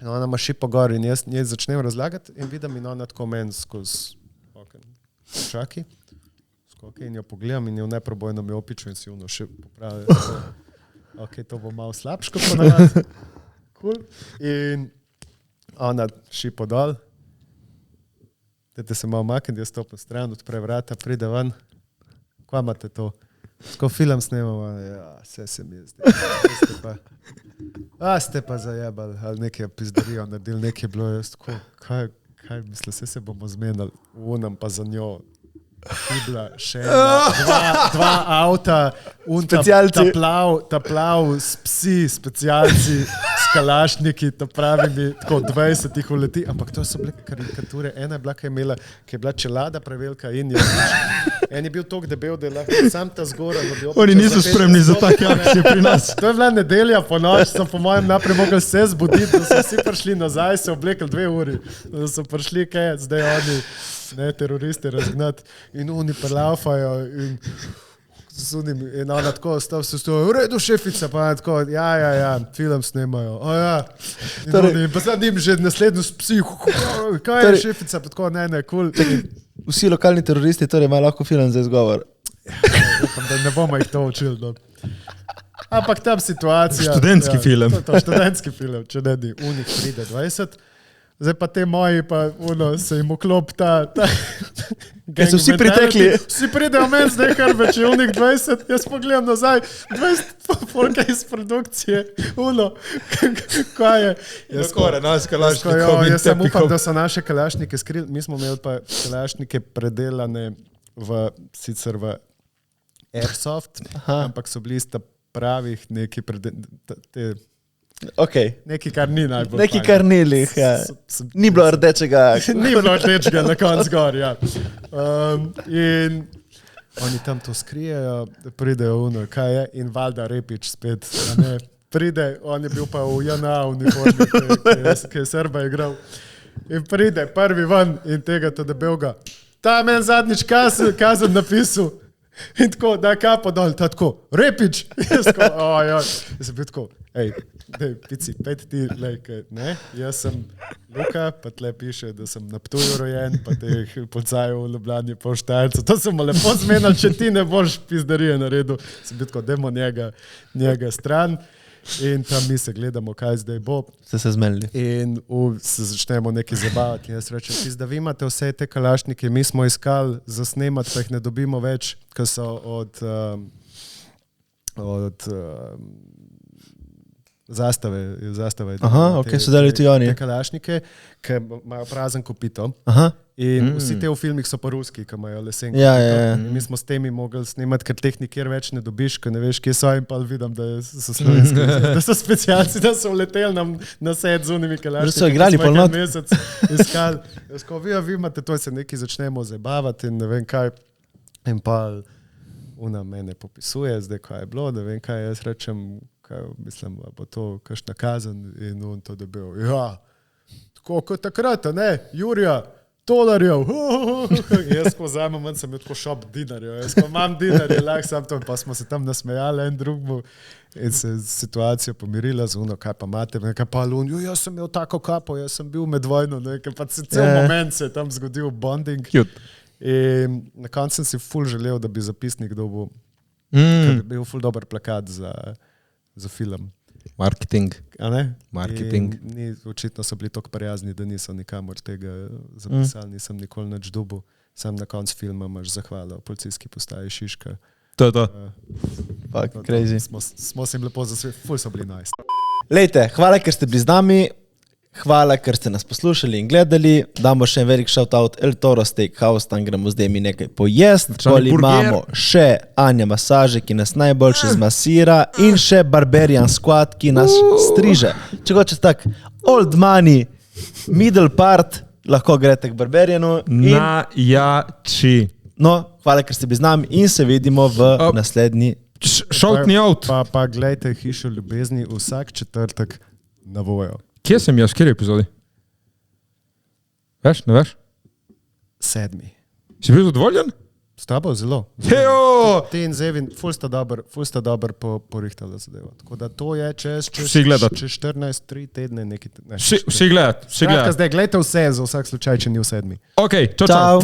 in ona ima šipo gor in jaz začnem razlagati in vidim in ona tako meni skozi čaki, in jo pogledam in jo neprobojno mi opiču in si še popravljam. To bo malo slabško ponavadi. Cool. In ona šipo dol. Dajte se malo makniti, jaz stopim stran, odpre vrata, pride ven. Kva imate to? Ko film snemamo, vse se mi je zdaj. Ste pa zajebali, ali nekaj pizdarijo, naredili nekaj bilo, jaz tako, kaj misle, se bomo zmenili, unam pa za njo. Hibla, še dva avta, ta plav s psi, specialci, s kalašniki, to pravi mi, tako 20 jih uleti, ampak to so bile karikature. Ena je bila, ki je bila čelada prevelika in en je bil toliko debel, da je lahko sam ta zgora. Oni niso spremni za take akcije pri nas. To je bila nedelja po noč, so po mojem naprej mogli se zbuditi, da so vsi prišli nazaj, se oblekli 2 uri, da so prišli, zdaj oni, teroristi razgnati in oni prelaufajo in z unim in ona tako stav se stoji, v redu šefica, pa ona tako, ja, film snemajo, in pa zdaj njim že naslednjo psi, kaj je šefica, pa tako, ne, cool. Vsi lokalni teroristi torej imajo lahko film za izgovor. Upam, da ne bomo jih to učili, no. Ampak tam situacija... Študentski film. To študentski film, če ne ni, unih pride 20, zdaj pa te moji pa se jim oklop ta Ker so vsi pritekli. Vsi pridejo meni zdaj kar več je unih 20, jaz pogledam nazaj, 20 folka iz produkcije, kaj je? nas Jaz sem upam, da so naše kalašnike skrili, mi smo imeli pa kalašnike predelane sicer v Airsoft, ampak so bili sta pravih neki nekaj, kar ni najbolj Nekaj, kar ni lih, ja. Ni bilo rdečega. Ni bilo rdečega na konc gor, ja. In oni tam to skrijejo, pridejo kaj je, in Valda Repič spet, ne, pride, on je bil pa v JNA uniformi, ki je Srba igral. In pride prvi ven in tega to debelga. Ta men zadnjič kazen napisal. In tako, da kapo dol, ta tako, Repič. Jaz sem bil tako, pici, pet ti, ne, jaz sem Luka, pa tle piše, da sem na Ptuju rojen, pa teh policajev v Ljubljani pa v Štajercu. To sem lepo zmenil, če ti ne boš pizdarije naredil. Sem bil tako, dajmo njega stran. In tam mi se gledamo, kaj zdaj bo. Ste se zmenili. In se začnemo nekaj zabavati. In jaz rečem, da vi imate vse te kalašnike, mi smo iskali za snemat, pa jih ne dobimo več, ker so od zastave. Aha, so dali tudi oni. Te kalašnike, ki imajo prazen kopito. In vsi te v filmih so pa ruski, ki imajo lesenke. Ja. Mi smo s temi mogli snemati, ker teh nikjer več ne dobiš, ker ne veš, kje so, in pa vidim, da so slovenski, da so specialci, da so vleteli nam na set z unimi kalašniki. So igrali pa not. Mesec iskali. Jaz ko vi imate to, se nekaj začnemo zabavati in ne vem kaj. In pa ona mene popisuje, zdaj kaj je bilo, ne vem kaj, jaz rečem, mislim, bo to kakšna kazen in on to dobil. Ja, tako kot takrat, ne, Jurija, $, jaz ko vzamem, sem bil tako šop dinarjev, jaz ko imam dinarje, lahko sam to, pa smo se tam nasmejali en drugmu in se situacija pomirila z uno, kaj pa imate, nekaj pa lun, jaz sem imel tako kapo, jaz sem bil med vojno, nekaj pa cel moment se je tam zgodil bonding. In na koncu sem si ful želel, da bi zapisnik dobil, ker bi bil ful dober plakat za film. Marketing. A ne? Marketing. Očitno so bili tako prijazni, da niso nikamor tega zapisali, nisem nikoli nič dobil. Sam na koncu filma imaš zahvalo policijski postaji Šiška. To je to. Crazy. Smo se jim lepo zasvetili, ful so bili nice. Lejte, hvala, ker ste bili z nami. Hvala, ker ste nas poslušali in gledali. Damo še en velik shoutout El Toro Steakhouse, tam gremo zdaj mi nekaj pojest. Poli imamo še Anja Masaže, ki nas najboljše zmasira in še Barbarian Squad, ki nas striže. Če hočete tak old money, middle part, lahko greste k Barbarianu. Najjači. No, hvala, ker ste bili z nami in se vidimo v naslednji. Shout me out. Pa gledajte Hišo ljubezni vsak četrtek na Vojo. Kje sem jaz, kjer epizodi? Veš, ne veš? 7. Si bil zadovoljen? S tabo zelo. Hejo! Ti in Zevin, ful sta dober porihtala zadeva. Tako da to je čez 14-3 tedne nekaj. Vsi gledati. Zdaj gledajte vse, za vsak slučaj, če ni v 7. Ok, čau.